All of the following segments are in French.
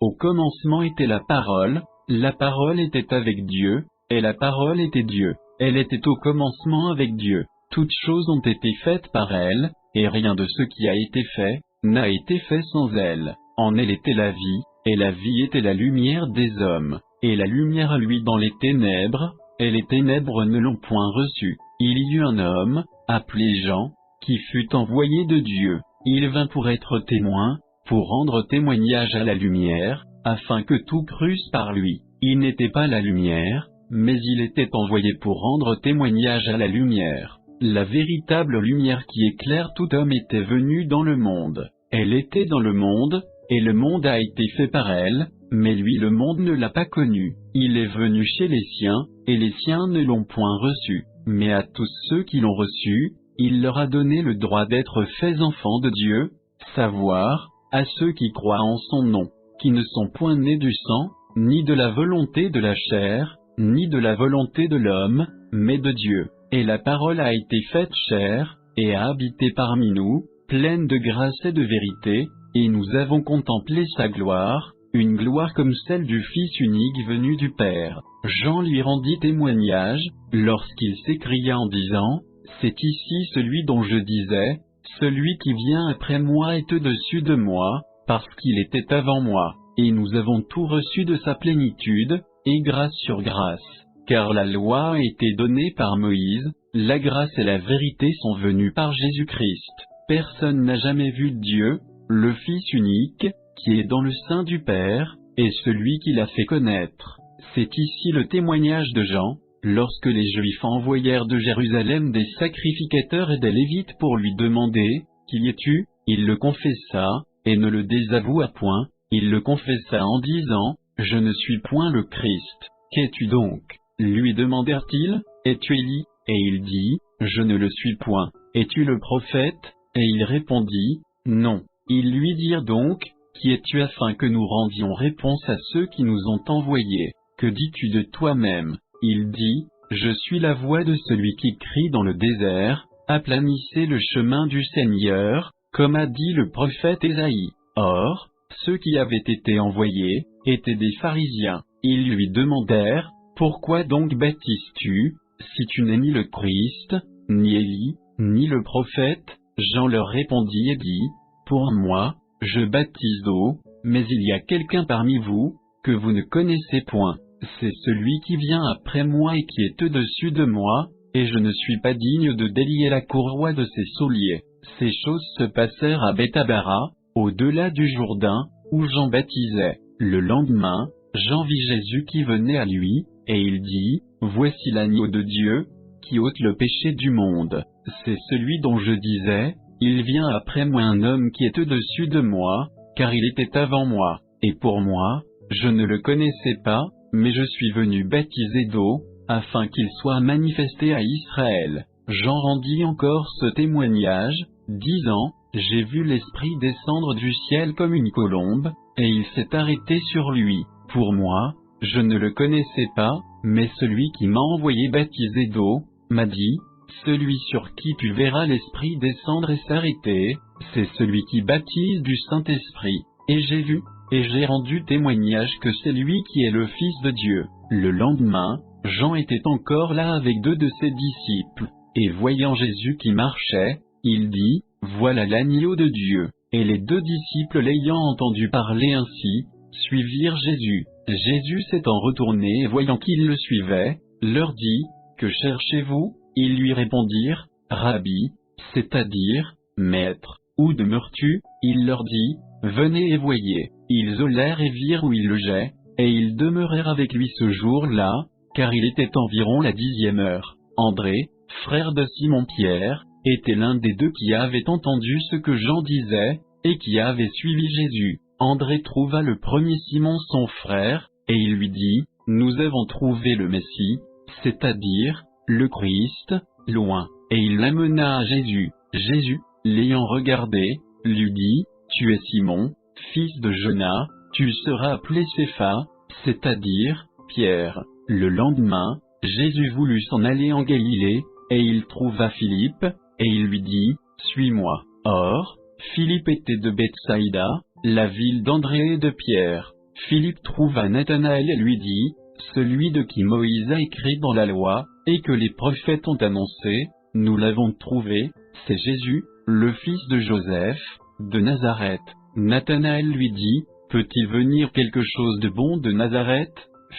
Au commencement était la parole était avec Dieu, et la parole était Dieu. Elle était au commencement avec Dieu. Toutes choses ont été faites par elle, et rien de ce qui a été fait, n'a été fait sans elle. En elle était la vie, et la vie était la lumière des hommes. Et la lumière lui dans les ténèbres, et les ténèbres ne l'ont point reçue. Il y eut un homme, appelé Jean, qui fut envoyé de Dieu. Il vint pour être témoin, pour rendre témoignage à la lumière, afin que tout crussent par lui. Il n'était pas la lumière, mais il était envoyé pour rendre témoignage à la lumière. La véritable lumière qui éclaire tout homme était venue dans le monde. Elle était dans le monde, et le monde a été fait par elle, mais lui le monde ne l'a pas connu. Il est venu chez les siens, et les siens ne l'ont point reçu. Mais à tous ceux qui l'ont reçu, il leur a donné le droit d'être faits enfants de Dieu, savoir, à ceux qui croient en son nom, qui ne sont point nés du sang, ni de la volonté de la chair, ni de la volonté de l'homme, mais de Dieu. Et la parole a été faite chair, et a habité parmi nous, pleine de grâce et de vérité, et nous avons contemplé sa gloire, une gloire comme celle du Fils unique venu du Père. Jean lui rendit témoignage, lorsqu'il s'écria en disant, « C'est ici celui dont je disais, celui qui vient après moi est au-dessus de moi, parce qu'il était avant moi. » Et nous avons tout reçu de sa plénitude, et grâce sur grâce. Car la loi a été donnée par Moïse, la grâce et la vérité sont venues par Jésus-Christ. Personne n'a jamais vu Dieu, le Fils unique, qui est dans le sein du Père, et celui qui l'a fait connaître. C'est ici le témoignage de Jean, lorsque les Juifs envoyèrent de Jérusalem des sacrificateurs et des Lévites pour lui demander, « Qui es-tu » Il le confessa, et ne le désavoua point. Il le confessa en disant, « Je ne suis point le Christ. Qu'es-tu donc » Lui demandèrent-ils, « Es-tu Élie » Et il dit, « Je ne le suis point. Es-tu le prophète » Et il répondit, « Non. » Ils lui dirent donc, « Qui es-tu afin que nous rendions réponse à ceux qui nous ont envoyés ? Que dis-tu de toi-même » Il dit, « Je suis la voix de celui qui crie dans le désert, aplanissez le chemin du Seigneur, comme a dit le prophète Ésaïe. » Or, ceux qui avaient été envoyés, étaient des pharisiens. Ils lui demandèrent, « Pourquoi donc baptises-tu, si tu n'es ni le Christ, ni Élie, ni le prophète ?» Jean leur répondit et dit, « Pour moi, je baptise d'eau, mais il y a quelqu'un parmi vous, que vous ne connaissez point. C'est celui qui vient après moi et qui est au-dessus de moi, et je ne suis pas digne de délier la courroie de ses souliers. » Ces choses se passèrent à Bethabara, au-delà du Jourdain, où Jean baptisait. Le lendemain, Jean vit Jésus qui venait à lui, et il dit, « Voici l'agneau de Dieu, qui ôte le péché du monde. C'est celui dont je disais, il vient après moi un homme qui est au-dessus de moi, car il était avant moi. Et pour moi, je ne le connaissais pas, mais je suis venu baptiser d'eau, afin qu'il soit manifesté à Israël. » Jean rendit encore ce témoignage, disant, « J'ai vu l'Esprit descendre du ciel comme une colombe, et il s'est arrêté sur lui. Pour moi, je ne le connaissais pas, mais celui qui m'a envoyé baptiser d'eau, m'a dit, « Celui sur qui tu verras l'Esprit descendre et s'arrêter, c'est celui qui baptise du Saint-Esprit. » Et j'ai vu, et j'ai rendu témoignage que c'est lui qui est le Fils de Dieu. Le lendemain, Jean était encore là avec 2 de ses disciples, et voyant Jésus qui marchait, il dit, « Voilà l'agneau de Dieu. » Et les 2 disciples l'ayant entendu parler ainsi, suivirent Jésus. Jésus s'étant retourné et voyant qu'ils le suivaient, leur dit, « Que cherchez-vous » Ils lui répondirent, « Rabbi, c'est-à-dire, Maître, où demeures-tu » Il leur dit, « Venez et voyez. » Ils allèrent et virent où il logeait, et ils demeurèrent avec lui ce jour-là, car il était environ la 10e heure. André, frère de Simon-Pierre, était l'un des 2 qui avaient entendu ce que Jean disait, et qui avait suivi Jésus. André trouva le premier Simon son frère, et il lui dit, « Nous avons trouvé le Messie, c'est-à-dire, le Christ, loin. » Et il l'amena à Jésus. Jésus, l'ayant regardé, lui dit, « Tu es Simon, fils de Jonas, tu seras appelé Cépha, c'est-à-dire, Pierre. » Le lendemain, Jésus voulut s'en aller en Galilée, et il trouva Philippe, et il lui dit, « Suis-moi. » Or, Philippe était de Bethsaïda, la ville d'André et de Pierre. Philippe trouva Nathanaël et lui dit, celui de qui Moïse a écrit dans la loi, et que les prophètes ont annoncé, nous l'avons trouvé, c'est Jésus, le fils de Joseph, de Nazareth. Nathanaël lui dit, peut-il venir quelque chose de bon de Nazareth?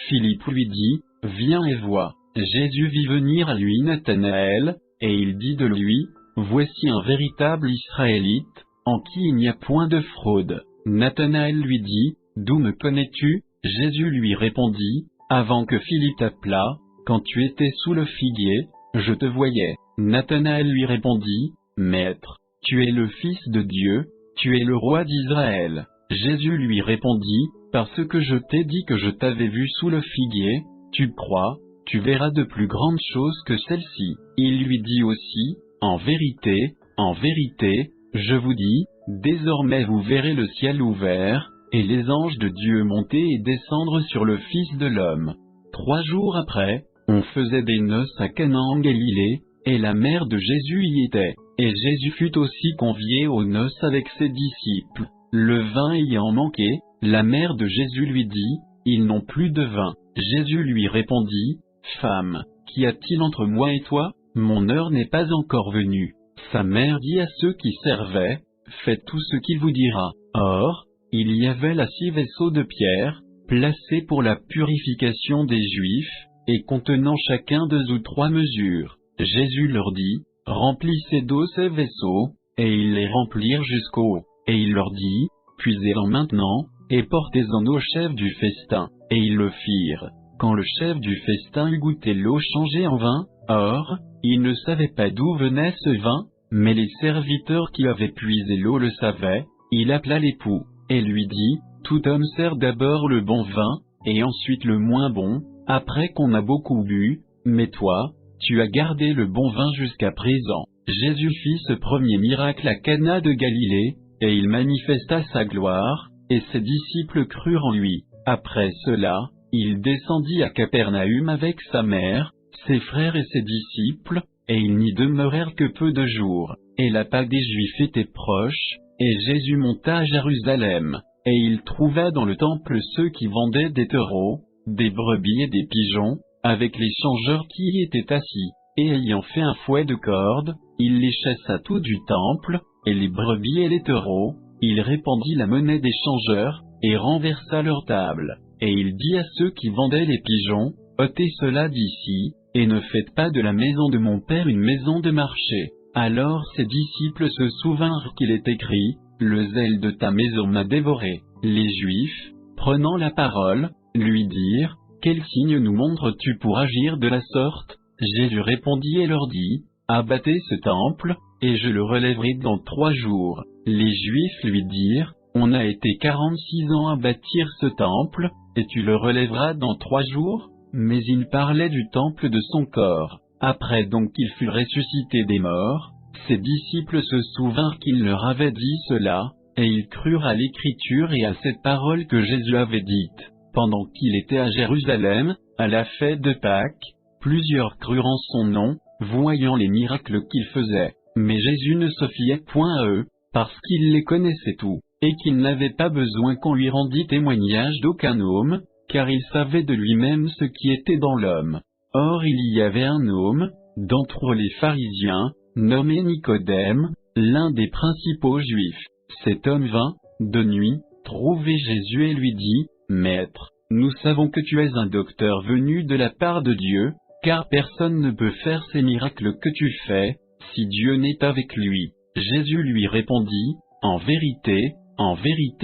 Philippe lui dit, viens et vois. Jésus vit venir à lui Nathanaël, et il dit de lui, voici un véritable Israélite, en qui il n'y a point de fraude. Nathanaël lui dit, d'où me connais-tu? Jésus lui répondit, avant que Philippe t'appelât, quand tu étais sous le figuier, je te voyais. Nathanaël lui répondit, Maître, tu es le Fils de Dieu, tu es le roi d'Israël. Jésus lui répondit, parce que je t'ai dit que je t'avais vu sous le figuier, tu crois, tu verras de plus grandes choses que celles-ci. Il lui dit aussi, en vérité, je vous dis, désormais vous verrez le ciel ouvert, et les anges de Dieu monter et descendre sur le Fils de l'homme. 3 jours après, on faisait des noces à Cana en Galilée, et la mère de Jésus y était. Et Jésus fut aussi convié aux noces avec ses disciples. Le vin ayant manqué, la mère de Jésus lui dit, ils n'ont plus de vin. Jésus lui répondit, Femme, qu'y a-t-il entre moi et toi? Mon heure n'est pas encore venue. Sa mère dit à ceux qui servaient, faites tout ce qu'il vous dira. Or, il y avait là 6 vaisseaux de pierre, placés pour la purification des Juifs, et contenant chacun 2 ou 3 mesures. Jésus leur dit, remplissez d'eau ces vaisseaux, et ils les remplirent jusqu'au haut. Et il leur dit, puisez-en maintenant, et portez-en au chef du festin. Et ils le firent. Quand le chef du festin eut goûté l'eau changée en vin, or, il ne savait pas d'où venait ce vin, mais les serviteurs qui avaient puisé l'eau le savaient, il appela l'époux, et lui dit, tout homme sert d'abord le bon vin, et ensuite le moins bon, après qu'on a beaucoup bu, mais toi, tu as gardé le bon vin jusqu'à présent. Jésus fit ce premier miracle à Cana de Galilée, et il manifesta sa gloire, et ses disciples crurent en lui. Après cela, il descendit à Capernaüm avec sa mère, ses frères et ses disciples, et ils n'y demeurèrent que peu de jours. Et la Pâque des Juifs était proche, et Jésus monta à Jérusalem, et il trouva dans le temple ceux qui vendaient des taureaux, des brebis et des pigeons, avec les changeurs qui y étaient assis, et ayant fait un fouet de cordes, il les chassa tous du temple, et les brebis et les taureaux, il répandit la monnaie des changeurs, et renversa leur table. Et il dit à ceux qui vendaient les pigeons, ôtez cela d'ici, et ne faites pas de la maison de mon Père une maison de marché. Alors ses disciples se souvinrent qu'il est écrit, le zèle de ta maison m'a dévoré. Les Juifs, prenant la parole, lui dirent, quel signe nous montres-tu pour agir de la sorte? Jésus répondit et leur dit, abattez ce temple, et je le relèverai dans 3 jours. Les Juifs lui dirent, on a été 46 ans à bâtir ce temple, et tu le relèveras dans 3 jours? Mais il parlait du temple de son corps. Après donc qu'il fut ressuscité des morts, ses disciples se souvinrent qu'il leur avait dit cela, et ils crurent à l'écriture et à cette parole que Jésus avait dite. Pendant qu'il était à Jérusalem, à la fête de Pâques, plusieurs crurent en son nom, voyant les miracles qu'il faisait. Mais Jésus ne se fiait point à eux, parce qu'il les connaissait tous, et qu'il n'avait pas besoin qu'on lui rendît témoignage d'aucun homme, car il savait de lui-même ce qui était dans l'homme. Or il y avait un homme, d'entre les pharisiens, nommé Nicodème, l'un des principaux juifs. Cet homme vint, de nuit, trouver Jésus et lui dit, Maître, nous savons que tu es un docteur venu de la part de Dieu, car personne ne peut faire ces miracles que tu fais, si Dieu n'est avec lui. Jésus lui répondit, en vérité,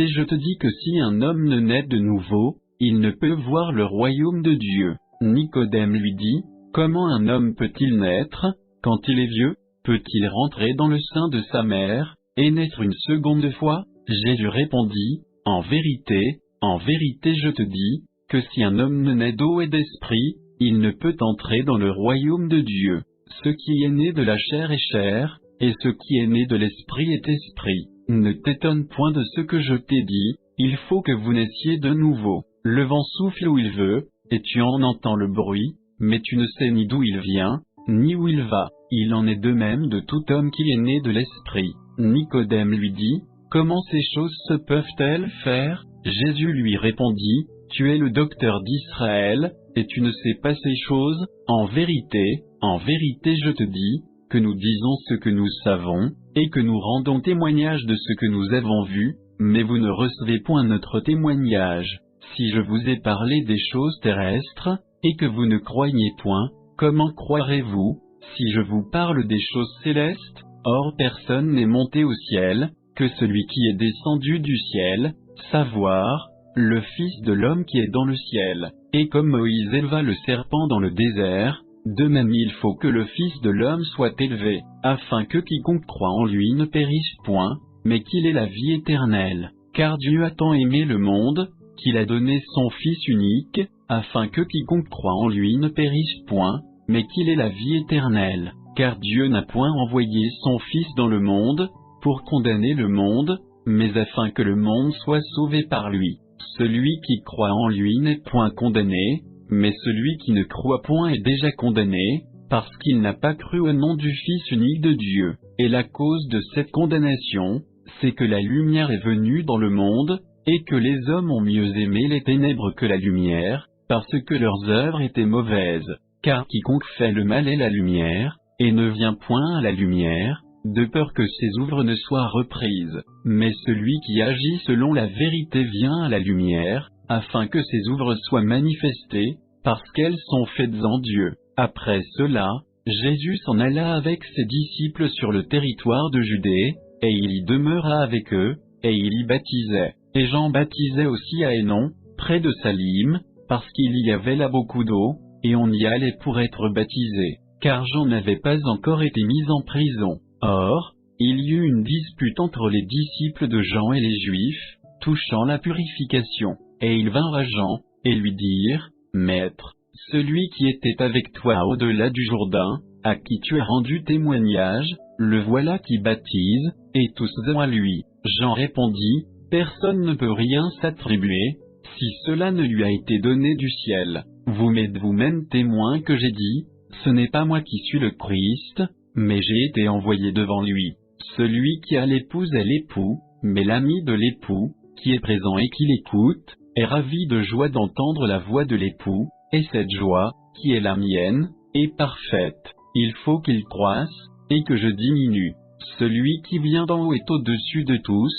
je te dis que si un homme ne naît de nouveau, il ne peut voir le royaume de Dieu. Nicodème lui dit, comment un homme peut-il naître, quand il est vieux? Peut-il rentrer dans le sein de sa mère, et naître une seconde fois? Jésus répondit, en vérité, je te dis, que si un homme ne naît d'eau et d'esprit, il ne peut entrer dans le royaume de Dieu. Ce qui est né de la chair est chair, et ce qui est né de l'esprit est esprit. Ne t'étonne point de ce que je t'ai dit, il faut que vous naissiez de nouveau. Le vent souffle où il veut, et tu en entends le bruit, mais tu ne sais ni d'où il vient, ni où il va. Il en est de même de tout homme qui est né de l'esprit. Nicodème lui dit, Comment ces choses se peuvent-elles faire? Jésus lui répondit, tu es le docteur d'Israël, et tu ne sais pas ces choses. En vérité je te dis, que nous disons ce que nous savons, et que nous rendons témoignage de ce que nous avons vu, mais vous ne recevez point notre témoignage. Si je vous ai parlé des choses terrestres, et que vous ne croyez point, comment croirez-vous, si je vous parle des choses célestes? Or personne n'est monté au ciel, que celui qui est descendu du ciel, savoir, le Fils de l'homme qui est dans le ciel. Et comme Moïse éleva le serpent dans le désert, de même il faut que le Fils de l'homme soit élevé, afin que quiconque croit en lui ne périsse point, mais qu'il ait la vie éternelle. Car Dieu a tant aimé le monde, qu'il a donné son Fils unique, afin que quiconque croit en lui ne périsse point, mais qu'il ait la vie éternelle. Car Dieu n'a point envoyé son Fils dans le monde, pour condamner le monde, mais afin que le monde soit sauvé par lui. Celui qui croit en lui n'est point condamné, mais celui qui ne croit point est déjà condamné, parce qu'il n'a pas cru au nom du Fils unique de Dieu. Et la cause de cette condamnation, c'est que la lumière est venue dans le monde, et que les hommes ont mieux aimé les ténèbres que la lumière, parce que leurs œuvres étaient mauvaises. Car quiconque fait le mal est la lumière, et ne vient point à la lumière, de peur que ses œuvres ne soient reprises. Mais celui qui agit selon la vérité vient à la lumière, afin que ses œuvres soient manifestées, parce qu'elles sont faites en Dieu. Après cela, Jésus s'en alla avec ses disciples sur le territoire de Judée, et il y demeura avec eux, et il y baptisait. Et Jean baptisait aussi à Hénon, près de Salim, parce qu'il y avait là beaucoup d'eau, et on y allait pour être baptisé, car Jean n'avait pas encore été mis en prison. Or, il y eut une dispute entre les disciples de Jean et les Juifs, touchant la purification, et ils vinrent à Jean, et lui dirent, « Maître, celui qui était avec toi au-delà du Jourdain, à qui tu as rendu témoignage, le voilà qui baptise, et tous vont à lui. » Jean répondit, « Personne ne peut rien s'attribuer, si cela ne lui a été donné du ciel. Vous m'êtes vous-même témoin que j'ai dit, ce n'est pas moi qui suis le Christ, mais j'ai été envoyé devant lui. Celui qui a l'épouse est l'époux, mais l'ami de l'époux, qui est présent et qui l'écoute, est ravi de joie d'entendre la voix de l'époux, et cette joie, qui est la mienne, est parfaite. Il faut qu'il croisse, et que je diminue. Celui qui vient d'en haut est au-dessus de tous,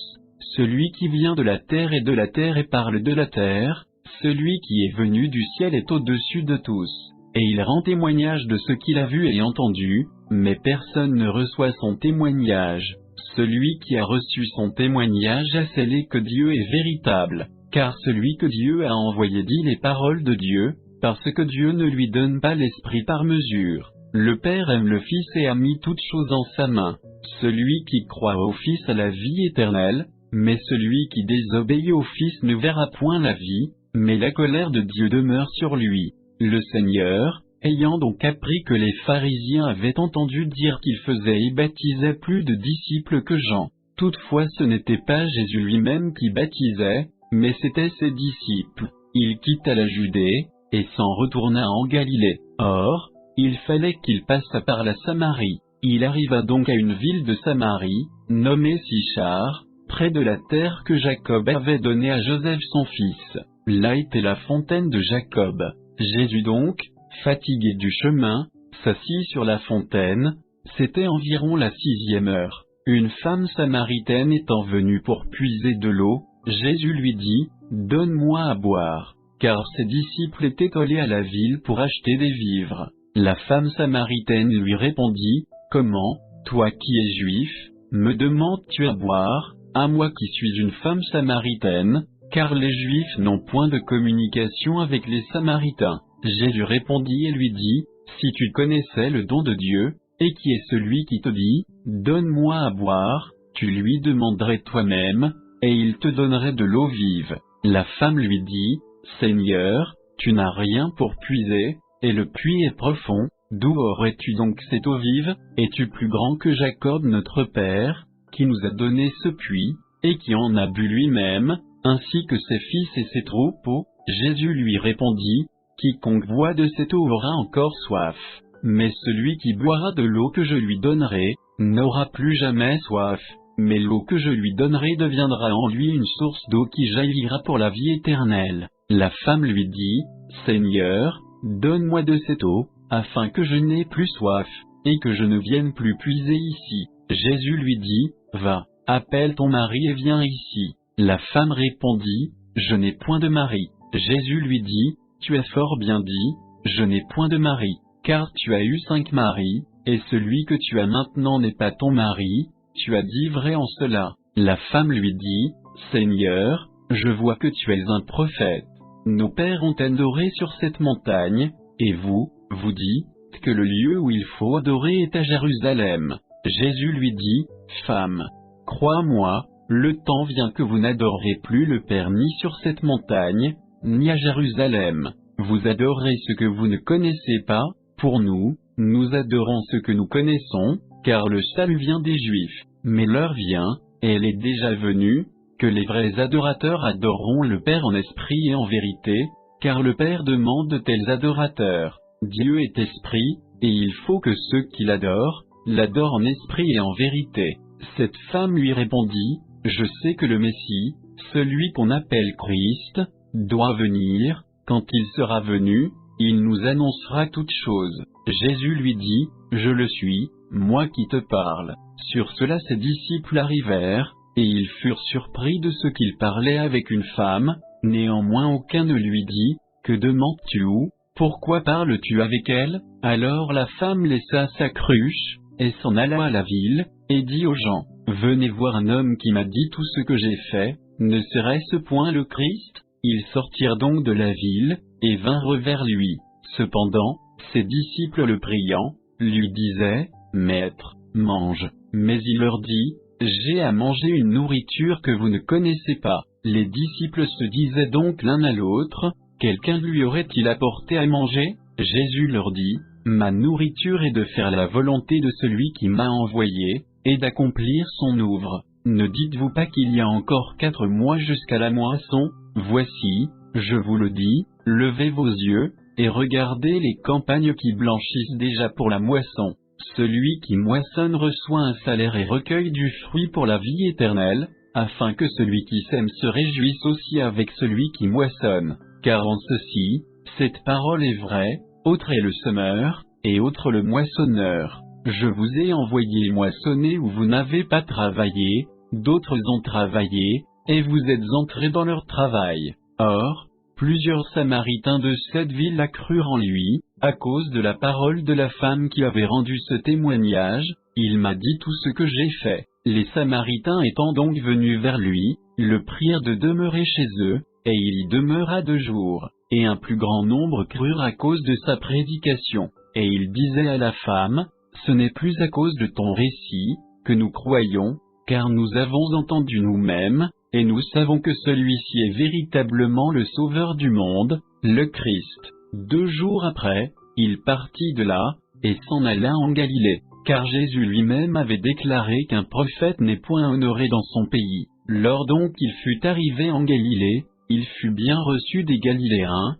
celui qui vient de la terre est de la terre et parle de la terre, celui qui est venu du ciel est au-dessus de tous. Et il rend témoignage de ce qu'il a vu et entendu, mais personne ne reçoit son témoignage. Celui qui a reçu son témoignage a scellé que Dieu est véritable, car celui que Dieu a envoyé dit les paroles de Dieu, parce que Dieu ne lui donne pas l'esprit par mesure. Le Père aime le Fils et a mis toutes choses en sa main. Celui qui croit au Fils a la vie éternelle, mais celui qui désobéit au Fils ne verra point la vie, mais la colère de Dieu demeure sur lui. Le Seigneur, ayant donc appris que les pharisiens avaient entendu dire qu'il faisait et baptisait plus de disciples que Jean. Toutefois ce n'était pas Jésus lui-même qui baptisait, mais c'étaient ses disciples. Il quitta la Judée, et s'en retourna en Galilée. Or, il fallait qu'il passât par la Samarie. Il arriva donc à une ville de Samarie, nommée Sichar, près de la terre que Jacob avait donnée à Joseph son fils. Là était la fontaine de Jacob. Jésus donc, fatigué du chemin, s'assit sur la fontaine. C'était environ la 6e heure. Une femme samaritaine étant venue pour puiser de l'eau, Jésus lui dit, « Donne-moi à boire. » Car ses disciples étaient allés à la ville pour acheter des vivres. La femme samaritaine lui répondit, « Comment, toi qui es juif, me demandes-tu à boire, à moi qui suis une femme samaritaine, car les Juifs n'ont point de communication avec les Samaritains. » Jésus répondit et lui dit, « Si tu connaissais le don de Dieu, et qui est celui qui te dit, donne-moi à boire, tu lui demanderais toi-même, et il te donnerait de l'eau vive. » La femme lui dit, « Seigneur, tu n'as rien pour puiser, et le puits est profond, d'où aurais-tu donc cette eau vive? Es-tu plus grand que Jacob notre père, qui nous a donné ce puits, et qui en a bu lui-même, ainsi que ses fils et ses troupeaux? » Jésus lui répondit, « Quiconque boit de cette eau aura encore soif, mais celui qui boira de l'eau que je lui donnerai, n'aura plus jamais soif. mais l'eau que je lui donnerai deviendra en lui une source d'eau qui jaillira pour la vie éternelle. La femme lui dit, Seigneur, donne-moi de cette eau, afin que je n'aie plus soif, et que je ne vienne plus puiser ici. Jésus lui dit, va, appelle ton mari et viens ici. La femme répondit, je n'ai point de mari. Jésus lui dit, tu as fort bien dit, je n'ai point de mari, car tu as eu 5 maris, et celui que tu as maintenant n'est pas ton mari, tu as dit vrai en cela. La femme lui dit, Seigneur, je vois que tu es un prophète. Nos pères ont adoré sur cette montagne, et vous dites que le lieu où il faut adorer est à Jérusalem. Jésus lui dit, femme, crois-moi, le temps vient que vous n'adorerez plus le Père ni sur cette montagne, ni à Jérusalem. Vous adorez ce que vous ne connaissez pas, pour nous, nous adorons ce que nous connaissons, car le salut vient des Juifs. Mais l'heure vient, et elle est déjà venue, que les vrais adorateurs adoreront le Père en esprit et en vérité, car le Père demande de tels adorateurs. Dieu est esprit, et il faut que ceux qui l'adorent en esprit et en vérité. Cette femme lui répondit, je sais que le Messie, celui qu'on appelle Christ, doit venir, quand il sera venu, il nous annoncera toutes choses. Jésus lui dit, je le suis, moi qui te parle. Sur cela ses disciples arrivèrent, et ils furent surpris de ce qu'il parlait avec une femme, néanmoins aucun ne lui dit, que demandes-tu ou, pourquoi parles-tu avec elle? Alors la femme laissa sa cruche, et s'en alla à la ville, et dit aux gens, venez voir un homme qui m'a dit tout ce que j'ai fait, ne serait-ce point le Christ? Ils sortirent donc de la ville, et vinrent vers lui. Cependant, ses disciples le priant, lui disaient, Maître, mange. Mais il leur dit, j'ai à manger une nourriture que vous ne connaissez pas. Les disciples se disaient donc l'un à l'autre, quelqu'un lui aurait-il apporté à manger? Jésus leur dit, ma nourriture est de faire la volonté de celui qui m'a envoyé, et d'accomplir son œuvre. Ne dites-vous pas qu'il y a encore 4 mois jusqu'à la moisson? Voici, je vous le dis, levez vos yeux, et regardez les campagnes qui blanchissent déjà pour la moisson. Celui qui moissonne reçoit un salaire et recueille du fruit pour la vie éternelle, afin que celui qui sème se réjouisse aussi avec celui qui moissonne. Car en ceci, cette parole est vraie, autre est le semeur, et autre le moissonneur. Je vous ai envoyé moissonner où vous n'avez pas travaillé, d'autres ont travaillé, et vous êtes entrés dans leur travail. Or, plusieurs Samaritains de cette ville accrurent en lui, à cause de la parole de la femme qui avait rendu ce témoignage, il m'a dit tout ce que j'ai fait. Les Samaritains étant donc venus vers lui, le prièrent de demeurer chez eux, et il y demeura 2 jours, et un plus grand nombre crurent à cause de sa prédication. Et il disait à la femme, ce n'est plus à cause de ton récit, que nous croyons, car nous avons entendu nous-mêmes, et nous savons que celui-ci est véritablement le Sauveur du monde, le Christ. 2 jours après, il partit de là, et s'en alla en Galilée, car Jésus lui-même avait déclaré qu'un prophète n'est point honoré dans son pays. Lors donc qu'il fut arrivé en Galilée, il fut bien reçu des Galiléens,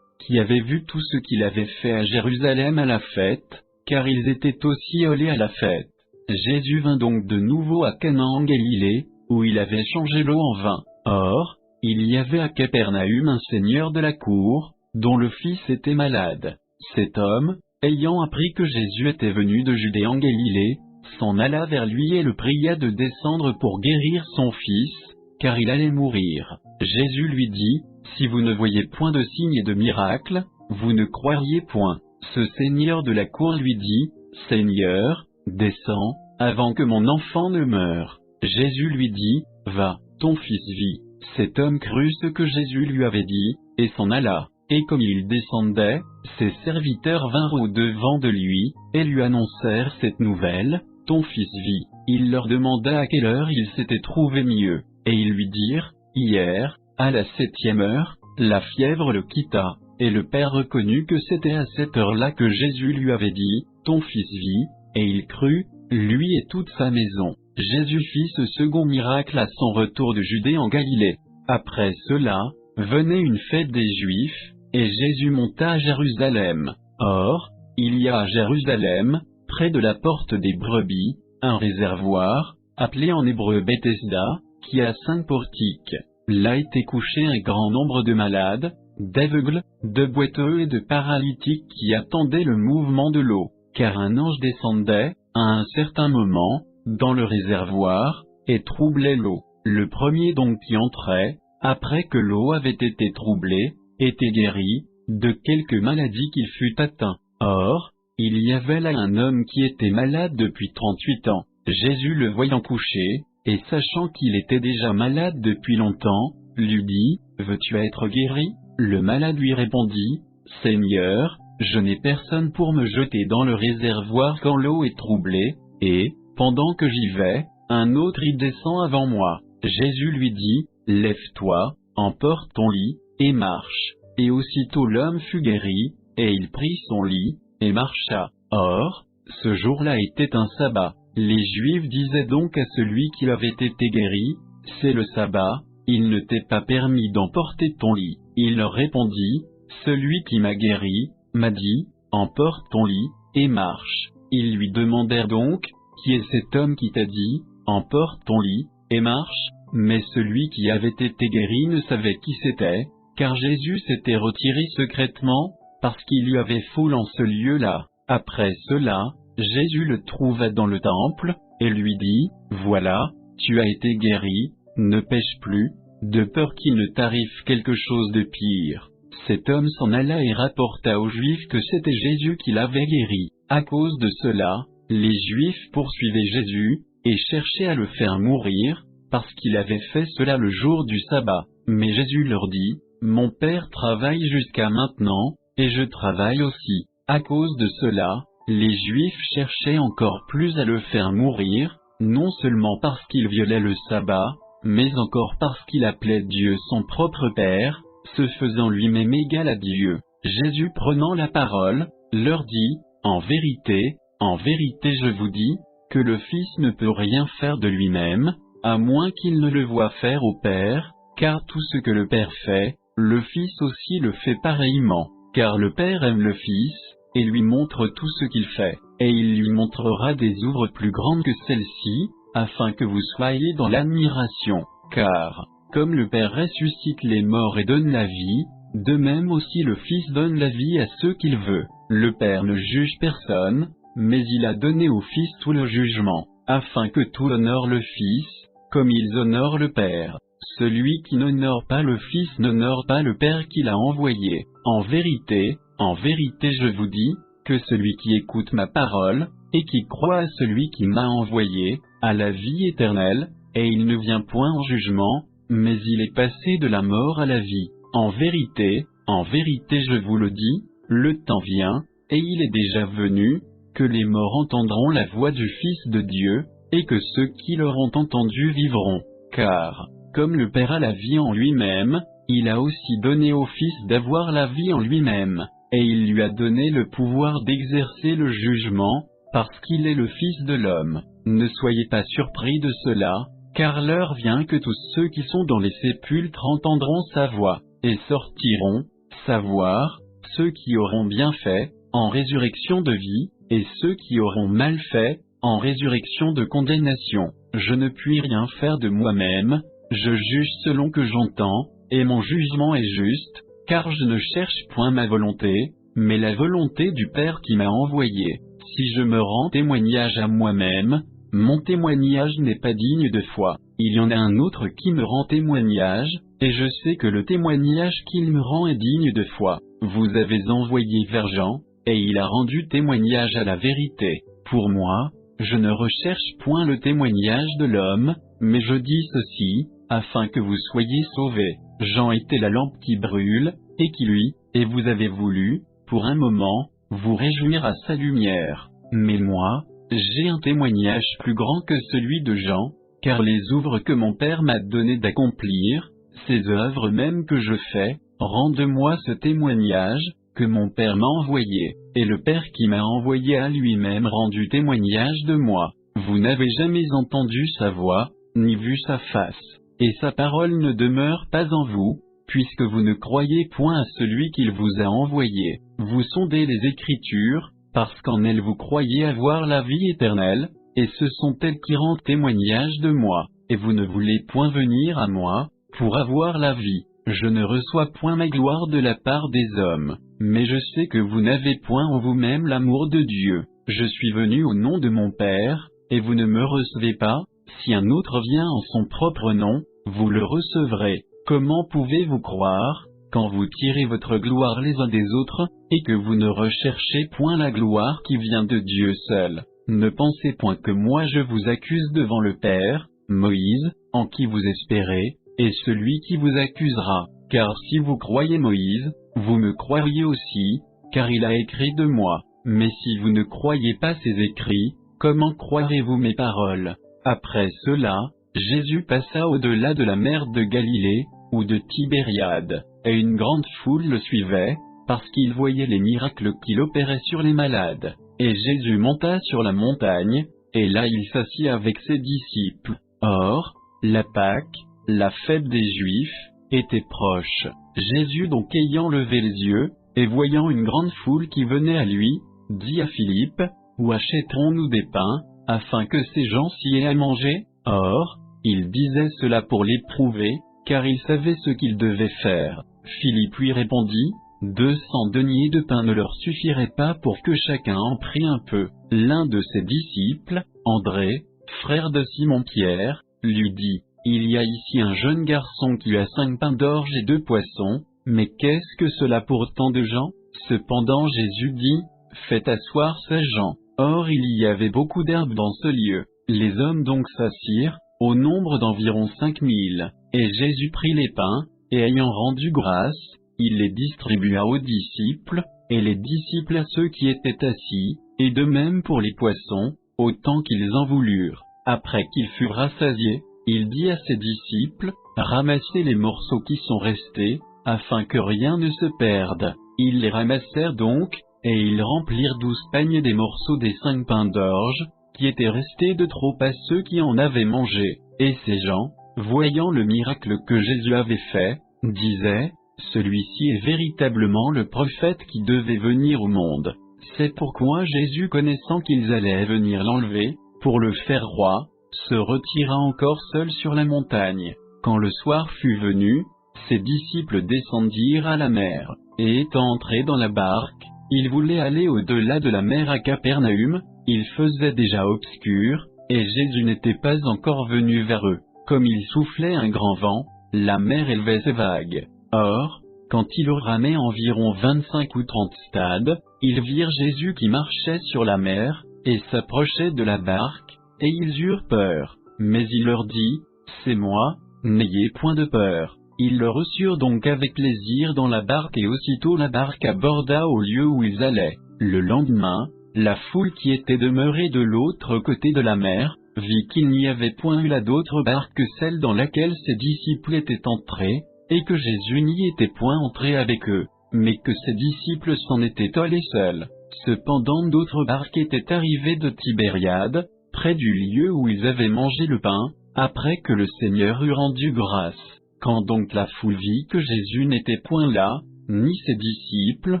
qui avaient vu tout ce qu'il avait fait à Jérusalem à la fête, car ils étaient aussi allés à la fête. Jésus vint donc de nouveau à Cana en Galilée, où il avait changé l'eau en vin. Or, il y avait à Capernaüm un seigneur de la cour, dont le fils était malade. Cet homme, ayant appris que Jésus était venu de Judée en Galilée, s'en alla vers lui et le pria de descendre pour guérir son fils, car il allait mourir. Jésus lui dit, si vous ne voyez point de signes et de miracles, vous ne croiriez point. Ce seigneur de la cour lui dit, Seigneur, descends, avant que mon enfant ne meure. Jésus lui dit, va, ton fils vit. Cet homme crut ce que Jésus lui avait dit, et s'en alla. Et comme il descendait, ses serviteurs vinrent au-devant de lui, et lui annoncèrent cette nouvelle, ton fils vit. Il leur demanda à quelle heure il s'était trouvé mieux, et ils lui dirent, hier, à la 7e heure, la fièvre le quitta, et le père reconnut que c'était à cette heure-là que Jésus lui avait dit, ton fils vit, et il crut, lui et toute sa maison. Jésus fit ce second miracle à son retour de Judée en Galilée. Après cela, venait une fête des Juifs, et Jésus monta à Jérusalem. Or, il y a à Jérusalem, près de la porte des brebis, un réservoir, appelé en hébreu Bethesda, qui a 5 portiques. Là étaient couchés un grand nombre de malades, d'aveugles, de boiteux et de paralytiques qui attendaient le mouvement de l'eau, car un ange descendait, à un certain moment, dans le réservoir, et troublait l'eau. Le premier donc qui entrait, après que l'eau avait été troublée, était guéri, de quelque maladie qu'il fût atteint. Or, il y avait là un homme qui était malade depuis 38 ans. Jésus le voyant couché, et sachant qu'il était déjà malade depuis longtemps, lui dit, « Veux-tu être guéri ?» Le malade lui répondit, « Seigneur, je n'ai personne pour me jeter dans le réservoir quand l'eau est troublée, et, pendant que j'y vais, un autre y descend avant moi. » Jésus lui dit, « Lève-toi, emporte ton lit, et marche. » Et aussitôt l'homme fut guéri, et il prit son lit, et marcha. Or, ce jour-là était un sabbat. Les Juifs disaient donc à celui qui avait été guéri, « C'est le sabbat, il ne t'est pas permis d'emporter ton lit. » Il leur répondit, « Celui qui m'a guéri, m'a dit, emporte ton lit, et marche. » Ils lui demandèrent donc, « Qui est cet homme qui t'a dit, emporte ton lit, et marche ?» Mais celui qui avait été guéri ne savait qui c'était, car Jésus s'était retiré secrètement, parce qu'il y avait foule en ce lieu-là. Après cela, Jésus le trouva dans le temple, et lui dit, « Voilà, tu as été guéri, ne pêche plus, de peur qu'il ne t'arrive quelque chose de pire. » Cet homme s'en alla et rapporta aux Juifs que c'était Jésus qui l'avait guéri. À cause de cela, les Juifs poursuivaient Jésus, et cherchaient à le faire mourir, parce qu'il avait fait cela le jour du sabbat. Mais Jésus leur dit, « Mon Père travaille jusqu'à maintenant, et je travaille aussi. » À cause de cela, les Juifs cherchaient encore plus à le faire mourir, non seulement parce qu'il violait le sabbat, mais encore parce qu'il appelait Dieu son propre Père, se faisant lui-même égal à Dieu. Jésus prenant la parole, leur dit, « En vérité je vous dis, que le Fils ne peut rien faire de lui-même, à moins qu'il ne le voie faire au Père, car tout ce que le Père fait, le Fils aussi le fait pareillement, car le Père aime le Fils, et lui montre tout ce qu'il fait, et il lui montrera des œuvres plus grandes que celles-ci, afin que vous soyez dans l'admiration, car, comme le Père ressuscite les morts et donne la vie, de même aussi le Fils donne la vie à ceux qu'il veut. Le Père ne juge personne, mais il a donné au Fils tout le jugement, afin que tout honore le Fils, comme ils honorent le Père. Celui qui n'honore pas le Fils n'honore pas le Père qui l'a envoyé. En vérité je vous dis, que celui qui écoute ma parole, et qui croit à celui qui m'a envoyé, a la vie éternelle, et il ne vient point en jugement, mais il est passé de la mort à la vie. En vérité je vous le dis, le temps vient, et il est déjà venu, que les morts entendront la voix du Fils de Dieu, et que ceux qui l'auront entendu vivront. Car, comme le Père a la vie en lui-même, il a aussi donné au Fils d'avoir la vie en lui-même, et il lui a donné le pouvoir d'exercer le jugement, parce qu'il est le Fils de l'homme. Ne soyez pas surpris de cela, car l'heure vient que tous ceux qui sont dans les sépulcres entendront sa voix, et sortiront, savoir, ceux qui auront bien fait, en résurrection de vie, et ceux qui auront mal fait, en résurrection de condamnation. Je ne puis rien faire de moi-même, je juge selon que j'entends, et mon jugement est juste, car je ne cherche point ma volonté, mais la volonté du Père qui m'a envoyé. Si je me rends témoignage à moi-même, mon témoignage n'est pas digne de foi. Il y en a un autre qui me rend témoignage, et je sais que le témoignage qu'il me rend est digne de foi. Vous avez envoyé vers Jean, et il a rendu témoignage à la vérité. Pour moi, je ne recherche point le témoignage de l'homme, mais je dis ceci, afin que vous soyez sauvés. Jean était la lampe qui brûle, et qui luit, et vous avez voulu, pour un moment, vous réjouir à sa lumière. Mais moi, j'ai un témoignage plus grand que celui de Jean, car les œuvres que mon Père m'a donné d'accomplir, ces œuvres même que je fais, rendent-moi ce témoignage, que mon Père m'a envoyé, et le Père qui m'a envoyé a lui-même rendu témoignage de moi. Vous n'avez jamais entendu sa voix, ni vu sa face, et sa parole ne demeure pas en vous, puisque vous ne croyez point à celui qu'il vous a envoyé. Vous sondez les Écritures, parce qu'en elles vous croyez avoir la vie éternelle, et ce sont elles qui rendent témoignage de moi, et vous ne voulez point venir à moi, pour avoir la vie. Je ne reçois point ma gloire de la part des hommes, mais je sais que vous n'avez point en vous-même l'amour de Dieu. Je suis venu au nom de mon Père, et vous ne me recevez pas. Si un autre vient en son propre nom, vous le recevrez. Comment pouvez-vous croire, quand vous tirez votre gloire les uns des autres, et que vous ne recherchez point la gloire qui vient de Dieu seul? Ne pensez point que moi je vous accuse devant le Père. Moïse, en qui vous espérez, est celui qui vous accusera. Car si vous croyez Moïse, vous me croiriez aussi, car il a écrit de moi. Mais si vous ne croyez pas ses écrits, comment croirez-vous mes paroles? Après cela, Jésus passa au-delà de la mer de Galilée, ou de Tibériade, et une grande foule le suivait, parce qu'il voyait les miracles qu'il opérait sur les malades. Et Jésus monta sur la montagne, et là il s'assit avec ses disciples. Or, la Pâque, la fête des Juifs, était proche. Jésus donc ayant levé les yeux, et voyant une grande foule qui venait à lui, dit à Philippe, où achèterons-nous des pains, afin que ces gens s'y aient à manger? Or, il disait cela pour l'éprouver, car il savait ce qu'il devait faire. Philippe lui répondit, 200 deniers de pain ne leur suffirait pas pour que chacun en prît un peu. L'un de ses disciples, André, frère de Simon-Pierre, lui dit, il y a ici un jeune garçon qui a 5 pains d'orge et 2 poissons, mais qu'est-ce que cela pour tant de gens? Cependant Jésus dit, faites asseoir ces gens. Or il y avait beaucoup d'herbes dans ce lieu. Les hommes donc s'assirent, au nombre d'environ 5000, et Jésus prit les pains, et ayant rendu grâce, il les distribua aux disciples, et les disciples à ceux qui étaient assis, et de même pour les poissons, autant qu'ils en voulurent. Après qu'ils furent rassasiés, il dit à ses disciples, ramassez les morceaux qui sont restés, afin que rien ne se perde. Ils les ramassèrent donc, et ils remplirent 12 paniers des morceaux des 5 pains d'orge, qui étaient restés de trop à ceux qui en avaient mangé. Et ces gens, voyant le miracle que Jésus avait fait, disaient, celui-ci est véritablement le prophète qui devait venir au monde. C'est pourquoi Jésus, connaissant qu'ils allaient venir l'enlever, pour le faire roi, se retira encore seul sur la montagne. Quand le soir fut venu, ses disciples descendirent à la mer, et étant entrés dans la barque, ils voulaient aller au-delà de la mer à Capernaum. Il faisait déjà obscur, et Jésus n'était pas encore venu vers eux. Comme il soufflait un grand vent, la mer élevait ses vagues. Or, quand ils ramaient environ 25 ou 30 stades, ils virent Jésus qui marchait sur la mer, et s'approchait de la barque, et ils eurent peur. Mais il leur dit, c'est moi, n'ayez point de peur. Ils le reçurent donc avec plaisir dans la barque et aussitôt la barque aborda au lieu où ils allaient. Le lendemain, la foule qui était demeurée de l'autre côté de la mer, vit qu'il n'y avait point eu là d'autre barque que celle dans laquelle ses disciples étaient entrés, et que Jésus n'y était point entré avec eux, mais que ses disciples s'en étaient allés seuls. Cependant d'autres barques étaient arrivées de Tibériade, près du lieu où ils avaient mangé le pain, après que le Seigneur eut rendu grâce. Quand donc la foule vit que Jésus n'était point là, ni ses disciples,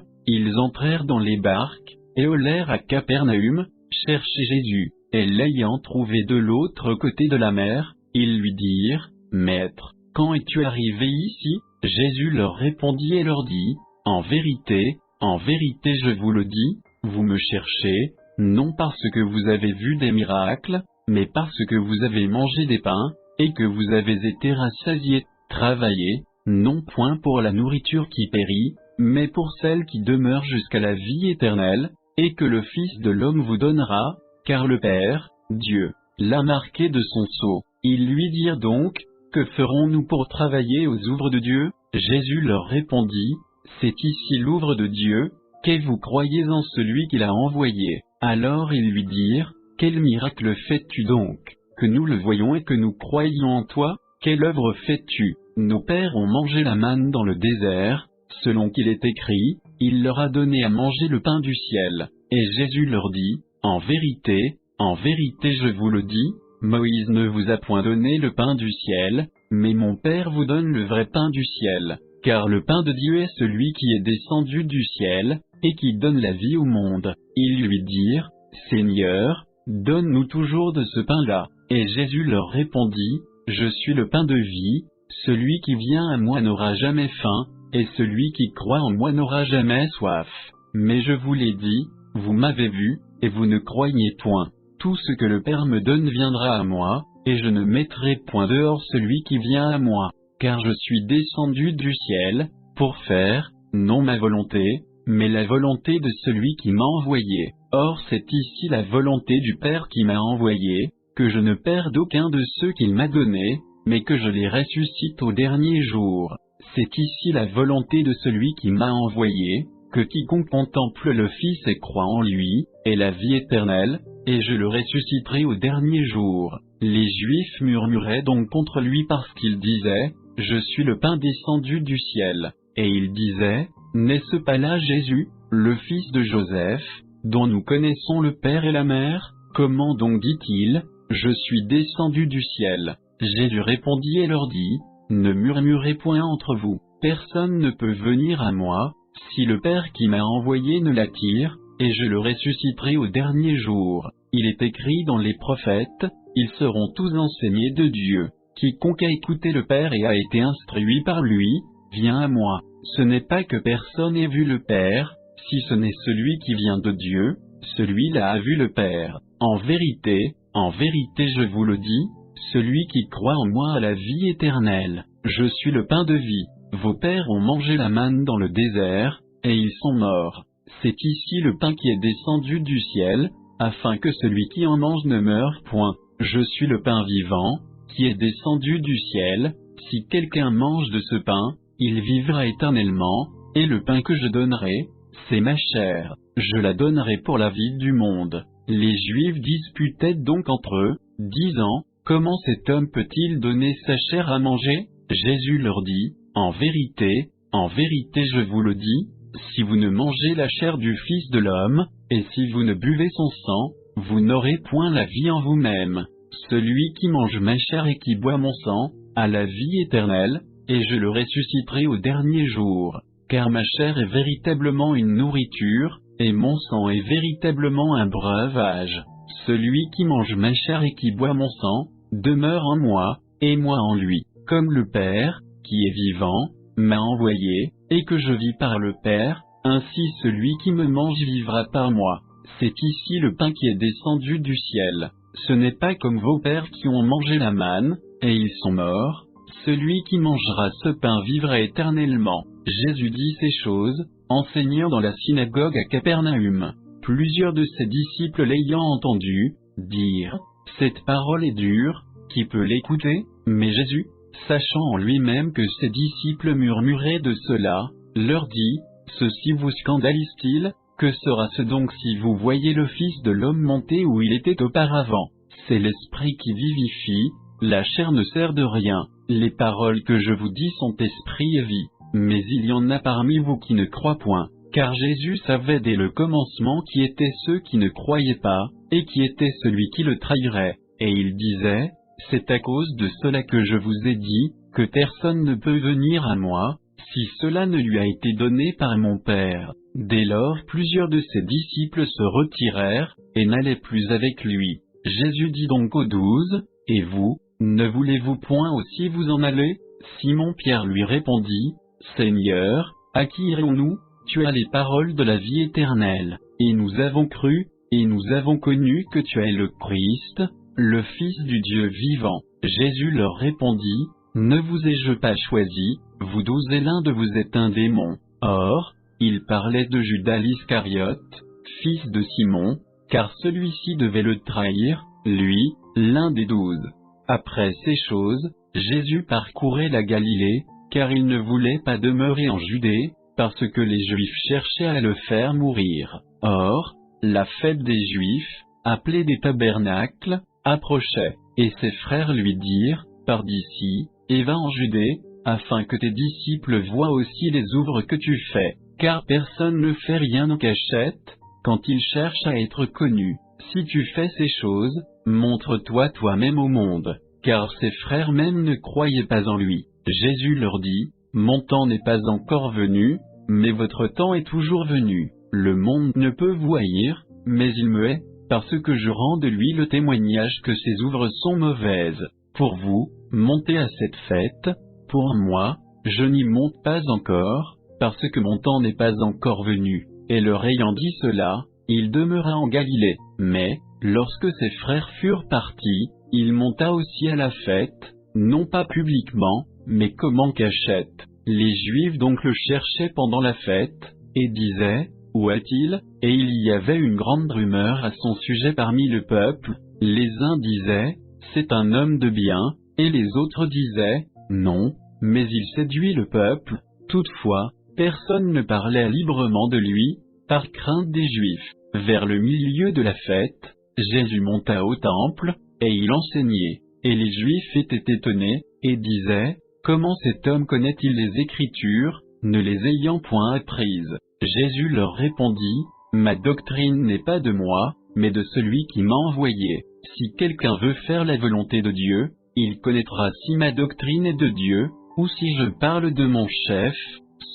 ils entrèrent dans les barques, et allèrent à Capernaum, chercher Jésus, et l'ayant trouvé de l'autre côté de la mer, ils lui dirent, Maître, quand es-tu arrivé ici? Jésus leur répondit et leur dit, en vérité je vous le dis, vous me cherchez, non parce que vous avez vu des miracles, mais parce que vous avez mangé des pains, et que vous avez été rassasiés. Travaillez, non point pour la nourriture qui périt, mais pour celle qui demeure jusqu'à la vie éternelle, et que le Fils de l'homme vous donnera, car le Père, Dieu, l'a marqué de son sceau. Ils lui dirent donc, que ferons-nous pour travailler aux ouvres de Dieu? Jésus leur répondit, c'est ici l'ouvre de Dieu, que vous croyez en celui qu'il a envoyé. Alors ils lui dirent, quel miracle fais-tu donc, que nous le voyons et que nous croyions en toi? Quelle œuvre fais-tu? Nos pères ont mangé la manne dans le désert, selon qu'il est écrit, il leur a donné à manger le pain du ciel. Et Jésus leur dit, en vérité je vous le dis, Moïse ne vous a point donné le pain du ciel, mais mon Père vous donne le vrai pain du ciel. Car le pain de Dieu est celui qui est descendu du ciel, et qui donne la vie au monde. Ils lui dirent, Seigneur, donne-nous toujours de ce pain-là. Et Jésus leur répondit, je suis le pain de vie, celui qui vient à moi n'aura jamais faim, et celui qui croit en moi n'aura jamais soif. Mais je vous l'ai dit, vous m'avez vu, et vous ne croyez point. Tout ce que le Père me donne viendra à moi, et je ne mettrai point dehors celui qui vient à moi, car je suis descendu du ciel, pour faire, non ma volonté, mais la volonté de celui qui m'a envoyé. Or c'est ici la volonté du Père qui m'a envoyé, que je ne perde aucun de ceux qu'il m'a donnés, mais que je les ressuscite au dernier jour. C'est ici la volonté de celui qui m'a envoyé, que quiconque contemple le Fils et croit en lui, ait la vie éternelle, et je le ressusciterai au dernier jour. Les Juifs murmuraient donc contre lui parce qu'il disait, je suis le pain descendu du ciel. Et il disait, n'est-ce pas là Jésus, le fils de Joseph, dont nous connaissons le père et la mère? Comment donc dit-il, je suis descendu du ciel? Jésus répondit et leur dit, ne murmurez point entre vous, personne ne peut venir à moi, si le Père qui m'a envoyé ne l'attire, et je le ressusciterai au dernier jour. Il est écrit dans les prophètes, ils seront tous enseignés de Dieu. Quiconque a écouté le Père et a été instruit par lui, vient à moi. Ce n'est pas que personne ait vu le Père, si ce n'est celui qui vient de Dieu, celui-là a vu le Père. En vérité je vous le dis, celui qui croit en moi a la vie éternelle. Je suis le pain de vie. Vos pères ont mangé la manne dans le désert, et ils sont morts. C'est ici le pain qui est descendu du ciel, afin que celui qui en mange ne meure point. Je suis le pain vivant, qui est descendu du ciel. Si quelqu'un mange de ce pain, il vivra éternellement, et le pain que je donnerai, c'est ma chair. Je la donnerai pour la vie du monde. Les Juifs disputaient donc entre eux, disant, comment cet homme peut-il donner sa chair à manger? Jésus leur dit, en vérité je vous le dis, si vous ne mangez la chair du Fils de l'homme, et si vous ne buvez son sang, vous n'aurez point la vie en vous-même. Celui qui mange ma chair et qui boit mon sang, a la vie éternelle, et je le ressusciterai au dernier jour. Car ma chair est véritablement une nourriture, et mon sang est véritablement un breuvage. Celui qui mange ma chair et qui boit mon sang, demeure en moi, et moi en lui. Comme le Père, qui est vivant, m'a envoyé, et que je vis par le Père, ainsi celui qui me mange vivra par moi. C'est ici le pain qui est descendu du ciel. Ce n'est pas comme vos pères qui ont mangé la manne, et ils sont morts. Celui qui mangera ce pain vivra éternellement. Jésus dit ces choses, enseignant dans la synagogue à Capernaum. Plusieurs de ses disciples l'ayant entendu, dirent, cette parole est dure, qui peut l'écouter? Mais Jésus, sachant en lui-même que ses disciples murmuraient de cela, leur dit, ceci vous scandalise-t-il? Que sera-ce donc si vous voyez le Fils de l'homme monter où il était auparavant? C'est l'esprit qui vivifie, la chair ne sert de rien. Les paroles que je vous dis sont esprit et vie. Mais il y en a parmi vous qui ne croient point. Car Jésus savait dès le commencement qui étaient ceux qui ne croyaient pas, et qui était celui qui le trahirait. Et il disait, c'est à cause de cela que je vous ai dit, que personne ne peut venir à moi, si cela ne lui a été donné par mon Père. Dès lors plusieurs de ses disciples se retirèrent, et n'allaient plus avec lui. Jésus dit donc aux 12, et vous, ne voulez-vous point aussi vous en aller? Simon-Pierre lui répondit, Seigneur, à qui irons-nous? Tu as les paroles de la vie éternelle, et nous avons cru, et nous avons connu que tu es le Christ, le Fils du Dieu vivant. Jésus leur répondit, ne vous ai-je pas choisi, vous 12 et l'un de vous est un démon. Or, il parlait de Judas l'Iscariote, fils de Simon, car celui-ci devait le trahir, lui, l'un des 12. Après ces choses, Jésus parcourait la Galilée, car il ne voulait pas demeurer en Judée, parce que les Juifs cherchaient à le faire mourir. Or, la fête des Juifs, appelée des tabernacles, approchait, et ses frères lui dirent, pars d'ici, et va en Judée, afin que tes disciples voient aussi les œuvres que tu fais, car personne ne fait rien en cachette, quand il cherche à être connu. Si tu fais ces choses, montre-toi toi-même au monde, car ses frères même ne croyaient pas en lui. Jésus leur dit, mon temps n'est pas encore venu, mais votre temps est toujours venu. Le monde ne peut vous haïr, mais il me hait, parce que je rends de lui le témoignage que ses œuvres sont mauvaises. Pour vous, montez à cette fête, pour moi, je n'y monte pas encore, parce que mon temps n'est pas encore venu. Et leur ayant dit cela, il demeura en Galilée. Mais, lorsque ses frères furent partis, il monta aussi à la fête, non pas publiquement, mais comme en cachette. Les Juifs donc le cherchaient pendant la fête, et disaient, « Où est-il » Et il y avait une grande rumeur à son sujet parmi le peuple. Les uns disaient, « C'est un homme de bien », et les autres disaient, « Non, mais il séduit le peuple ». Toutefois, personne ne parlait librement de lui, par crainte des Juifs. Vers le milieu de la fête, Jésus monta au temple, et il enseignait. Et les Juifs étaient étonnés, et disaient, « Comment cet homme connaît-il les Écritures, ne les ayant point apprises ?» Jésus leur répondit, « Ma doctrine n'est pas de moi, mais de celui qui m'a envoyé. Si quelqu'un veut faire la volonté de Dieu, il connaîtra si ma doctrine est de Dieu, ou si je parle de mon chef.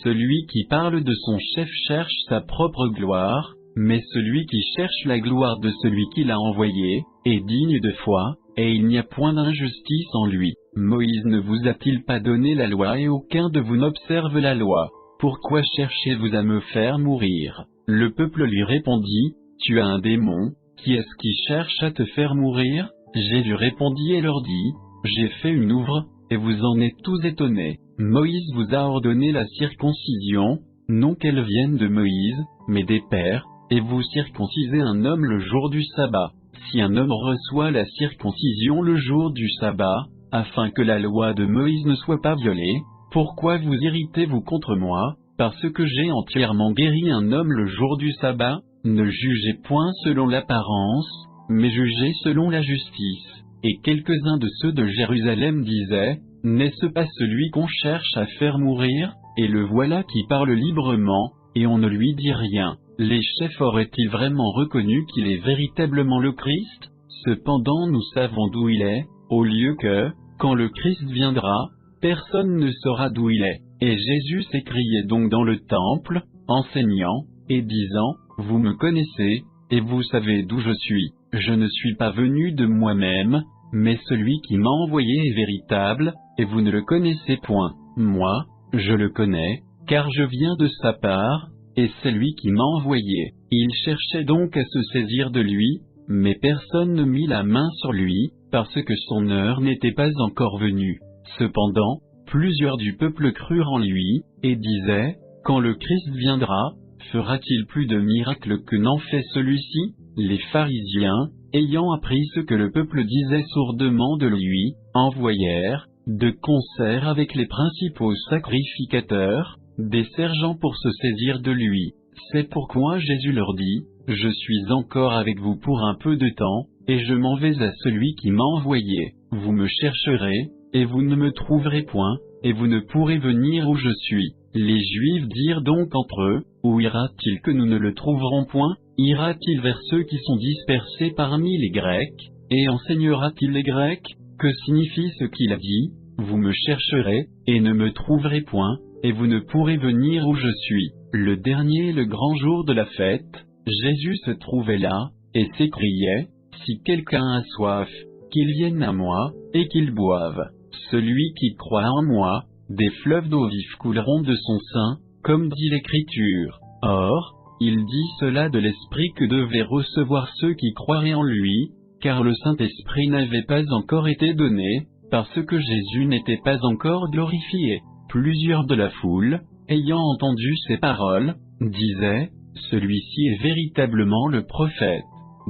Celui qui parle de son chef cherche sa propre gloire, mais celui qui cherche la gloire de celui qui l'a envoyé, est digne de foi, et il n'y a point d'injustice en lui. Moïse ne vous a-t-il pas donné la loi et aucun de vous n'observe la loi? Pourquoi cherchez-vous à me faire mourir ?» Le peuple lui répondit, « Tu as un démon, qui est-ce qui cherche à te faire mourir ?» Jésus répondit et leur dit, « J'ai fait une œuvre, et vous en êtes tous étonnés. Moïse vous a ordonné la circoncision, non qu'elle vienne de Moïse, mais des pères, et vous circoncisez un homme le jour du sabbat. Si un homme reçoit la circoncision le jour du sabbat, afin que la loi de Moïse ne soit pas violée, pourquoi vous irritez-vous contre moi, parce que j'ai entièrement guéri un homme le jour du sabbat? Ne jugez point selon l'apparence, mais jugez selon la justice. » Et quelques-uns de ceux de Jérusalem disaient, « N'est-ce pas celui qu'on cherche à faire mourir? Et le voilà qui parle librement, et on ne lui dit rien. Les chefs auraient-ils vraiment reconnu qu'il est véritablement le Christ? Cependant nous savons d'où il est, au lieu que, quand le Christ viendra, personne ne saura d'où il est. » Et Jésus s'écriait donc dans le temple, enseignant, et disant, « Vous me connaissez, et vous savez d'où je suis. Je ne suis pas venu de moi-même, mais celui qui m'a envoyé est véritable, et vous ne le connaissez point. Moi, je le connais, car je viens de sa part, et c'est lui qui m'a envoyé. » Il cherchait donc à se saisir de lui, mais personne ne mit la main sur lui, parce que son heure n'était pas encore venue. Cependant, plusieurs du peuple crurent en lui, et disaient, « Quand le Christ viendra, fera-t-il plus de miracles que n'en fait celui-ci » Les pharisiens, ayant appris ce que le peuple disait sourdement de lui, envoyèrent, de concert avec les principaux sacrificateurs, des sergents pour se saisir de lui. C'est pourquoi Jésus leur dit, « Je suis encore avec vous pour un peu de temps, et je m'en vais à celui qui m'a envoyé. Vous me chercherez, et vous ne me trouverez point, et vous ne pourrez venir où je suis. » Les Juifs dirent donc entre eux, « Où ira-t-il que nous ne le trouverons point? Ira-t-il vers ceux qui sont dispersés parmi les Grecs, et enseignera-t-il les Grecs? Que signifie ce qu'il a dit? Vous me chercherez, et ne me trouverez point, et vous ne pourrez venir où je suis. » Le dernier et le grand jour de la fête, Jésus se trouvait là, et s'écriait, « Si quelqu'un a soif, qu'il vienne à moi, et qu'il boive. Celui qui croit en moi, des fleuves d'eau vive couleront de son sein, comme dit l'Écriture. » Or, il dit cela de l'Esprit que devaient recevoir ceux qui croiraient en lui, car le Saint-Esprit n'avait pas encore été donné, parce que Jésus n'était pas encore glorifié. Plusieurs de la foule, ayant entendu ces paroles, disaient, « Celui-ci est véritablement le prophète. »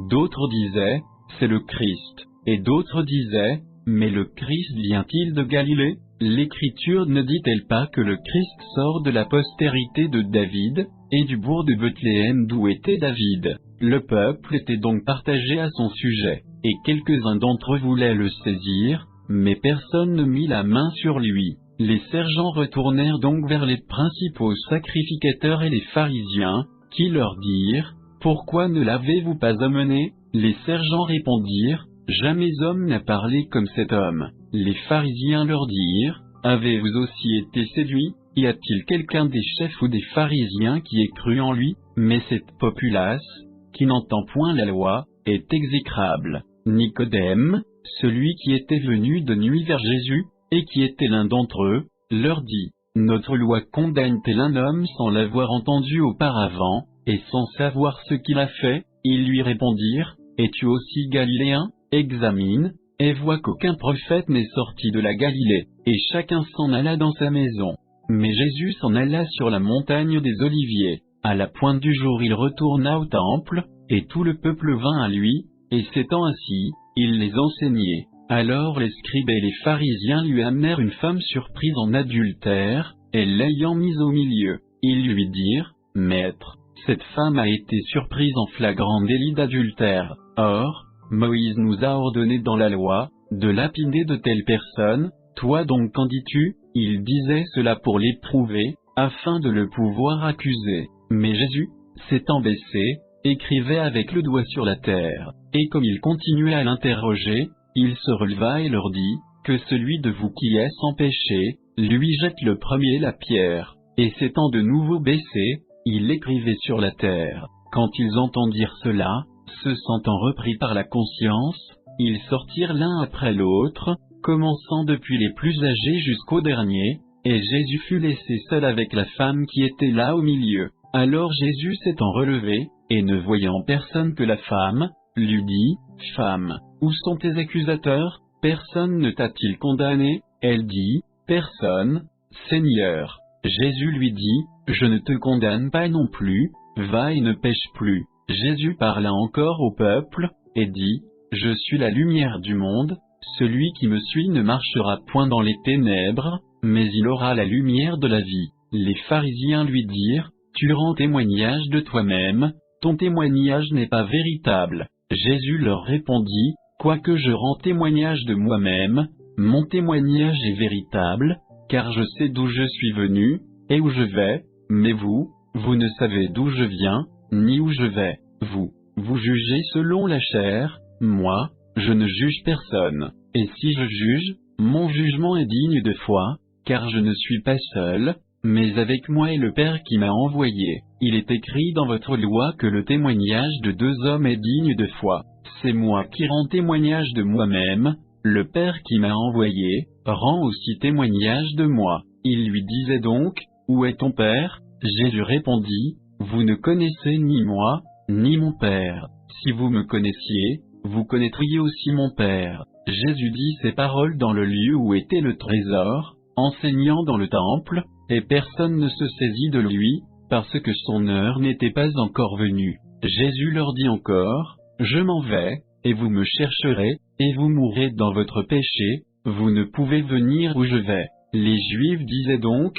D'autres disaient, « C'est le Christ. » Et d'autres disaient, « Mais le Christ vient-il de Galilée? L'Écriture ne dit-elle pas que le Christ sort de la postérité de David, et du bourg de Bethléem d'où était David? » Le peuple était donc partagé à son sujet, et quelques-uns d'entre eux voulaient le saisir, mais personne ne mit la main sur lui. Les sergents retournèrent donc vers les principaux sacrificateurs et les pharisiens, qui leur dirent, « Pourquoi ne l'avez-vous pas amené ?» Les sergents répondirent, « Jamais homme n'a parlé comme cet homme. » Les pharisiens leur dirent, « Avez-vous aussi été séduits? Y a-t-il quelqu'un des chefs ou des pharisiens qui ait cru en lui? » Mais cette populace, qui n'entend point la loi, est exécrable. Nicodème, celui qui était venu de nuit vers Jésus, et qui était l'un d'entre eux, leur dit, « Notre loi condamne-t-elle un homme sans l'avoir entendu auparavant, et sans savoir ce qu'il a fait ?» Ils lui répondirent, « Es-tu aussi galiléen? Examine, et vois qu'aucun prophète n'est sorti de la Galilée. » Et chacun s'en alla dans sa maison. Mais Jésus s'en alla sur la montagne des Oliviers. À la pointe du jour il retourna au temple, et tout le peuple vint à lui, et s'étant assis, il les enseignait. Alors les scribes et les pharisiens lui amenèrent une femme surprise en adultère, et l'ayant mise au milieu, ils lui dirent, « Maître, cette femme a été surprise en flagrant délit d'adultère. Or, Moïse nous a ordonné dans la loi, de lapider de telles personnes, toi donc qu'en dis-tu » Il disait cela pour l'éprouver, afin de le pouvoir accuser. Mais Jésus, s'étant baissé, écrivait avec le doigt sur la terre, et comme il continuait à l'interroger, il se releva et leur dit, « Que celui de vous qui est sans péché, lui jette le premier la pierre. » Et s'étant de nouveau baissé, il écrivait sur la terre. Quand ils entendirent cela, se sentant repris par la conscience, ils sortirent l'un après l'autre, commençant depuis les plus âgés jusqu'aux derniers, et Jésus fut laissé seul avec la femme qui était là au milieu. Alors Jésus s'étant relevé, et ne voyant personne que la femme, lui dit, « Femme, où sont tes accusateurs? Personne ne t'a-t-il condamné ?» Elle dit, « Personne, Seigneur. » Jésus lui dit, « Je ne te condamne pas non plus, va et ne pêche plus. » Jésus parla encore au peuple, et dit, « Je suis la lumière du monde. Celui qui me suit ne marchera point dans les ténèbres, mais il aura la lumière de la vie. » Les pharisiens lui dirent, « Tu rends témoignage de toi-même, ton témoignage n'est pas véritable. » Jésus leur répondit, « Quoique je rends témoignage de moi-même, mon témoignage est véritable, car je sais d'où je suis venu, et où je vais, mais vous, vous ne savez d'où je viens, ni où je vais. Vous jugez selon la chair, moi, je ne juge personne. Et si je juge, mon jugement est digne de foi, car je ne suis pas seul, mais avec moi est le Père qui m'a envoyé. Il est écrit dans votre loi que le témoignage de deux hommes est digne de foi. C'est moi qui rends témoignage de moi-même, le Père qui m'a envoyé, rend aussi témoignage de moi. Il lui disait donc, où est ton Père? Jésus répondit, vous ne connaissez ni moi, ni mon Père. Si vous me connaissiez, vous connaîtriez aussi mon Père. Jésus dit ces paroles dans le lieu où était le trésor, enseignant dans le temple, et personne ne se saisit de lui, parce que son heure n'était pas encore venue. Jésus leur dit encore, je m'en vais, et vous me chercherez, et vous mourrez dans votre péché, vous ne pouvez venir où je vais. Les Juifs disaient donc,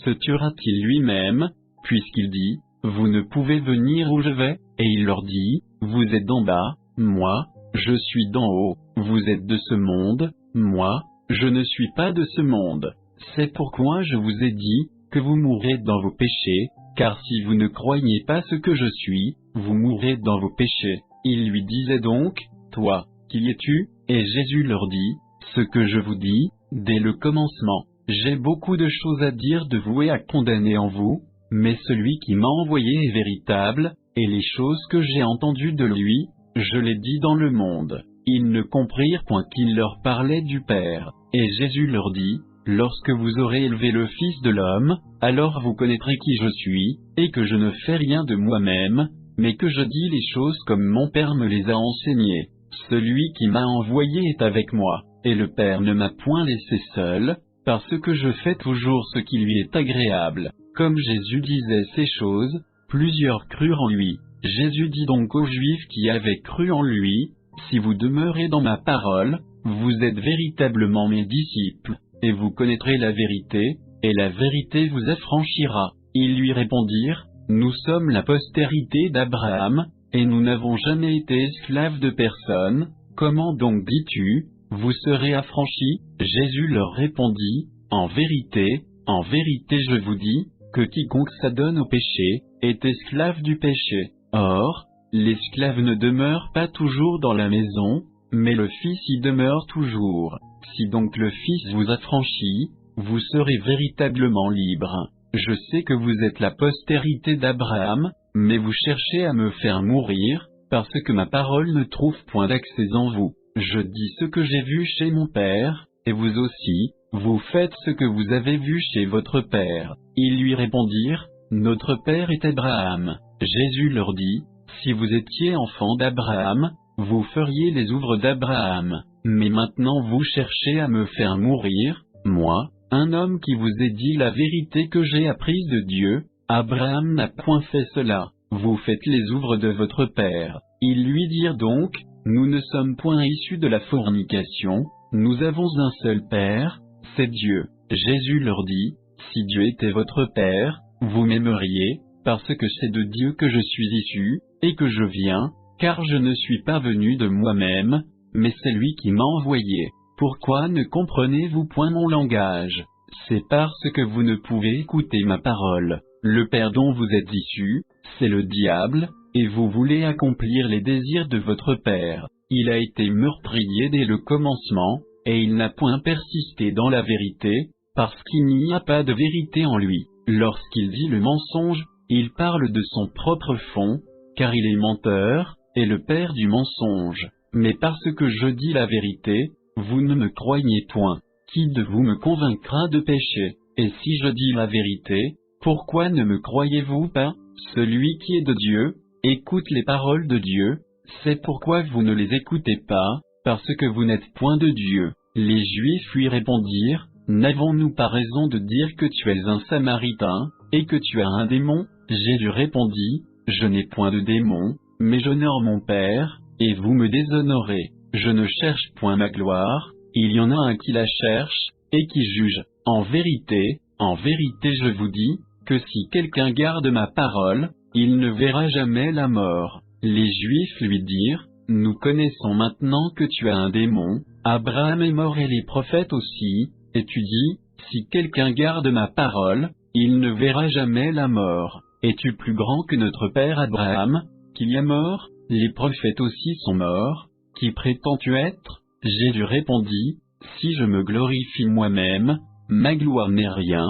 se tuera-t-il lui-même, puisqu'il dit, vous ne pouvez venir où je vais, et il leur dit, vous êtes d'en bas, moi, je suis d'en haut, vous êtes de ce monde, moi, je ne suis pas de ce monde. C'est pourquoi je vous ai dit, que vous mourrez dans vos péchés, car si vous ne croyez pas ce que je suis, vous mourrez dans vos péchés. Ils lui disaient donc, toi, qui es-tu? Et Jésus leur dit, ce que je vous dis, dès le commencement. J'ai beaucoup de choses à dire de vous et à condamner en vous, mais celui qui m'a envoyé est véritable, et les choses que j'ai entendues de lui, je les dis dans le monde. Ils ne comprirent point qu'il leur parlait du Père. Et Jésus leur dit, lorsque vous aurez élevé le Fils de l'homme, alors vous connaîtrez qui je suis, et que je ne fais rien de moi-même, mais que je dis les choses comme mon Père me les a enseignées. Celui qui m'a envoyé est avec moi, et le Père ne m'a point laissé seul, parce que je fais toujours ce qui lui est agréable. Comme Jésus disait ces choses, plusieurs crurent en lui. Jésus dit donc aux Juifs qui avaient cru en lui, si vous demeurez dans ma parole, vous êtes véritablement mes disciples, et vous connaîtrez la vérité, et la vérité vous affranchira. Ils lui répondirent, nous sommes la postérité d'Abraham, et nous n'avons jamais été esclaves de personne, comment donc dis-tu, vous serez affranchis? Jésus leur répondit, en vérité je vous dis, que quiconque s'adonne au péché, est esclave du péché. Or, l'esclave ne demeure pas toujours dans la maison, mais le Fils y demeure toujours. Si donc le Fils vous affranchit, vous serez véritablement libre. Je sais que vous êtes la postérité d'Abraham, mais vous cherchez à me faire mourir, parce que ma parole ne trouve point d'accès en vous. Je dis ce que j'ai vu chez mon Père, et vous aussi, vous faites ce que vous avez vu chez votre Père. Ils lui répondirent, Notre Père est Abraham. Jésus leur dit, Si vous étiez enfants d'Abraham, vous feriez les œuvres d'Abraham. Mais maintenant vous cherchez à me faire mourir, moi, un homme qui vous ai dit la vérité que j'ai apprise de Dieu. Abraham n'a point fait cela. Vous faites les œuvres de votre père. Ils lui dirent donc, Nous ne sommes point issus de la fornication, nous avons un seul Père, c'est Dieu. Jésus leur dit, Si Dieu était votre Père, vous m'aimeriez, parce que c'est de Dieu que je suis issu, et que je viens, car je ne suis pas venu de moi-même, mais c'est lui qui m'a envoyé. Pourquoi ne comprenez-vous point mon langage? C'est parce que vous ne pouvez écouter ma parole. Le père dont vous êtes issus, c'est le diable, et vous voulez accomplir les désirs de votre père. Il a été meurtrier dès le commencement, et il n'a point persisté dans la vérité, parce qu'il n'y a pas de vérité en lui. Lorsqu'il dit le mensonge, il parle de son propre fond, car il est menteur, et le père du mensonge. Mais parce que je dis la vérité, vous ne me croyez point. Qui de vous me convaincra de péché? Et si je dis la vérité, pourquoi ne me croyez-vous pas? Celui qui est de Dieu, écoute les paroles de Dieu. C'est pourquoi vous ne les écoutez pas, parce que vous n'êtes point de Dieu. Les Juifs lui répondirent, N'avons-nous pas raison de dire que tu es un Samaritain, et que tu as un démon? Jésus répondit, Je n'ai point de démon, mais j'honore mon Père, et vous me déshonorez. Je ne cherche point ma gloire, il y en a un qui la cherche, et qui juge. En vérité, je vous dis, que si quelqu'un garde ma parole, il ne verra jamais la mort. Les Juifs lui dirent, Nous connaissons maintenant que tu as un démon, Abraham est mort et les prophètes aussi, et tu dis, Si quelqu'un garde ma parole, il ne verra jamais la mort. Es-tu plus grand que notre père Abraham, qu'il y a mort? Les prophètes aussi sont morts. Qui prétends-tu être? Jésus répondit, Si je me glorifie moi-même, ma gloire n'est rien,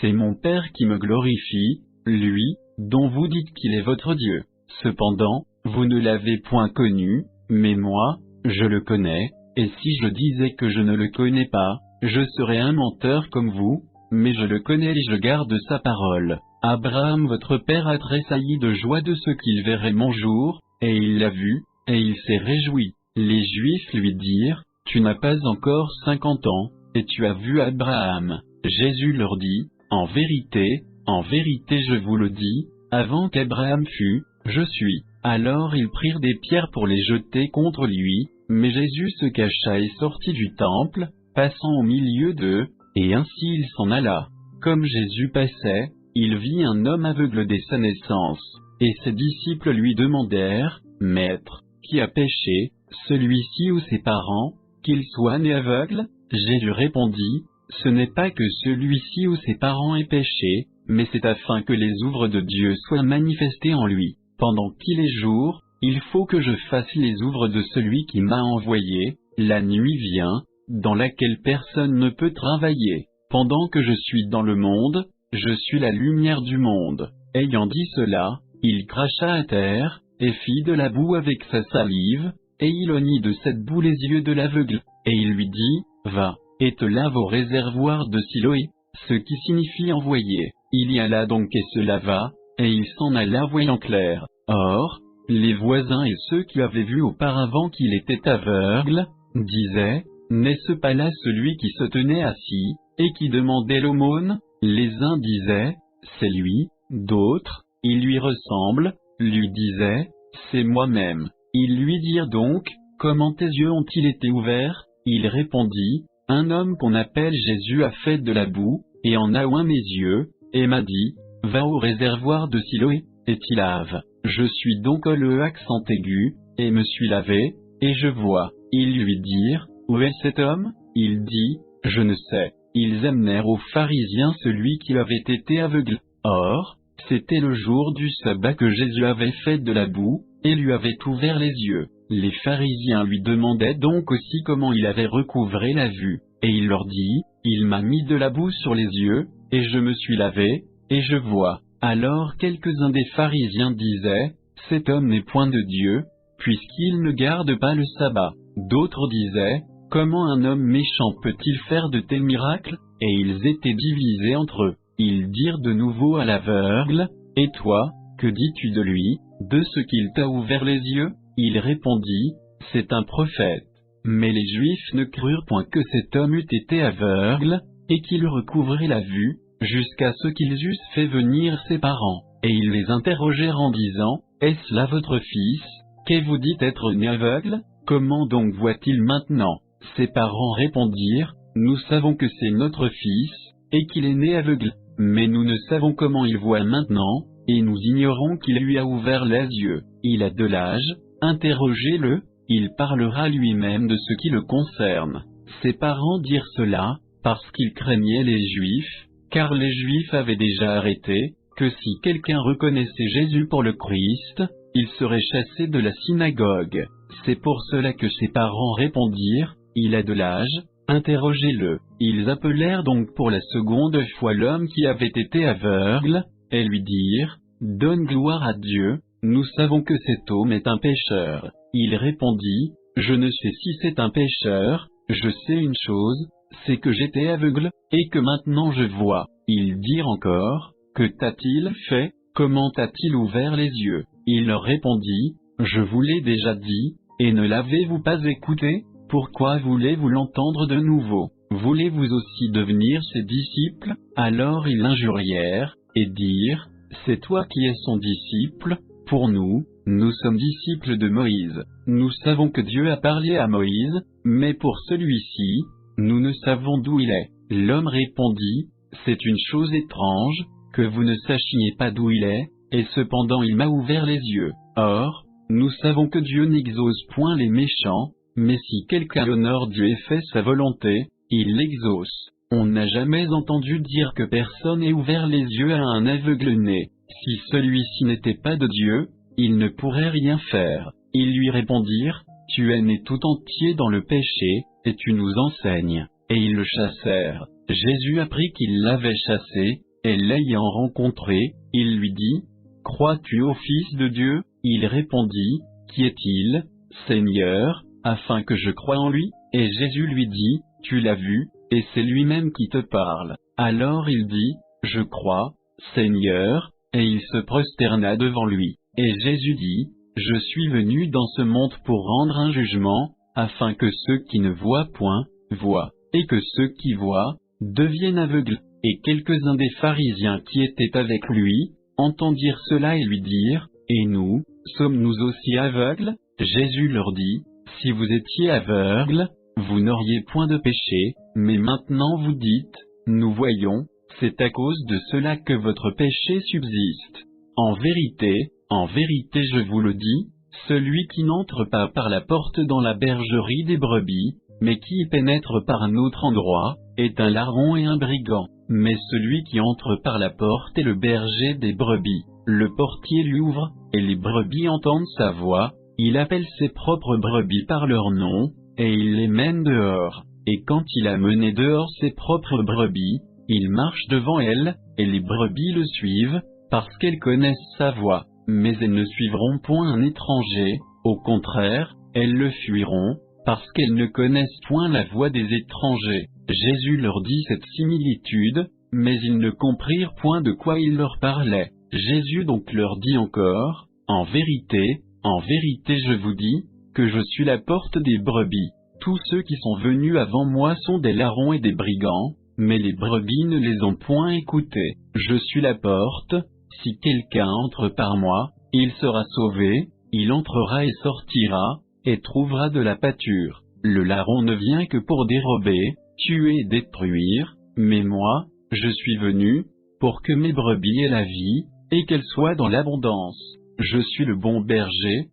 c'est mon Père qui me glorifie, lui, dont vous dites qu'il est votre Dieu. Cependant, vous ne l'avez point connu, mais moi, je le connais, et si je disais que je ne le connais pas, je serais un menteur comme vous, mais je le connais et je garde sa parole. Abraham votre père a tressailli de joie de ce qu'il verrait mon jour, et il l'a vu, et il s'est réjoui. Les Juifs lui dirent, Tu n'as pas encore 50 ans, et tu as vu Abraham. Jésus leur dit, en vérité, je vous le dis, avant qu'Abraham fût, je suis. Alors ils prirent des pierres pour les jeter contre lui, mais Jésus se cacha et sortit du temple, passant au milieu d'eux, et ainsi il s'en alla. Comme Jésus passait, il vit un homme aveugle dès sa naissance, et ses disciples lui demandèrent, Maître, qui a péché, celui-ci ou ses parents, qu'il soit né aveugle? Jésus répondit, Ce n'est pas que celui-ci ou ses parents aient péché, mais c'est afin que les œuvres de Dieu soient manifestées en lui. Pendant qu'il est jour, il faut que je fasse les œuvres de celui qui m'a envoyé. La nuit vient, dans laquelle personne ne peut travailler. Pendant que je suis dans le monde, je suis la lumière du monde. Ayant dit cela, il cracha à terre, et fit de la boue avec sa salive, et il oignit de cette boue les yeux de l'aveugle, et il lui dit, Va, et te lave au réservoir de Siloé, ce qui signifie envoyer. Il y alla donc et se lava, et il s'en alla voyant clair. Or, les voisins et ceux qui avaient vu auparavant qu'il était aveugle, disaient, N'est-ce pas là celui qui se tenait assis, et qui demandait l'aumône? Les uns disaient, C'est lui, d'autres, il lui ressemble, lui disaient, C'est moi-même. Ils lui dirent donc, Comment tes yeux ont-ils été ouverts? Il répondit, Un homme qu'on appelle Jésus a fait de la boue, et en a oint mes yeux, et m'a dit, Va au réservoir de Siloé, et t'y lave. Je suis donc le accent aigu, et me suis lavé, et je vois. Ils lui dirent, Où est cet homme? Il dit, Je ne sais. Ils amenèrent aux pharisiens celui qui avait été aveugle. Or, c'était le jour du sabbat que Jésus avait fait de la boue, et lui avait ouvert les yeux. Les pharisiens lui demandaient donc aussi comment il avait recouvré la vue. Et il leur dit, Il m'a mis de la boue sur les yeux, et je me suis lavé, et je vois. Alors quelques-uns des pharisiens disaient, Cet homme n'est point de Dieu, puisqu'il ne garde pas le sabbat. D'autres disaient, comment un homme méchant peut-il faire de tels miracles? Et ils étaient divisés entre eux. Ils dirent de nouveau à l'aveugle, et toi, que dis-tu de lui, de ce qu'il t'a ouvert les yeux? Il répondit, c'est un prophète. Mais les Juifs ne crurent point que cet homme eût été aveugle, et qu'il recouvrait la vue, jusqu'à ce qu'ils eussent fait venir ses parents. Et ils les interrogèrent en disant, est-ce là votre fils, qu'est-vous dit être né aveugle? Comment donc voit-il maintenant? Ses parents répondirent, nous savons que c'est notre fils, et qu'il est né aveugle, mais nous ne savons comment il voit maintenant, et nous ignorons qu'il lui a ouvert les yeux. Il a de l'âge, interrogez-le, il parlera lui-même de ce qui le concerne. Ses parents dirent cela, parce qu'ils craignaient les Juifs, car les Juifs avaient déjà arrêté, que si quelqu'un reconnaissait Jésus pour le Christ, il serait chassé de la synagogue. C'est pour cela que ses parents répondirent, il a de l'âge, interrogez-le. Ils appelèrent donc pour la seconde fois l'homme qui avait été aveugle, et lui dirent, donne gloire à Dieu, nous savons que cet homme est un pécheur. Il répondit, je ne sais si c'est un pécheur, je sais une chose, c'est que j'étais aveugle, et que maintenant je vois. Ils dirent encore, que t'a-t-il fait, comment t'a-t-il ouvert les yeux? Il leur répondit, je vous l'ai déjà dit, et ne l'avez-vous pas écouté? Pourquoi voulez-vous l'entendre de nouveau? Voulez-vous aussi devenir ses disciples? Alors ils l'injurièrent, et dirent, c'est toi qui es son disciple, pour nous, nous sommes disciples de Moïse. Nous savons que Dieu a parlé à Moïse, mais pour celui-ci, nous ne savons d'où il est. L'homme répondit, c'est une chose étrange, que vous ne sachiez pas d'où il est, et cependant il m'a ouvert les yeux. Or, nous savons que Dieu n'exauce point les méchants, mais si quelqu'un honore Dieu et fait sa volonté, il l'exauce. On n'a jamais entendu dire que personne ait ouvert les yeux à un aveugle-né. Si celui-ci n'était pas de Dieu, il ne pourrait rien faire. Ils lui répondirent, tu es né tout entier dans le péché, et tu nous enseignes. Et ils le chassèrent. Jésus apprit qu'ils l'avaient chassé, et l'ayant rencontré, il lui dit, crois-tu au Fils de Dieu? Il répondit, qui est-il, Seigneur, afin que je croie en lui? Et Jésus lui dit, tu l'as vu, et c'est lui-même qui te parle. Alors il dit, je crois, Seigneur, et il se prosterna devant lui. Et Jésus dit, je suis venu dans ce monde pour rendre un jugement, afin que ceux qui ne voient point, voient, et que ceux qui voient, deviennent aveugles. Et quelques-uns des pharisiens qui étaient avec lui, entendirent cela et lui dirent, et nous, sommes-nous aussi aveugles? Jésus leur dit, si vous étiez aveugles, vous n'auriez point de péché, mais maintenant vous dites, nous voyons, c'est à cause de cela que votre péché subsiste. En vérité je vous le dis, celui qui n'entre pas par la porte dans la bergerie des brebis, mais qui y pénètre par un autre endroit, est un larron et un brigand. Mais celui qui entre par la porte est le berger des brebis. Le portier lui ouvre, et les brebis entendent sa voix, il appelle ses propres brebis par leur nom, et il les mène dehors. Et quand il a mené dehors ses propres brebis, il marche devant elles, et les brebis le suivent, parce qu'elles connaissent sa voix. Mais elles ne suivront point un étranger, au contraire, elles le fuiront, parce qu'elles ne connaissent point la voix des étrangers. Jésus leur dit cette similitude, mais ils ne comprirent point de quoi il leur parlait. Jésus donc leur dit encore, en vérité, je vous dis, que je suis la porte des brebis. Tous ceux qui sont venus avant moi sont des larrons et des brigands, mais les brebis ne les ont point écoutés. Je suis la porte, si quelqu'un entre par moi, il sera sauvé, il entrera et sortira, et trouvera de la pâture. Le larron ne vient que pour dérober, tuer et détruire, mais moi, je suis venu, pour que mes brebis aient la vie, et qu'elles soient dans l'abondance. Je suis le bon berger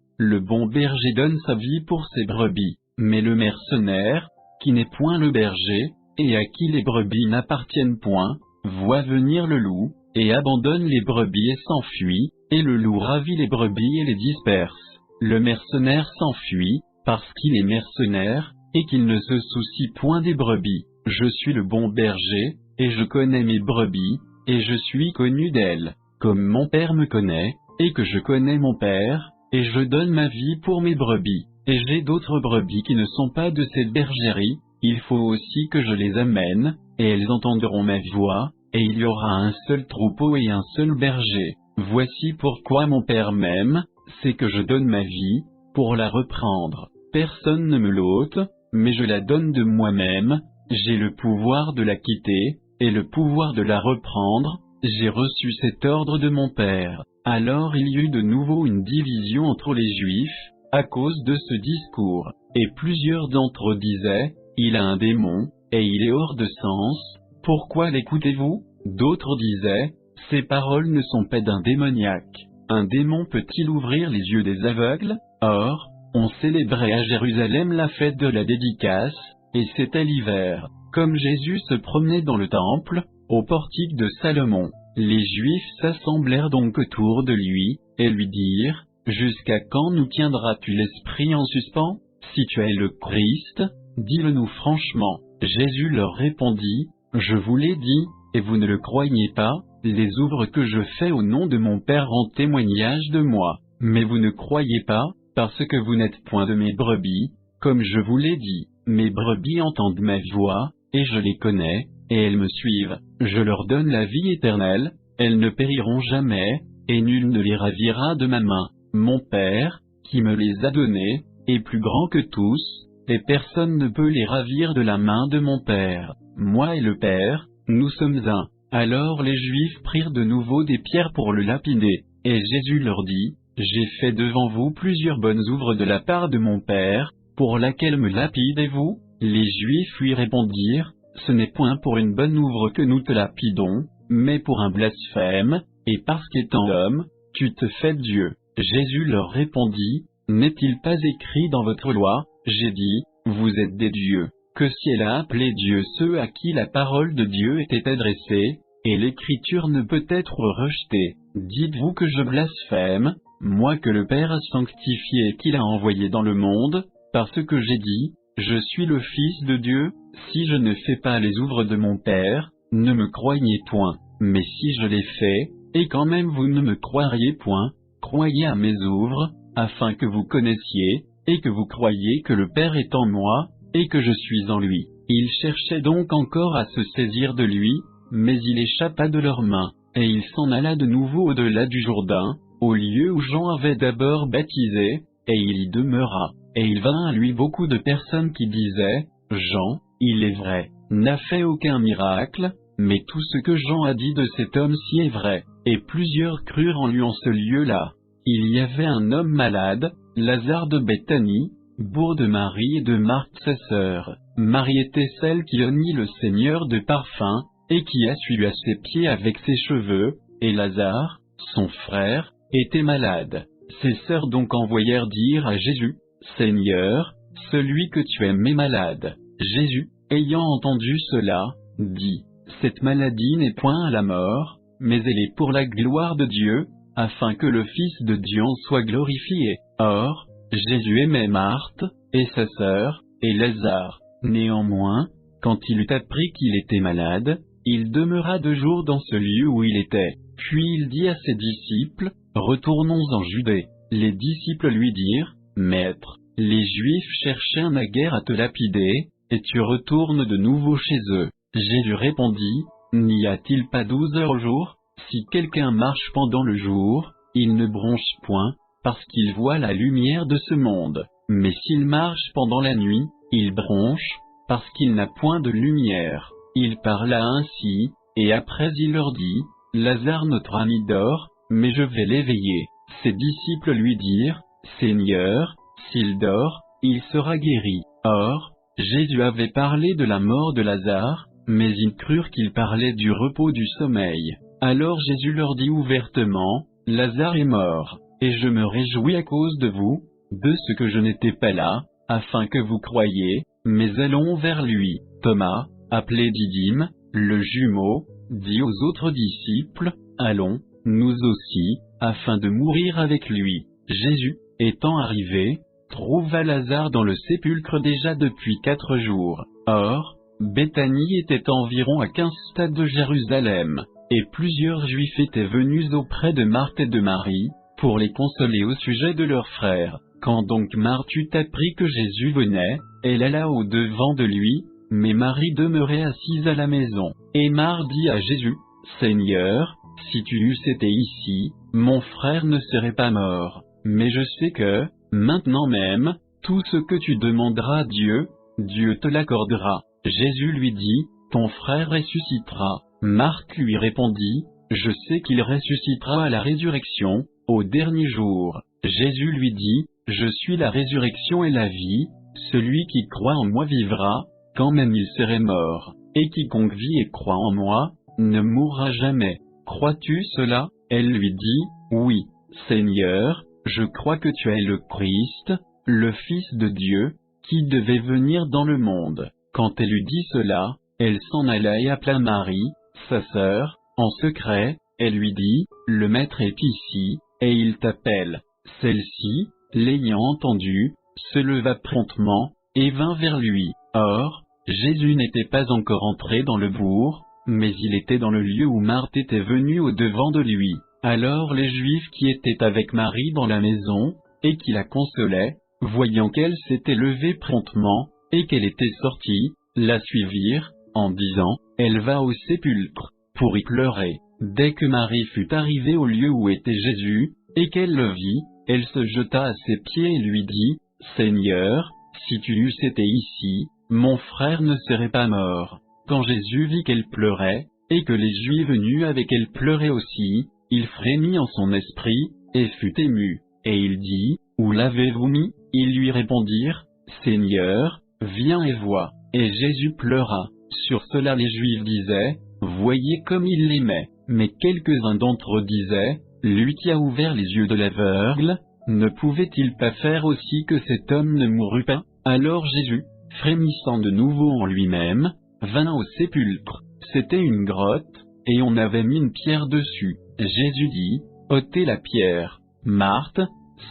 donne sa vie pour ses brebis, mais le mercenaire, qui n'est point le berger, et à qui les brebis n'appartiennent point, voit venir le loup, et abandonne les brebis et s'enfuit, et le loup ravit les brebis et les disperse. Le mercenaire s'enfuit, parce qu'il est mercenaire, et qu'il ne se soucie point des brebis. Je suis le bon berger, et je connais mes brebis, et je suis connu d'elles, comme mon Père me connaît, et que je connais mon Père, et je donne ma vie pour mes brebis, et j'ai d'autres brebis qui ne sont pas de cette bergerie, il faut aussi que je les amène, et elles entendront ma voix, et il y aura un seul troupeau et un seul berger. Voici pourquoi mon Père m'aime, c'est que je donne ma vie, pour la reprendre. Personne ne me l'ôte, mais je la donne de moi-même, j'ai le pouvoir de la quitter, et le pouvoir de la reprendre, j'ai reçu cet ordre de mon Père. Alors il y eut de nouveau une division entre les Juifs, à cause de ce discours, et plusieurs d'entre eux disaient, il a un démon, et il est hors de sens, pourquoi l'écoutez-vous? D'autres disaient, ces paroles ne sont pas d'un démoniaque. Un démon peut-il ouvrir les yeux des aveugles? Or, on célébrait à Jérusalem la fête de la dédicace, et c'était l'hiver. Comme Jésus se promenait dans le temple, au portique de Salomon, les Juifs s'assemblèrent donc autour de lui, et lui dirent, « Jusqu'à quand nous tiendras-tu l'esprit en suspens? Si tu es le Christ, dis-le-nous franchement. » Jésus leur répondit, « Je vous l'ai dit, et vous ne le croyez pas, les œuvres que je fais au nom de mon Père rendent témoignage de moi. Mais vous ne croyez pas, parce que vous n'êtes point de mes brebis, comme je vous l'ai dit. Mes brebis entendent ma voix, et je les connais, et elles me suivent. Je leur donne la vie éternelle, elles ne périront jamais, et nul ne les ravira de ma main. Mon Père, qui me les a donnés, est plus grand que tous, et personne ne peut les ravir de la main de mon Père. Moi et le Père, nous sommes un. » Alors les Juifs prirent de nouveau des pierres pour le lapider, et Jésus leur dit, « J'ai fait devant vous plusieurs bonnes œuvres de la part de mon Père, pour laquelle me lapidez-vous? » Les Juifs lui répondirent, « Ce n'est point pour une bonne œuvre que nous te lapidons, mais pour un blasphème, et parce qu'étant homme, tu te fais Dieu. » Jésus leur répondit, « N'est-il pas écrit dans votre loi, j'ai dit, vous êtes des dieux, que ciel a appelé Dieu ceux à qui la parole de Dieu était adressée, et l'écriture ne peut être rejetée. Dites-vous que je blasphème, moi que le Père a sanctifié et qu'il a envoyé dans le monde, parce que j'ai dit, je suis le Fils de Dieu, si je ne fais pas les œuvres de mon Père, ne me croyez point, mais si je les fais, et quand même vous ne me croiriez point, croyez à mes œuvres, afin que vous connaissiez, et que vous croyiez que le Père est en moi, et que je suis en lui. Ils cherchaient donc encore à se saisir de lui, mais il échappa de leurs mains, et il s'en alla de nouveau au-delà du Jourdain, au lieu où Jean avait d'abord baptisé, et il y demeura. Et il vint à lui beaucoup de personnes qui disaient, Jean, il est vrai, n'a fait aucun miracle, mais tout ce que Jean a dit de cet homme-ci est vrai. Et plusieurs crurent en lui en ce lieu-là. Il y avait un homme malade, Lazare de Béthanie, bourg de Marie et de Marthe sa sœur. Marie était celle qui oignit le Seigneur de parfum, et qui assua ses pieds avec ses cheveux, et Lazare, son frère, était malade. Ses sœurs donc envoyèrent dire à Jésus, Seigneur, celui que tu aimes est malade. Jésus, ayant entendu cela, dit, cette maladie n'est point à la mort, mais elle est pour la gloire de Dieu, afin que le Fils de Dieu en soit glorifié. Or, Jésus aimait Marthe, et sa sœur, et Lazare. Néanmoins, quand il eut appris qu'il était malade, il demeura 2 jours dans ce lieu où il était. Puis il dit à ses disciples, retournons en Judée. Les disciples lui dirent, Maître, les Juifs cherchaient naguère à te lapider, et tu retournes de nouveau chez eux. Jésus répondit, n'y a-t-il pas 12 heures au jour? Si quelqu'un marche pendant le jour, il ne bronche point, parce qu'il voit la lumière de ce monde. Mais s'il marche pendant la nuit, il bronche, parce qu'il n'a point de lumière. Il parla ainsi, et après il leur dit, Lazare notre ami dort, mais je vais l'éveiller. Ses disciples lui dirent, Seigneur, s'il dort, il sera guéri. Or, Jésus avait parlé de la mort de Lazare, mais ils crurent qu'il parlait du repos du sommeil. Alors Jésus leur dit ouvertement, Lazare est mort, et je me réjouis à cause de vous, de ce que je n'étais pas là, afin que vous croyiez, mais allons vers lui. Thomas, appelé Didyme, le jumeau, dit aux autres disciples, allons, nous aussi, afin de mourir avec lui. Jésus, étant arrivé, trouva Lazare dans le sépulcre déjà depuis 4 jours. Or, Béthanie était environ à 15 stades de Jérusalem, et plusieurs Juifs étaient venus auprès de Marthe et de Marie, pour les consoler au sujet de leur frère. Quand donc Marthe eut appris que Jésus venait, elle alla au-devant de lui, mais Marie demeurait assise à la maison. Et Marthe dit à Jésus, « Seigneur, si tu eusses été ici, mon frère ne serait pas mort. Mais je sais que, maintenant même, tout ce que tu demanderas à Dieu, Dieu te l'accordera. » Jésus lui dit, « Ton frère ressuscitera. » Marthe lui répondit, « Je sais qu'il ressuscitera à la résurrection, au dernier jour. » Jésus lui dit, « Je suis la résurrection et la vie, celui qui croit en moi vivra, quand même il serait mort, et quiconque vit et croit en moi, ne mourra jamais. Crois-tu cela ?» Elle lui dit, « Oui, Seigneur, je crois que tu es le Christ, le Fils de Dieu, qui devait venir dans le monde. » Quand elle eut dit cela, elle s'en alla et appela Marie, sa sœur, en secret, elle lui dit, « Le Maître est ici, et il t'appelle. » Celle-ci, l'ayant entendu, se leva promptement, et vint vers lui. Or, Jésus n'était pas encore entré dans le bourg, mais il était dans le lieu où Marthe était venue au-devant de lui. Alors les Juifs qui étaient avec Marie dans la maison, et qui la consolaient, voyant qu'elle s'était levée promptement, et qu'elle était sortie, la suivirent, en disant, « Elle va au sépulcre, pour y pleurer. » Dès que Marie fut arrivée au lieu où était Jésus, et qu'elle le vit, elle se jeta à ses pieds et lui dit, « Seigneur, si tu eusses été ici, mon frère ne serait pas mort. » Quand Jésus vit qu'elle pleurait, et que les Juifs venus avec elle pleuraient aussi, il frémit en son esprit, et fut ému. Et il dit, « Où l'avez-vous mis ?» Ils lui répondirent, « Seigneur, viens et vois. » Et Jésus pleura. Sur cela les Juifs disaient, « Voyez comme il l'aimait. » Mais quelques-uns d'entre eux disaient, « Lui qui a ouvert les yeux de l'aveugle, ne pouvait-il pas faire aussi que cet homme ne mourût pas ?» Alors Jésus, frémissant de nouveau en lui-même, vint au sépulcre. C'était une grotte, et on avait mis une pierre dessus. Jésus dit, « ôtez la pierre. » Marthe,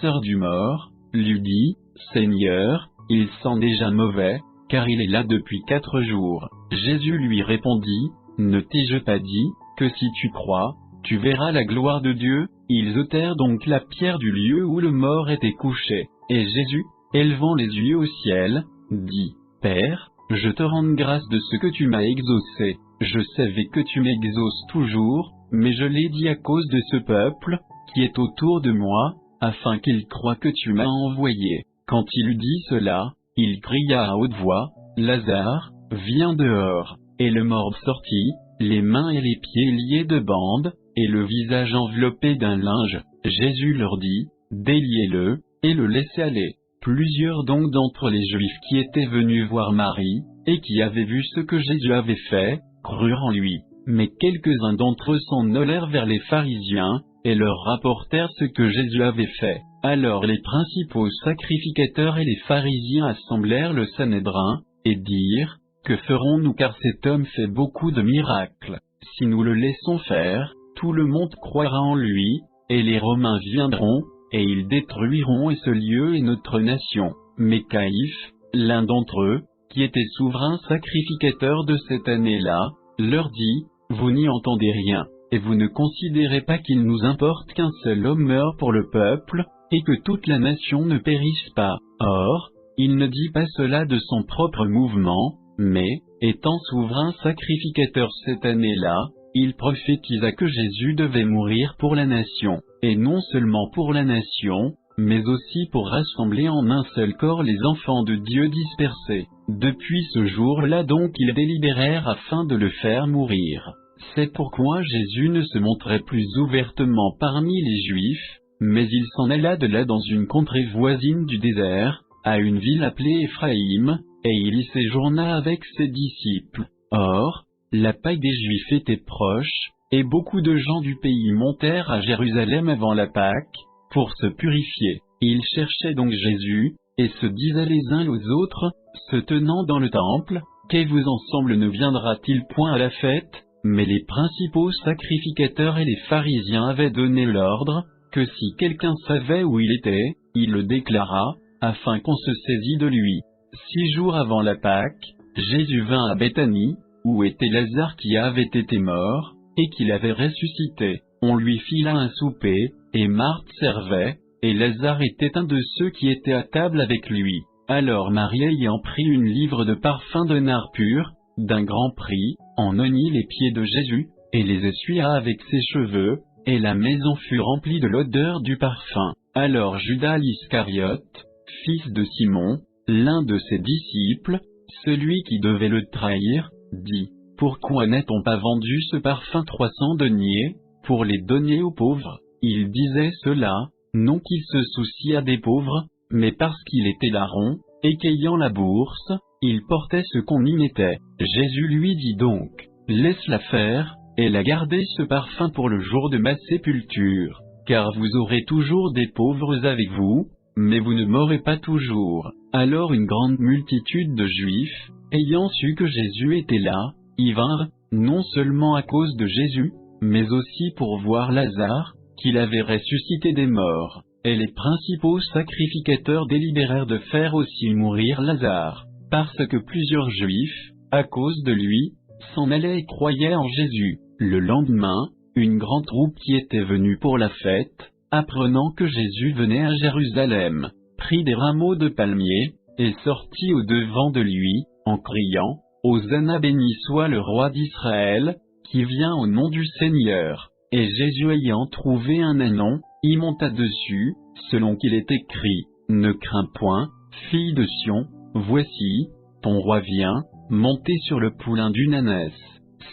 sœur du mort, lui dit, « Seigneur, il sent déjà mauvais, car il est là depuis 4 jours. » Jésus lui répondit, « Ne t'ai-je pas dit, que si tu crois, tu verras la gloire de Dieu ?» Ils ôtèrent donc la pierre du lieu où le mort était couché. Et Jésus, élevant les yeux au ciel, dit, « Père, je te rends grâce de ce que tu m'as exaucé. Je savais que tu m'exauces toujours, mais je l'ai dit à cause de ce peuple, qui est autour de moi, afin qu'il croie que tu m'as envoyé. » Quand il eut dit cela, il cria à haute voix, « Lazare, viens dehors. » Et le mort sortit, les mains et les pieds liés de bandes, et le visage enveloppé d'un linge. Jésus leur dit, « Déliez-le, et le laissez aller. » Plusieurs donc d'entre les Juifs qui étaient venus voir Marie, et qui avaient vu ce que Jésus avait fait, crurent en lui. Mais quelques-uns d'entre eux s'en allèrent vers les pharisiens, et leur rapportèrent ce que Jésus avait fait. Alors les principaux sacrificateurs et les pharisiens assemblèrent le Sanhédrin, et dirent, « Que ferons-nous car cet homme fait beaucoup de miracles? Si nous le laissons faire, tout le monde croira en lui, et les Romains viendront, et ils détruiront ce lieu et notre nation. » Mais Caïphe, l'un d'entre eux, qui était souverain sacrificateur de cette année-là, leur dit, « Vous n'y entendez rien, et vous ne considérez pas qu'il nous importe qu'un seul homme meure pour le peuple, et que toute la nation ne périsse pas. » Or, il ne dit pas cela de son propre mouvement, mais, étant souverain sacrificateur cette année-là, il prophétisa que Jésus devait mourir pour la nation, et non seulement pour la nation, mais aussi pour rassembler en un seul corps les enfants de Dieu dispersés. Depuis ce jour-là donc ils délibérèrent afin de le faire mourir. C'est pourquoi Jésus ne se montrait plus ouvertement parmi les Juifs, mais il s'en alla de là dans une contrée voisine du désert, à une ville appelée Éphraïm, et il y séjourna avec ses disciples. Or, la Pâque des Juifs était proche, et beaucoup de gens du pays montèrent à Jérusalem avant la Pâque, pour se purifier. Ils cherchaient donc Jésus, et se disaient les uns aux autres, se tenant dans le temple, « Qu'est-vous ensemble ne viendra-t-il point à la fête ?» Mais les principaux sacrificateurs et les pharisiens avaient donné l'ordre, que si quelqu'un savait où il était, il le déclara, afin qu'on se saisît de lui. 6 jours avant la Pâque, Jésus vint à Béthanie, où était Lazare qui avait été mort, et qu'il avait ressuscité. On lui fit là un souper, et Marthe servait, et Lazare était un de ceux qui étaient à table avec lui. Alors Marie ayant pris une livre de parfum de nard pur, d'un grand prix, en oignit les pieds de Jésus, et les essuya avec ses cheveux, et la maison fut remplie de l'odeur du parfum. Alors Judas l'Iscariote, fils de Simon, l'un de ses disciples, celui qui devait le trahir, dit: Pourquoi n'a-t-on pas vendu ce parfum 300 deniers, pour les donner aux pauvres? Il disait cela, non qu'il se souciât des pauvres, mais parce qu'il était larron, et qu'ayant la bourse, il portait ce qu'on y mettait. Jésus lui dit donc: Laisse-la faire, et la garder ce parfum pour le jour de ma sépulture, car vous aurez toujours des pauvres avec vous, mais vous ne m'aurez pas toujours. Alors une grande multitude de Juifs, ayant su que Jésus était là, y vinrent, non seulement à cause de Jésus, mais aussi pour voir Lazare, qu'il avait ressuscité des morts. Et les principaux sacrificateurs délibérèrent de faire aussi mourir Lazare, parce que plusieurs Juifs, à cause de lui, s'en allaient et croyaient en Jésus. Le lendemain, une grande troupe qui était venue pour la fête, apprenant que Jésus venait à Jérusalem, prit des rameaux de palmier, et sortit au-devant de lui, en criant: Hosanna, béni soit le roi d'Israël, qui vient au nom du Seigneur. Et Jésus ayant trouvé un ânon, y monta dessus, selon qu'il est écrit: Ne crains point, fille de Sion, voici, ton roi vient, monté sur le poulain d'une ânesse.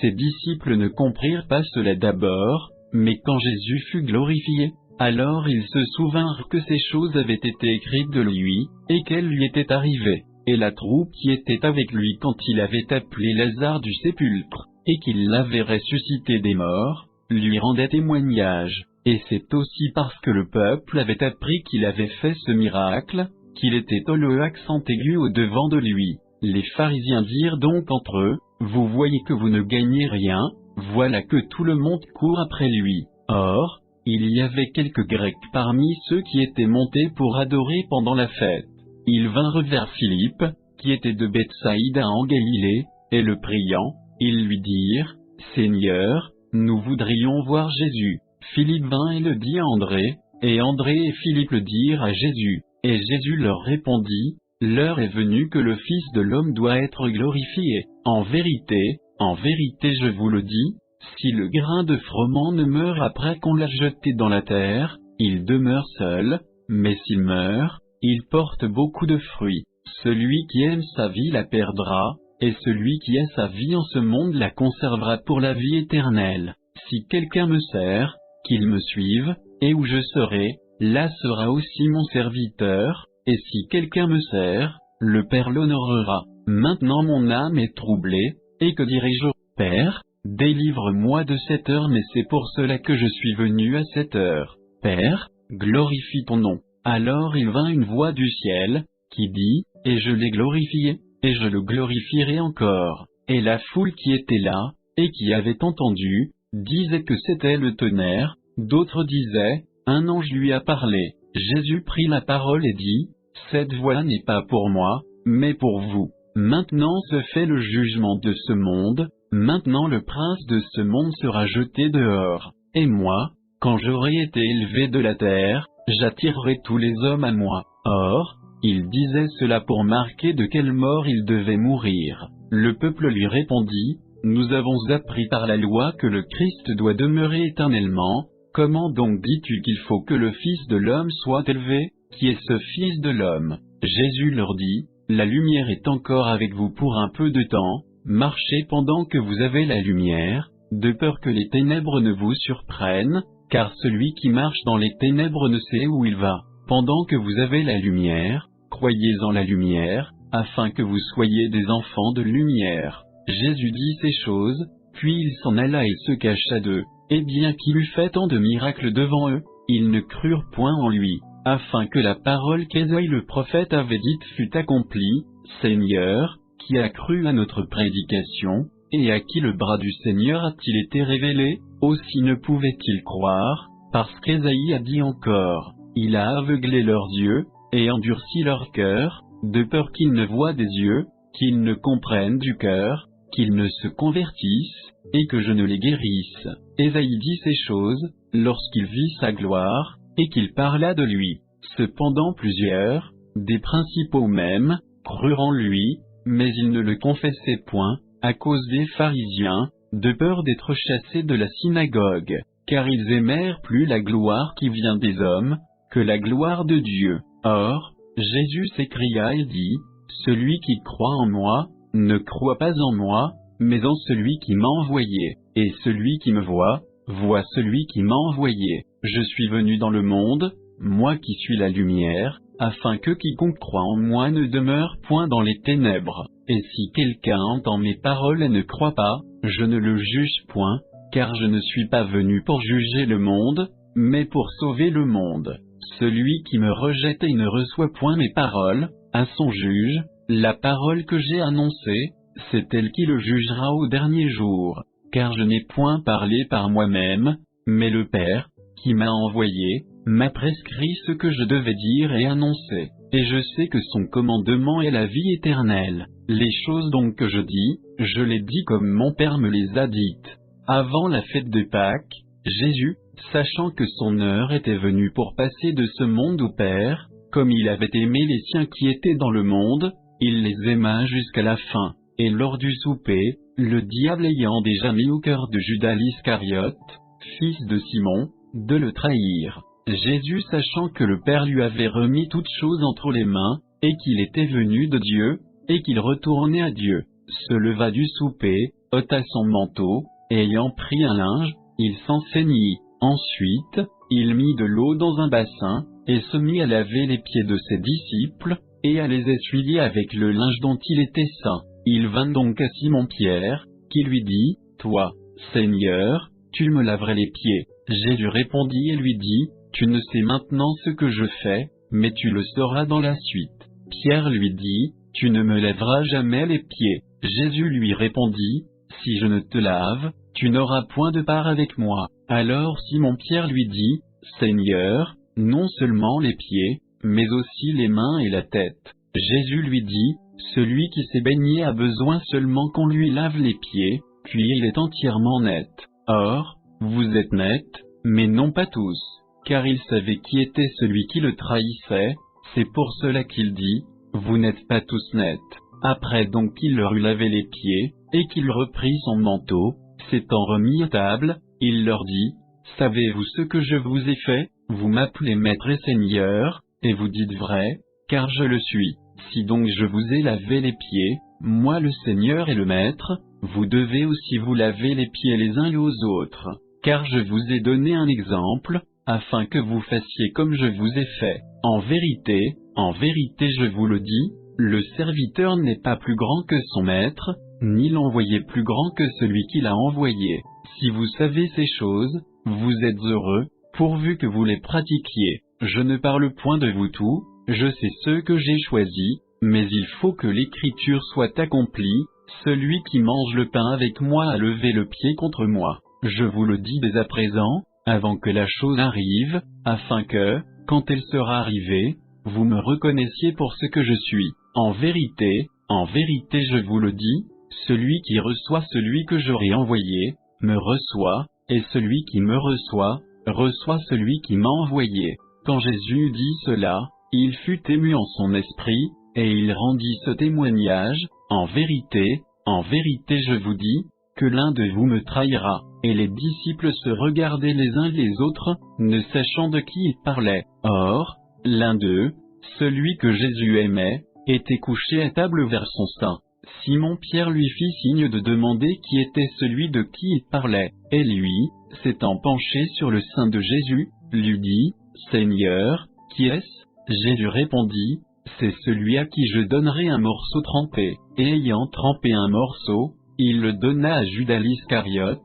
Ses disciples ne comprirent pas cela d'abord, mais quand Jésus fut glorifié, alors ils se souvinrent que ces choses avaient été écrites de lui, et qu'elles lui étaient arrivées. Et la troupe qui était avec lui quand il avait appelé Lazare du sépulcre, et qu'il l'avait ressuscité des morts, lui rendait témoignage. Et c'est aussi parce que le peuple avait appris qu'il avait fait ce miracle, qu'il était le accent aigu au-devant de lui. Les pharisiens dirent donc entre eux: Vous voyez que vous ne gagnez rien, voilà que tout le monde court après lui. Or, il y avait quelques Grecs parmi ceux qui étaient montés pour adorer pendant la fête. Ils vinrent vers Philippe, qui était de Bethsaïda en Galilée, et le priant, ils lui dirent: Seigneur, nous voudrions voir Jésus. Philippe vint et le dit à André, et André et Philippe le dirent à Jésus. Et Jésus leur répondit: L'heure est venue que le Fils de l'homme doit être glorifié. En vérité, je vous le dis, si le grain de froment ne meurt après qu'on l'a jeté dans la terre, il demeure seul, mais s'il meurt, il porte beaucoup de fruits. Celui qui aime sa vie la perdra, et celui qui a sa vie en ce monde la conservera pour la vie éternelle. Si quelqu'un me sert, qu'il me suive, et où je serai, là sera aussi mon serviteur, et si quelqu'un me sert, le Père l'honorera. Maintenant mon âme est troublée, et que dirai-je? Père, délivre-moi de cette heure, mais c'est pour cela que je suis venu à cette heure. Père, glorifie ton nom. Alors il vint une voix du ciel, qui dit: Et je l'ai glorifié, et je le glorifierai encore. Et la foule qui était là, et qui avait entendu, disait que c'était le tonnerre, d'autres disaient: Un ange lui a parlé. Jésus prit la parole et dit: Cette voix n'est pas pour moi, mais pour vous. Maintenant se fait le jugement de ce monde, maintenant le prince de ce monde sera jeté dehors. Et moi, quand j'aurai été élevé de la terre, j'attirerai tous les hommes à moi. Or, il disait cela pour marquer de quelle mort il devait mourir. Le peuple lui répondit: Nous avons appris par la loi que le Christ doit demeurer éternellement. Comment donc dis-tu qu'il faut que le Fils de l'homme soit élevé? Qui est ce Fils de l'homme? Jésus leur dit: La lumière est encore avec vous pour un peu de temps, marchez pendant que vous avez la lumière, de peur que les ténèbres ne vous surprennent, car celui qui marche dans les ténèbres ne sait où il va. Pendant que vous avez la lumière, croyez en la lumière, afin que vous soyez des enfants de lumière. Jésus dit ces choses, puis il s'en alla et se cacha d'eux. Et bien qu'il eût fait tant de miracles devant eux, ils ne crurent point en lui, afin que la parole qu'Ésaïe le prophète avait dite fût accomplie: Seigneur, qui a cru à notre prédication, et à qui le bras du Seigneur a-t-il été révélé? Aussi ne pouvaient-ils croire, parce qu'Ésaïe a dit encore: Il a aveuglé leurs yeux, et endurci leur cœur, de peur qu'ils ne voient des yeux, qu'ils ne comprennent du cœur, qu'ils ne se convertissent, et que je ne les guérisse. Ésaïe dit ces choses, lorsqu'il vit sa gloire, et qu'il parla de lui. Cependant plusieurs, des principaux même, crurent en lui, mais ils ne le confessaient point, à cause des pharisiens, de peur d'être chassés de la synagogue, car ils aimèrent plus la gloire qui vient des hommes, que la gloire de Dieu. Or, Jésus s'écria et dit, « Celui qui croit en moi, ne croit pas en moi, mais en celui qui m'a envoyé, et celui qui me voit, voit celui qui m'a envoyé. Je suis venu dans le monde, moi qui suis la lumière, afin que quiconque croit en moi ne demeure point dans les ténèbres. Et si quelqu'un entend mes paroles et ne croit pas, je ne le juge point, car je ne suis pas venu pour juger le monde, mais pour sauver le monde. Celui qui me rejette et ne reçoit point mes paroles, à son juge, la parole que j'ai annoncée, c'est elle qui le jugera au dernier jour, car je n'ai point parlé par moi-même, mais le Père, qui m'a envoyé, m'a prescrit ce que je devais dire et annoncer, et je sais que son commandement est la vie éternelle. Les choses donc que je dis, je les dis comme mon Père me les a dites. » Avant la fête de Pâques, Jésus, sachant que son heure était venue pour passer de ce monde au Père, comme il avait aimé les siens qui étaient dans le monde, il les aima jusqu'à la fin. Et lors du souper, le diable ayant déjà mis au cœur de Judas l'Iscariote, fils de Simon, de le trahir, Jésus sachant que le Père lui avait remis toutes choses entre les mains, et qu'il était venu de Dieu, et qu'il retournait à Dieu, se leva du souper, ôta son manteau, et ayant pris un linge, il s'en ceignit. Ensuite, il mit de l'eau dans un bassin, et se mit à laver les pieds de ses disciples, et à les essuyer avec le linge dont il était ceint. Il vint donc à Simon-Pierre, qui lui dit, « Toi, Seigneur, tu me laverais les pieds. » Jésus répondit et lui dit, « Tu ne sais maintenant ce que je fais, mais tu le sauras dans la suite. » Pierre lui dit, « Tu ne me lèveras jamais les pieds. » Jésus lui répondit, « Si je ne te lave, tu n'auras point de part avec moi. » Alors Simon-Pierre lui dit, « Seigneur, non seulement les pieds, mais aussi les mains et la tête. » Jésus lui dit, « Celui qui s'est baigné a besoin seulement qu'on lui lave les pieds, puis il est entièrement net. Or, vous êtes nets, mais non pas tous. » Car il savait qui était celui qui le trahissait, c'est pour cela qu'il dit, « Vous n'êtes pas tous nets. » Après donc qu'il leur eut lavé les pieds, et qu'il reprit son manteau, s'étant remis à table, il leur dit, « Savez-vous ce que je vous ai fait? Vous m'appelez Maître et Seigneur, et vous dites vrai, car je le suis. Si donc je vous ai lavé les pieds, moi le Seigneur et le Maître, vous devez aussi vous laver les pieds les uns aux autres, car je vous ai donné un exemple, afin que vous fassiez comme je vous ai fait. En vérité, je vous le dis, le serviteur n'est pas plus grand que son maître, ni l'envoyé plus grand que celui qui l'a envoyé. Si vous savez ces choses, vous êtes heureux, pourvu que vous les pratiquiez. Je ne parle point de vous tous, je sais ceux que j'ai choisis, mais il faut que l'écriture soit accomplie, celui qui mange le pain avec moi a levé le pied contre moi. Je vous le dis dès à présent, avant que la chose arrive, afin que, quand elle sera arrivée, vous me reconnaissiez pour ce que je suis. En vérité, je vous le dis, celui qui reçoit celui que j'aurai envoyé, me reçoit, et celui qui me reçoit, reçoit celui qui m'a envoyé. » Quand Jésus dit cela, il fut ému en son esprit, et il rendit ce témoignage, « En vérité, je vous dis, que l'un de vous me trahira. » Et les disciples se regardaient les uns les autres, ne sachant de qui ils parlaient. Or, l'un d'eux, celui que Jésus aimait, était couché à table vers son sein. Simon-Pierre lui fit signe de demander qui était celui de qui il parlait, et lui, s'étant penché sur le sein de Jésus, lui dit, « Seigneur, qui est-ce » Jésus répondit, « C'est celui à qui je donnerai un morceau trempé. » Et ayant trempé un morceau, il le donna à Judas l'Iscariote,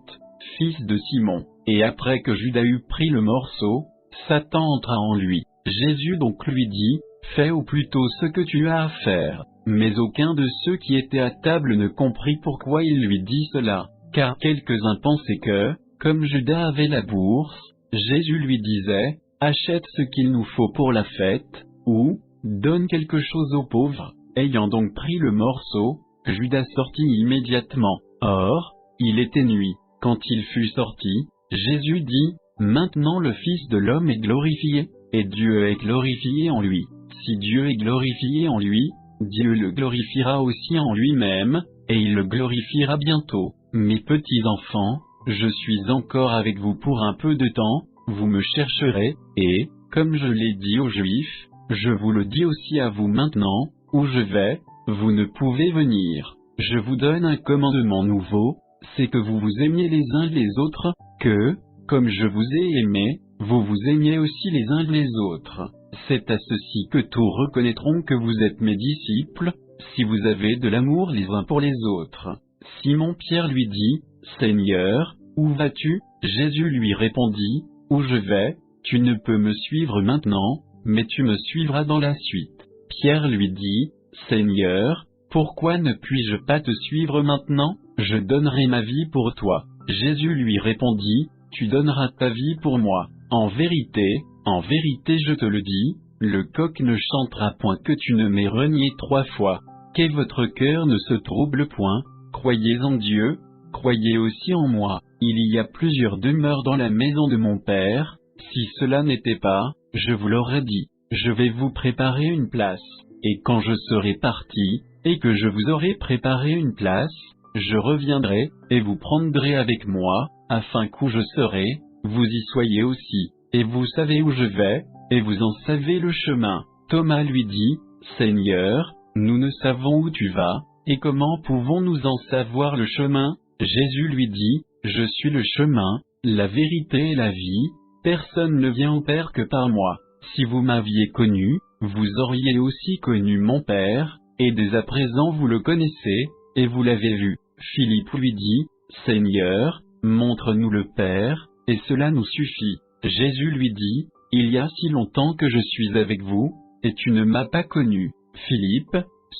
fils de Simon. Et après que Judas eut pris le morceau, Satan entra en lui. Jésus donc lui dit, « Fais au plus tôt ce que tu as à faire. » Mais aucun de ceux qui étaient à table ne comprit pourquoi il lui dit cela, car quelques-uns pensaient que, comme Judas avait la bourse, Jésus lui disait, « Achète ce qu'il nous faut pour la fête, ou, donne quelque chose aux pauvres. » Ayant donc pris le morceau, Judas sortit immédiatement. Or, il était nuit. Quand il fut sorti, Jésus dit, « Maintenant le Fils de l'homme est glorifié, et Dieu est glorifié en lui. Si Dieu est glorifié en lui, Dieu le glorifiera aussi en lui-même, et il le glorifiera bientôt. Mes petits enfants, je suis encore avec vous pour un peu de temps, vous me chercherez, et, comme je l'ai dit aux Juifs, je vous le dis aussi à vous maintenant, où je vais, vous ne pouvez venir. Je vous donne un commandement nouveau, c'est que vous vous aimiez les uns les autres, que, comme je vous ai aimé, vous vous aimiez aussi les uns les autres. C'est à ceci que tous reconnaîtront que vous êtes mes disciples, si vous avez de l'amour les uns pour les autres. » Simon-Pierre lui dit, « Seigneur, où vas-tu » Jésus lui répondit, « Où je vais, tu ne peux me suivre maintenant, mais tu me suivras dans la suite. » Pierre lui dit, « Seigneur, pourquoi ne puis-je pas te suivre maintenant ? Je donnerai ma vie pour toi. » Jésus lui répondit, « Tu donneras ta vie pour moi. En vérité, je te le dis, le coq ne chantera point que tu ne m'aies renié 3 fois. Qu'est votre cœur ne se trouble point, croyez en Dieu, croyez aussi en moi. Il y a plusieurs demeures dans la maison de mon Père, si cela n'était pas, je vous l'aurais dit, je vais vous préparer une place. Et quand je serai parti, et que je vous aurai préparé une place, je reviendrai, et vous prendrez avec moi, afin qu'où je serai, vous y soyez aussi. Et vous savez où je vais, et vous en savez le chemin. » Thomas lui dit, « Seigneur, nous ne savons où tu vas, et comment pouvons-nous en savoir le chemin ?» Jésus lui dit, « Je suis le chemin, la vérité et la vie, personne ne vient au Père que par moi. Si vous m'aviez connu, vous auriez aussi connu mon Père, et dès à présent vous le connaissez, et vous l'avez vu. » Philippe lui dit, « Seigneur, montre-nous le Père, et cela nous suffit. » Jésus lui dit, « Il y a si longtemps que je suis avec vous, et tu ne m'as pas connu. Philippe,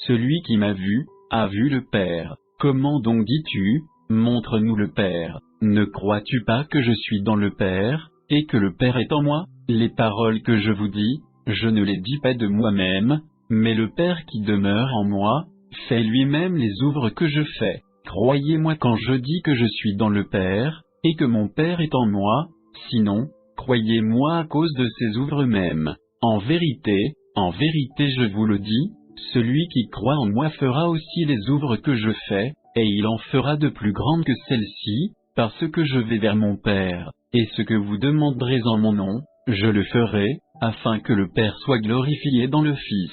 celui qui m'a vu, a vu le Père. Comment donc dis-tu, montre-nous le Père? Ne crois-tu pas que je suis dans le Père, et que le Père est en moi? Les paroles que je vous dis, je ne les dis pas de moi-même, mais le Père qui demeure en moi, fait lui-même les œuvres que je fais. Croyez-moi quand je dis que je suis dans le Père, et que mon Père est en moi, sinon, croyez-moi à cause de ces œuvres mêmes. En vérité, je vous le dis, celui qui croit en moi fera aussi les œuvres que je fais, et il en fera de plus grandes que celles-ci, parce que je vais vers mon Père, et ce que vous demanderez en mon nom, je le ferai, afin que le Père soit glorifié dans le Fils.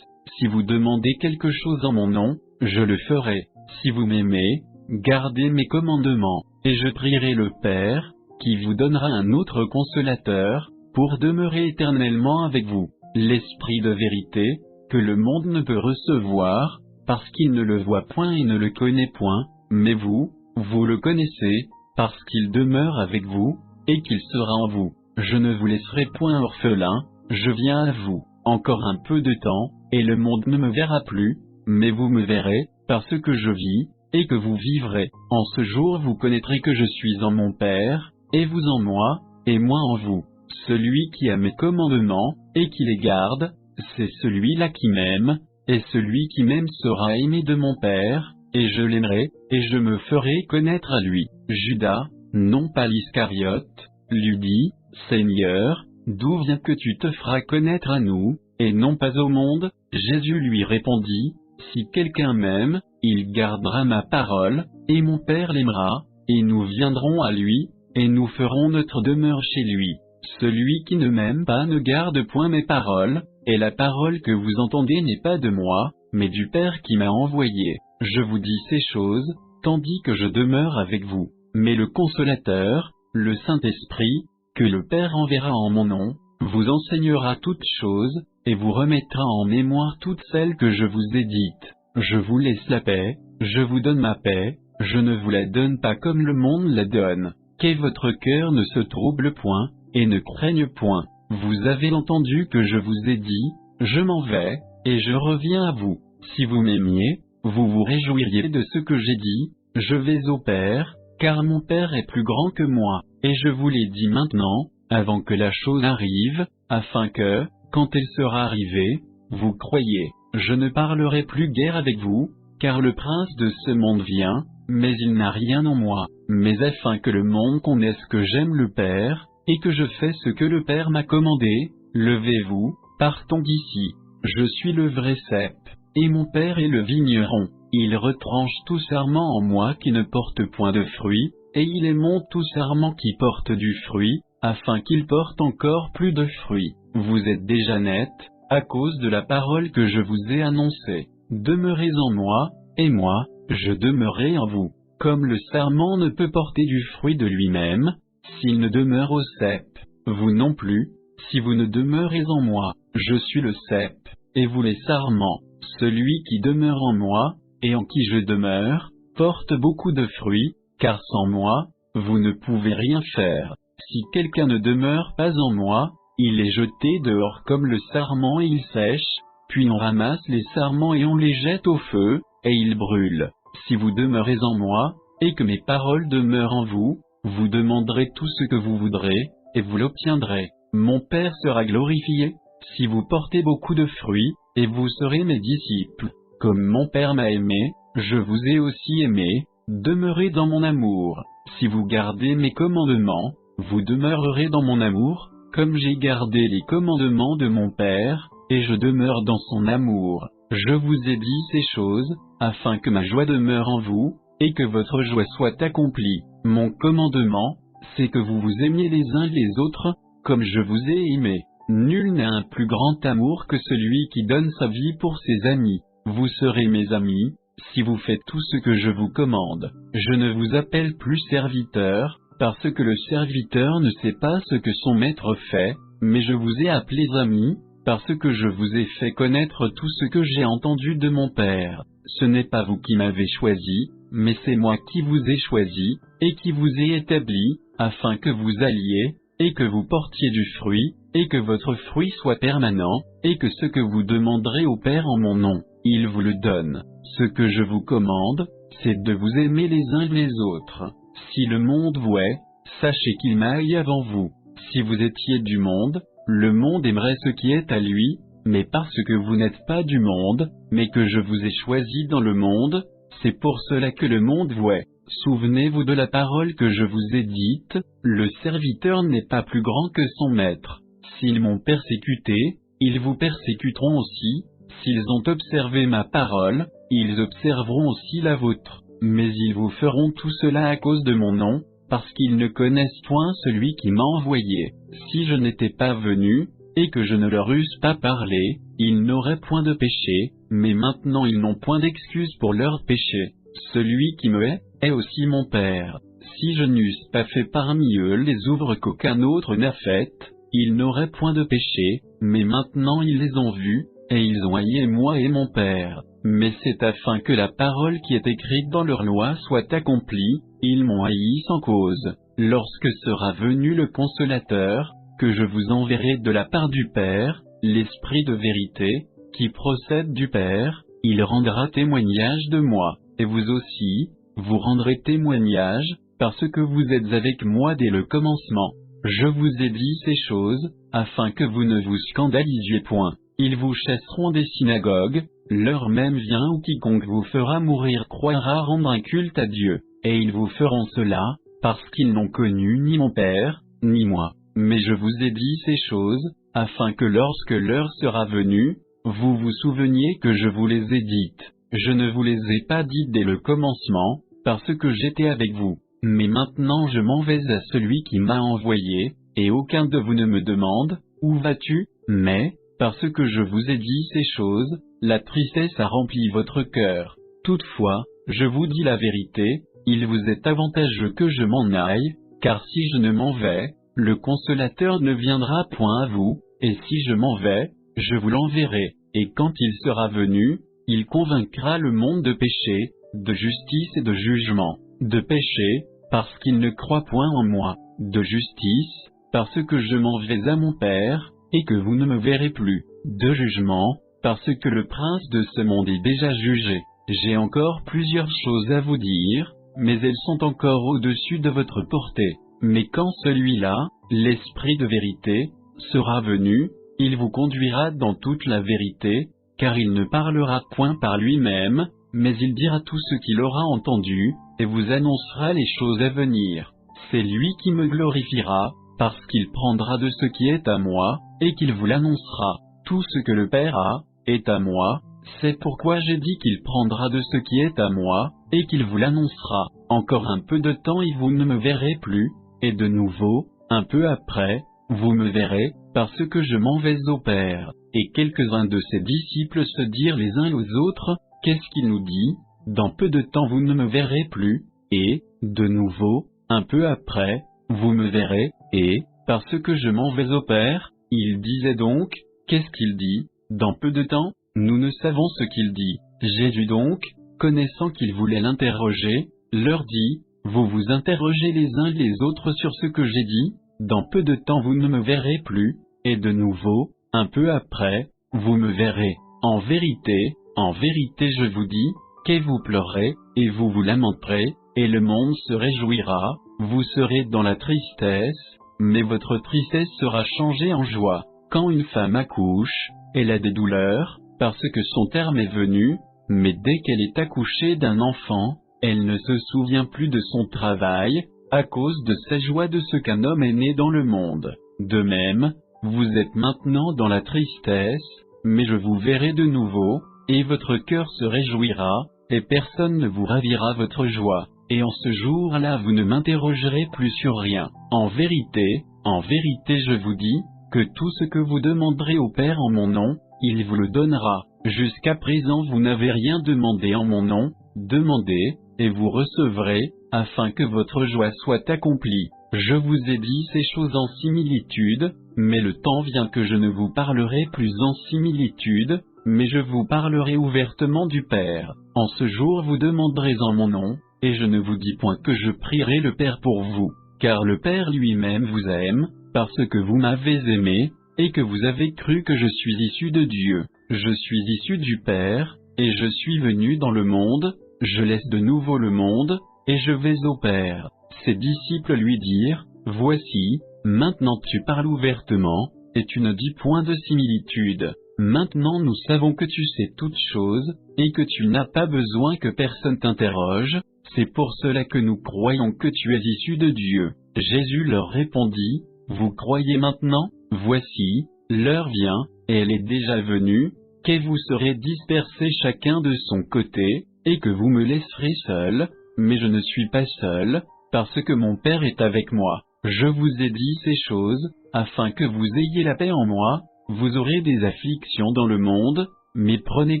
Si vous demandez quelque chose en mon nom, je le ferai. Si vous m'aimez, gardez mes commandements, et je prierai le Père, qui vous donnera un autre consolateur, pour demeurer éternellement avec vous, l'Esprit de vérité, que le monde ne peut recevoir, parce qu'il ne le voit point et ne le connaît point, mais vous le connaissez, parce qu'il demeure avec vous, et qu'il sera en vous. Je ne vous laisserai point orphelin, je viens à vous. Encore un peu de temps, et le monde ne me verra plus, mais vous me verrez, parce que je vis, et que vous vivrez. En ce jour vous connaîtrez que je suis en mon Père, et vous en moi, et moi en vous. Celui qui a mes commandements, et qui les garde, c'est celui-là qui m'aime, et celui qui m'aime sera aimé de mon Père, et je l'aimerai, et je me ferai connaître à lui. Judas, non pas l'Iscariote, lui dit, « Seigneur, d'où vient que tu te feras connaître à nous, et non pas au monde ?» Jésus lui répondit, « Si quelqu'un m'aime, il gardera ma parole, et mon Père l'aimera, et nous viendrons à lui, et nous ferons notre demeure chez lui. Celui qui ne m'aime pas ne garde point mes paroles, et la parole que vous entendez n'est pas de moi, mais du Père qui m'a envoyé. Je vous dis ces choses, tandis que je demeure avec vous. Mais le Consolateur, le Saint-Esprit, que le Père enverra en mon nom, vous enseignera toutes choses, et vous remettra en mémoire toutes celles que je vous ai dites. Je vous laisse la paix, je vous donne ma paix, je ne vous la donne pas comme le monde la donne. Qu'est votre cœur ne se trouble point, et ne craigne point. Vous avez entendu que je vous ai dit, je m'en vais, et je reviens à vous. Si vous m'aimiez, vous vous réjouiriez de ce que j'ai dit, je vais au Père, car mon Père est plus grand que moi, et je vous l'ai dit maintenant, avant que la chose arrive, afin que, quand elle sera arrivée, vous croyiez. Je ne parlerai plus guère avec vous, car le prince de ce monde vient, mais il n'a rien en moi, mais afin que le monde connaisse que j'aime le Père, et que je fais ce que le Père m'a commandé, levez-vous, partons d'ici. Je suis le vrai cep, et mon Père est le vigneron. Il retranche tout sarment en moi qui ne porte point de fruit, et il émonte tout sarment qui porte du fruit, afin qu'il porte encore plus de fruits. Vous êtes déjà nets, à cause de la parole que je vous ai annoncée. Demeurez en moi, et moi, je demeurerai en vous. Comme le sarment ne peut porter du fruit de lui-même, s'il ne demeure au cep, vous non plus, si vous ne demeurez en moi, je suis le cep, et vous les sarments. Celui qui demeure en moi, et en qui je demeure, porte beaucoup de fruits, car sans moi, vous ne pouvez rien faire. Si quelqu'un ne demeure pas en moi, il est jeté dehors comme le sarment et il sèche, puis on ramasse les sarments et on les jette au feu, et ils brûlent. Si vous demeurez en moi, et que mes paroles demeurent en vous, vous demanderez tout ce que vous voudrez, et vous l'obtiendrez. Mon Père sera glorifié, si vous portez beaucoup de fruits, et vous serez mes disciples. Comme mon Père m'a aimé, je vous ai aussi aimé, demeurez dans mon amour. Si vous gardez mes commandements, vous demeurerez dans mon amour, comme j'ai gardé les commandements de mon Père, et je demeure dans son amour. Je vous ai dit ces choses, afin que ma joie demeure en vous, et que votre joie soit accomplie. Mon commandement, c'est que vous vous aimiez les uns les autres, comme je vous ai aimé. Nul n'a un plus grand amour que celui qui donne sa vie pour ses amis. Vous serez mes amis, si vous faites tout ce que je vous commande. Je ne vous appelle plus serviteur, parce que le serviteur ne sait pas ce que son maître fait, mais je vous ai appelés amis, parce que je vous ai fait connaître tout ce que j'ai entendu de mon Père. Ce n'est pas vous qui m'avez choisi, mais c'est moi qui vous ai choisi, et qui vous ai établi, afin que vous alliez, et que vous portiez du fruit, et que votre fruit soit permanent, et que ce que vous demanderez au Père en mon nom, il vous le donne. Ce que je vous commande, c'est de vous aimer les uns les autres. Si le monde vous hait, sachez qu'il m'aille avant vous. Si vous étiez du monde, le monde aimerait ce qui est à lui, mais parce que vous n'êtes pas du monde, mais que je vous ai choisi dans le monde, c'est pour cela que le monde vous hait. Souvenez-vous de la parole que je vous ai dite, le serviteur n'est pas plus grand que son maître. S'ils m'ont persécuté, ils vous persécuteront aussi, s'ils ont observé ma parole, ils observeront aussi la vôtre. Mais ils vous feront tout cela à cause de mon nom, parce qu'ils ne connaissent point celui qui m'a envoyé. Si je n'étais pas venu, et que je ne leur eusse pas parlé, ils n'auraient point de péché, mais maintenant ils n'ont point d'excuse pour leur péché. Celui qui me hait, est aussi mon Père. Si je n'eusse pas fait parmi eux les œuvres qu'aucun autre n'a faites, ils n'auraient point de péché, mais maintenant ils les ont vus, et ils ont haï moi et mon Père. Mais c'est afin que la parole qui est écrite dans leur loi soit accomplie, ils m'ont haï sans cause. Lorsque sera venu le Consolateur, que je vous enverrai de la part du Père, l'Esprit de vérité, qui procède du Père, il rendra témoignage de moi, et vous aussi, vous rendrez témoignage, parce que vous êtes avec moi dès le commencement. Je vous ai dit ces choses, afin que vous ne vous scandalisiez point. Ils vous chasseront des synagogues, l'heure même vient où quiconque vous fera mourir croira rendre un culte à Dieu, et ils vous feront cela, parce qu'ils n'ont connu ni mon Père, ni moi. Mais je vous ai dit ces choses, afin que lorsque l'heure sera venue, vous vous souveniez que je vous les ai dites. Je ne vous les ai pas dites dès le commencement, parce que j'étais avec vous. Mais maintenant je m'en vais à celui qui m'a envoyé, et aucun de vous ne me demande, où vas-tu? Mais, parce que je vous ai dit ces choses, la tristesse a rempli votre cœur. Toutefois, je vous dis la vérité, il vous est avantageux que je m'en aille, car si je ne m'en vais, le Consolateur ne viendra point à vous, et si je m'en vais, je vous l'enverrai, et quand il sera venu, il convaincra le monde de péché, de justice et de jugement. De péché, parce qu'il ne croit point en moi. De justice, parce que je m'en vais à mon Père, et que vous ne me verrez plus. De jugement, parce que le prince de ce monde est déjà jugé. J'ai encore plusieurs choses à vous dire, mais elles sont encore au-dessus de votre portée. Mais quand celui-là, l'Esprit de vérité, sera venu, il vous conduira dans toute la vérité, car il ne parlera point par lui-même, mais il dira tout ce qu'il aura entendu, et vous annoncera les choses à venir. C'est lui qui me glorifiera, parce qu'il prendra de ce qui est à moi, et qu'il vous l'annoncera. Tout ce que le Père a, est à moi, c'est pourquoi j'ai dit qu'il prendra de ce qui est à moi, et qu'il vous l'annoncera. Encore un peu de temps et vous ne me verrez plus, et de nouveau, un peu après, vous me verrez, parce que je m'en vais au Père. Et quelques-uns de ses disciples se dirent les uns aux autres, qu'est-ce qu'il nous dit? Dans peu de temps vous ne me verrez plus, et, de nouveau, un peu après, vous me verrez, et, parce que je m'en vais au Père, il disait donc, qu'est-ce qu'il dit? Dans peu de temps, nous ne savons ce qu'il dit. Jésus donc, connaissant qu'ils voulaient l'interroger, leur dit, vous vous interrogez les uns les autres sur ce que j'ai dit, dans peu de temps vous ne me verrez plus, et de nouveau, un peu après, vous me verrez. En vérité, je vous dis, que vous pleurerez, et vous vous lamenterez, et le monde se réjouira, vous serez dans la tristesse, mais votre tristesse sera changée en joie. Quand une femme accouche, elle a des douleurs, parce que son terme est venu, mais dès qu'elle est accouchée d'un enfant, elle ne se souvient plus de son travail, à cause de sa joie de ce qu'un homme est né dans le monde. De même, vous êtes maintenant dans la tristesse, mais je vous verrai de nouveau, et votre cœur se réjouira, et personne ne vous ravira votre joie. Et en ce jour-là vous ne m'interrogerez plus sur rien. En vérité, je vous dis, que tout ce que vous demanderez au Père en mon nom, il vous le donnera. Jusqu'à présent vous n'avez rien demandé en mon nom, demandez, et vous recevrez, afin que votre joie soit accomplie. Je vous ai dit ces choses en similitude, mais le temps vient que je ne vous parlerai plus en similitude, mais je vous parlerai ouvertement du Père. En ce jour vous demanderez en mon nom, et je ne vous dis point que je prierai le Père pour vous, car le Père lui-même vous aime, parce que vous m'avez aimé, et que vous avez cru que je suis issu de Dieu. Je suis issu du Père, et je suis venu dans le monde, je laisse de nouveau le monde, et je vais au Père. Ses disciples lui dirent, voici, maintenant tu parles ouvertement, et tu ne dis point de similitude. Maintenant nous savons que tu sais toutes choses, et que tu n'as pas besoin que personne t'interroge, c'est pour cela que nous croyons que tu es issu de Dieu. Jésus leur répondit, vous croyez maintenant? Voici, l'heure vient, et elle est déjà venue, que vous serez dispersés chacun de son côté, et que vous me laisserez seul, mais je ne suis pas seul, parce que mon Père est avec moi. Je vous ai dit ces choses, afin que vous ayez la paix en moi. Vous aurez des afflictions dans le monde, mais prenez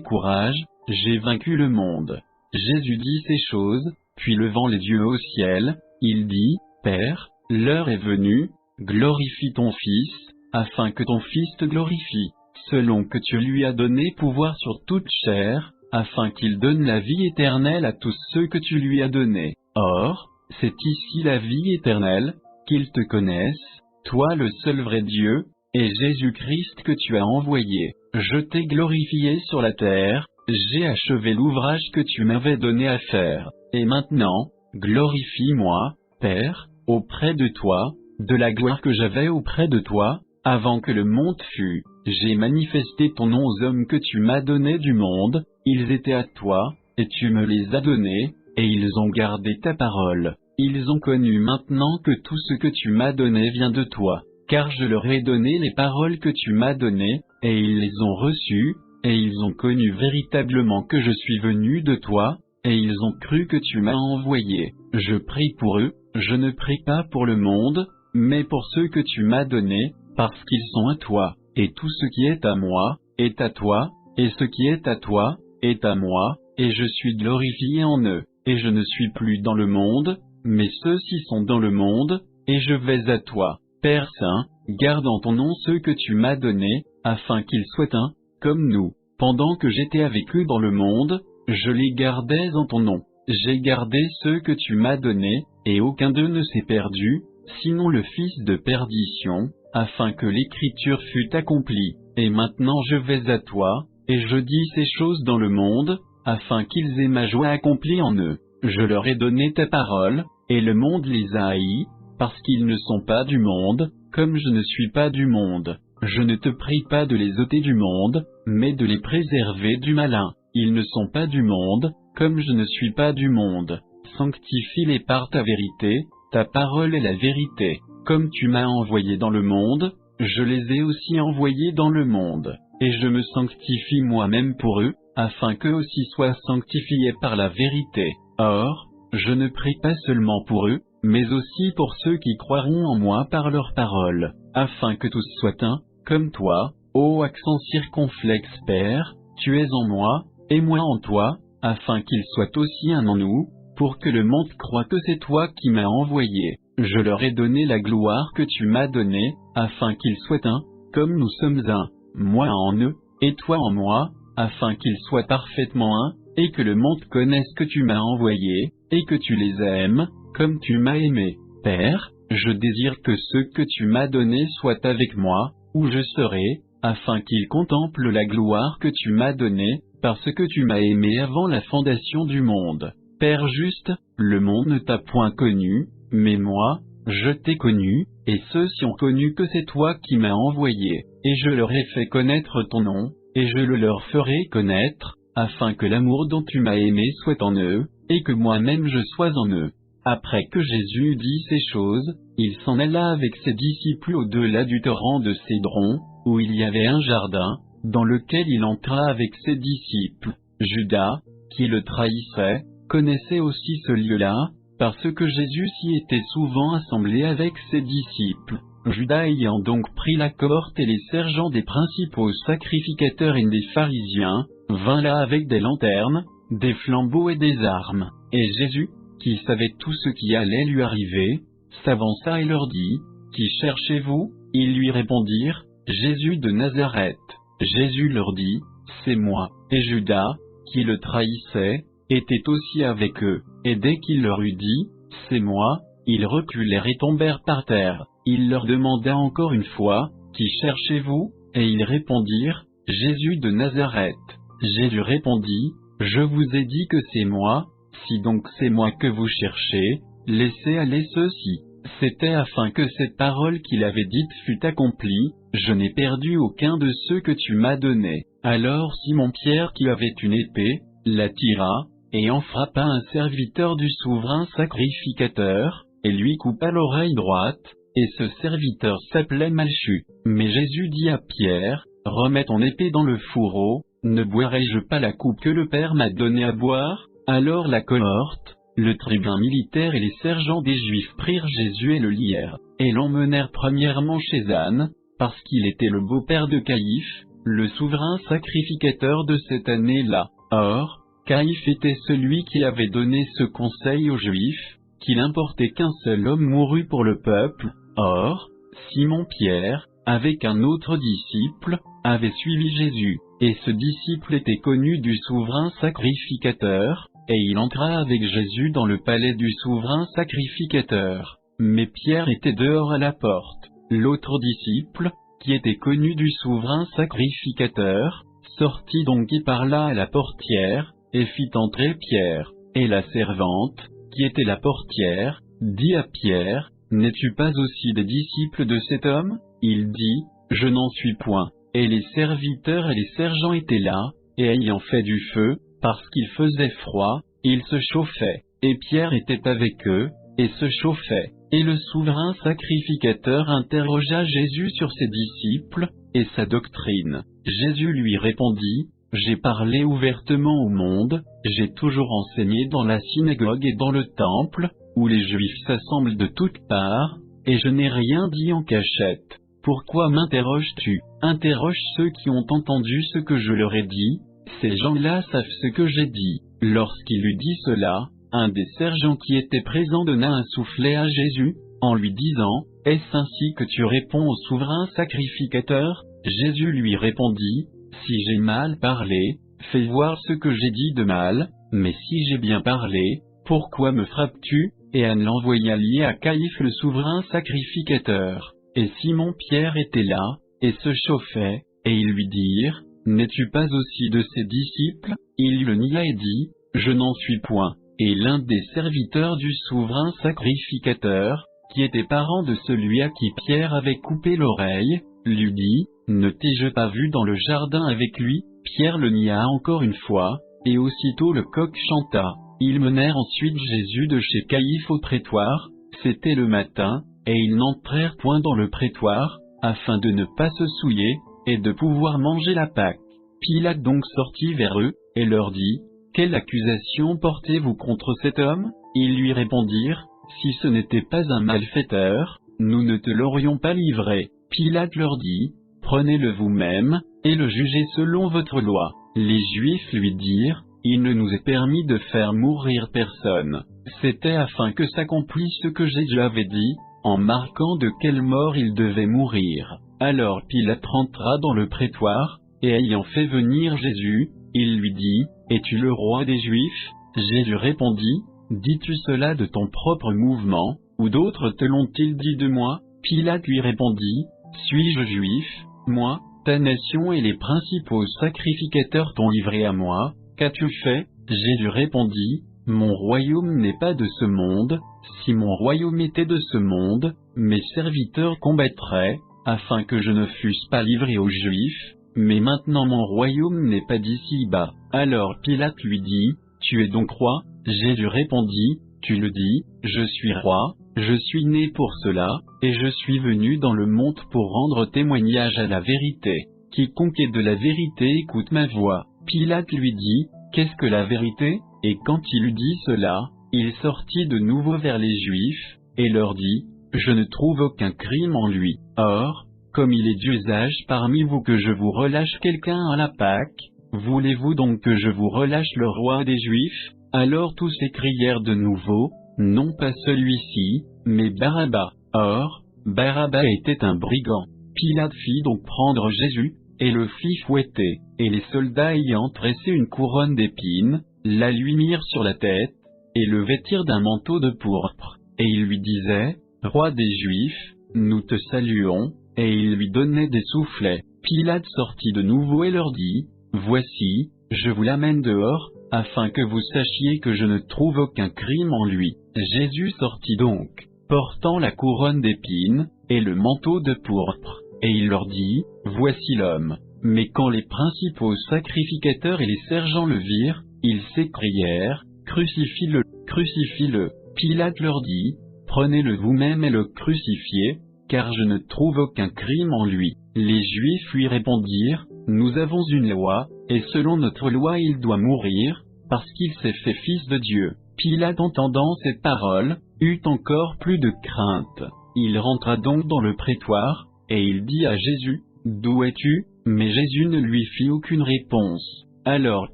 courage, j'ai vaincu le monde. Jésus dit ces choses, puis levant les yeux au ciel, il dit, Père, l'heure est venue, glorifie ton Fils, afin que ton Fils te glorifie, selon que tu lui as donné pouvoir sur toute chair, afin qu'il donne la vie éternelle à tous ceux que tu lui as donnés. Or, c'est ici la vie éternelle, qu'ils te connaissent, toi le seul vrai Dieu, et Jésus-Christ que tu as envoyé. Je t'ai glorifié sur la terre, j'ai achevé l'ouvrage que tu m'avais donné à faire. Et maintenant, glorifie-moi, Père, auprès de toi, de la gloire que j'avais auprès de toi, avant que le monde fût. J'ai manifesté ton nom aux hommes que tu m'as donnés du monde, ils étaient à toi, et tu me les as donnés, et ils ont gardé ta parole. Ils ont connu maintenant que tout ce que tu m'as donné vient de toi. Car je leur ai donné les paroles que tu m'as données, et ils les ont reçues, et ils ont connu véritablement que je suis venu de toi, et ils ont cru que tu m'as envoyé. Je prie pour eux, je ne prie pas pour le monde, mais pour ceux que tu m'as donnés, parce qu'ils sont à toi, et tout ce qui est à moi, est à toi, et ce qui est à toi, est à moi, et je suis glorifié en eux, et je ne suis plus dans le monde, mais ceux-ci sont dans le monde, et je vais à toi. Père Saint, garde en ton nom ceux que tu m'as donnés, afin qu'ils soient un, comme nous. Pendant que j'étais avec eux dans le monde, je les gardais en ton nom. J'ai gardé ceux que tu m'as donnés, et aucun d'eux ne s'est perdu, sinon le fils de perdition, afin que l'écriture fût accomplie. Et maintenant je vais à toi, et je dis ces choses dans le monde, afin qu'ils aient ma joie accomplie en eux. Je leur ai donné ta parole, et le monde les a haïs, parce qu'ils ne sont pas du monde, comme je ne suis pas du monde. Je ne te prie pas de les ôter du monde, mais de les préserver du malin. Ils ne sont pas du monde, comme je ne suis pas du monde. Sanctifie-les par ta vérité, ta parole est la vérité. Comme tu m'as envoyé dans le monde, je les ai aussi envoyés dans le monde, et je me sanctifie moi-même pour eux, afin qu'eux aussi soient sanctifiés par la vérité. Or, je ne prie pas seulement pour eux, mais aussi pour ceux qui croiront en moi par leur parole, afin que tous soient un, comme toi, ô accent circonflexe Père, tu es en moi, et moi en toi, afin qu'ils soient aussi un en nous, pour que le monde croie que c'est toi qui m'as envoyé. Je leur ai donné la gloire que tu m'as donnée, afin qu'ils soient un, comme nous sommes un, moi en eux, et toi en moi, afin qu'ils soient parfaitement un, et que le monde connaisse que tu m'as envoyé, et que tu les aimes, comme tu m'as aimé. Père, je désire que ceux que tu m'as donnés soient avec moi, où je serai, afin qu'ils contemplent la gloire que tu m'as donnée, parce que tu m'as aimé avant la fondation du monde. Père juste, le monde ne t'a point connu, mais moi, je t'ai connu, et ceux-ci ont connu que c'est toi qui m'as envoyé, et je leur ai fait connaître ton nom, et je le leur ferai connaître, afin que l'amour dont tu m'as aimé soit en eux, et que moi-même je sois en eux. Après que Jésus eut dit ces choses, il s'en alla avec ses disciples au-delà du torrent de Cédron, où il y avait un jardin, dans lequel il entra avec ses disciples. Judas, qui le trahissait, connaissait aussi ce lieu-là, parce que Jésus s'y était souvent assemblé avec ses disciples. Judas ayant donc pris la cohorte et les sergents des principaux sacrificateurs et des pharisiens, vint là avec des lanternes, des flambeaux et des armes. Et Jésus, qui savait tout ce qui allait lui arriver, s'avança et leur dit, « Qui cherchez-vous » Ils lui répondirent, « Jésus de Nazareth. » Jésus leur dit, « C'est moi. » Et Judas, qui le trahissait, était aussi avec eux. Et dès qu'il leur eut dit, « C'est moi », ils reculèrent et tombèrent par terre. Il leur demanda encore une fois, « Qui cherchez-vous » Et ils répondirent, « Jésus de Nazareth. » Jésus répondit, « Je vous ai dit que c'est moi, si donc c'est moi que vous cherchez, laissez aller ceux-ci. » C'était afin que cette parole qu'il avait dite fût accomplie, « Je n'ai perdu aucun de ceux que tu m'as donnés. » Alors Simon-Pierre qui avait une épée, la tira, et en frappa un serviteur du souverain sacrificateur, et lui coupa l'oreille droite, et ce serviteur s'appelait Malchu. Mais Jésus dit à Pierre, « Remets ton épée dans le fourreau, ne boirai-je pas la coupe que le Père m'a donnée à boire ?» Alors la cohorte, le tribun militaire et les sergents des Juifs prirent Jésus et le lièrent, et l'emmenèrent premièrement chez Anne, parce qu'il était le beau-père de Caïphe, le souverain sacrificateur de cette année-là. Or, Caïphe était celui qui avait donné ce conseil aux Juifs, qu'il importait qu'un seul homme mourût pour le peuple. Or, Simon-Pierre, avec un autre disciple, avait suivi Jésus, et ce disciple était connu du souverain sacrificateur, et il entra avec Jésus dans le palais du souverain sacrificateur. Mais Pierre était dehors à la porte. L'autre disciple, qui était connu du souverain sacrificateur, sortit donc et parla à la portière, et fit entrer Pierre. Et la servante, qui était la portière, dit à Pierre, « N'es-tu pas aussi des disciples de cet homme ?» Il dit, « Je n'en suis point. » Et les serviteurs et les sergents étaient là, et ayant fait du feu, parce qu'il faisait froid, ils se chauffaient. Et Pierre était avec eux, et se chauffait. Et le souverain sacrificateur interrogea Jésus sur ses disciples, et sa doctrine. Jésus lui répondit, « J'ai parlé ouvertement au monde, j'ai toujours enseigné dans la synagogue et dans le temple, où les Juifs s'assemblent de toutes parts, et je n'ai rien dit en cachette. Pourquoi m'interroges-tu ? Interroge ceux qui ont entendu ce que je leur ai dit, ces gens-là savent ce que j'ai dit. » Lorsqu'il eut dit cela, un des sergents qui était présent donna un soufflet à Jésus, en lui disant, « Est-ce ainsi que tu réponds au souverain sacrificateur ?» Jésus lui répondit, « Si j'ai mal parlé, fais voir ce que j'ai dit de mal, mais si j'ai bien parlé, pourquoi me frappes-tu » Et Anne l'envoya lier à Caïphe le souverain sacrificateur. Et Simon-Pierre était là, et se chauffait, et ils lui dirent, « N'es-tu pas aussi de ses disciples ?» Il le nia et dit, « Je n'en suis point. » Et l'un des serviteurs du souverain sacrificateur, qui était parent de celui à qui Pierre avait coupé l'oreille, lui dit, « Ne t'ai-je pas vu dans le jardin avec lui ?» Pierre le nia encore une fois, et aussitôt le coq chanta. Ils menèrent ensuite Jésus de chez Caïphe au prétoire, c'était le matin, et ils n'entrèrent point dans le prétoire, afin de ne pas se souiller, et de pouvoir manger la Pâque. Pilate donc sortit vers eux, et leur dit, « Quelle accusation portez-vous contre cet homme ?» Ils lui répondirent, « Si ce n'était pas un malfaiteur, nous ne te l'aurions pas livré. » Pilate leur dit, « Prenez-le vous-même, et le jugez selon votre loi. » Les Juifs lui dirent, « Il ne nous est permis de faire mourir personne. » C'était afin que s'accomplisse ce que Jésus avait dit, en marquant de quelle mort il devait mourir. Alors Pilate rentra dans le prétoire, et ayant fait venir Jésus, il lui dit, « Es-tu le roi des Juifs ?» Jésus répondit, « Dis-tu cela de ton propre mouvement, ou d'autres te l'ont-ils dit de moi ?» Pilate lui répondit, « Suis-je juif, moi, ta nation et les principaux sacrificateurs t'ont livré à moi, qu'as-tu fait ?» Jésus répondit, « Mon royaume n'est pas de ce monde, si mon royaume était de ce monde, mes serviteurs combattraient, afin que je ne fusse pas livré aux Juifs, mais maintenant mon royaume n'est pas d'ici-bas. » Alors Pilate lui dit, « Tu es donc roi ?» Jésus répondit, « Tu le dis, je suis roi, je suis né pour cela, et je suis venu dans le monde pour rendre témoignage à la vérité. Quiconque est de la vérité écoute ma voix. » Pilate lui dit, « Qu'est-ce que la vérité ?» Et quand il eut dit cela, il sortit de nouveau vers les Juifs, et leur dit, « Je ne trouve aucun crime en lui. Or, comme il est d'usage parmi vous que je vous relâche quelqu'un à la Pâque, voulez-vous donc que je vous relâche le roi des Juifs ?» Alors tous s'écrièrent de nouveau, « Non pas celui-ci, mais Barabbas. » Or, Barabbas était un brigand. Pilate fit donc prendre Jésus, et le fit fouetter, et les soldats ayant tressé une couronne d'épines, la lui mirent sur la tête, et le vêtirent d'un manteau de pourpre, et ils lui disaient, « Roi des Juifs, nous te saluons », et ils lui donnaient des soufflets. Pilate sortit de nouveau et leur dit, « Voici, je vous l'amène dehors, afin que vous sachiez que je ne trouve aucun crime en lui. » Jésus sortit donc, portant la couronne d'épines, et le manteau de pourpre, et il leur dit, « Voici l'homme. » Mais quand les principaux sacrificateurs et les sergents le virent, ils s'écrièrent, « Crucifie-le, crucifie-le. » Pilate leur dit, « Prenez-le vous-même et le crucifiez, car je ne trouve aucun crime en lui. » Les Juifs lui répondirent, « Nous avons une loi, et selon notre loi il doit mourir, parce qu'il s'est fait fils de Dieu. » Pilate entendant ces paroles, eut encore plus de crainte. Il rentra donc dans le prétoire, et il dit à Jésus, « D'où es-tu » Mais Jésus ne lui fit aucune réponse. Alors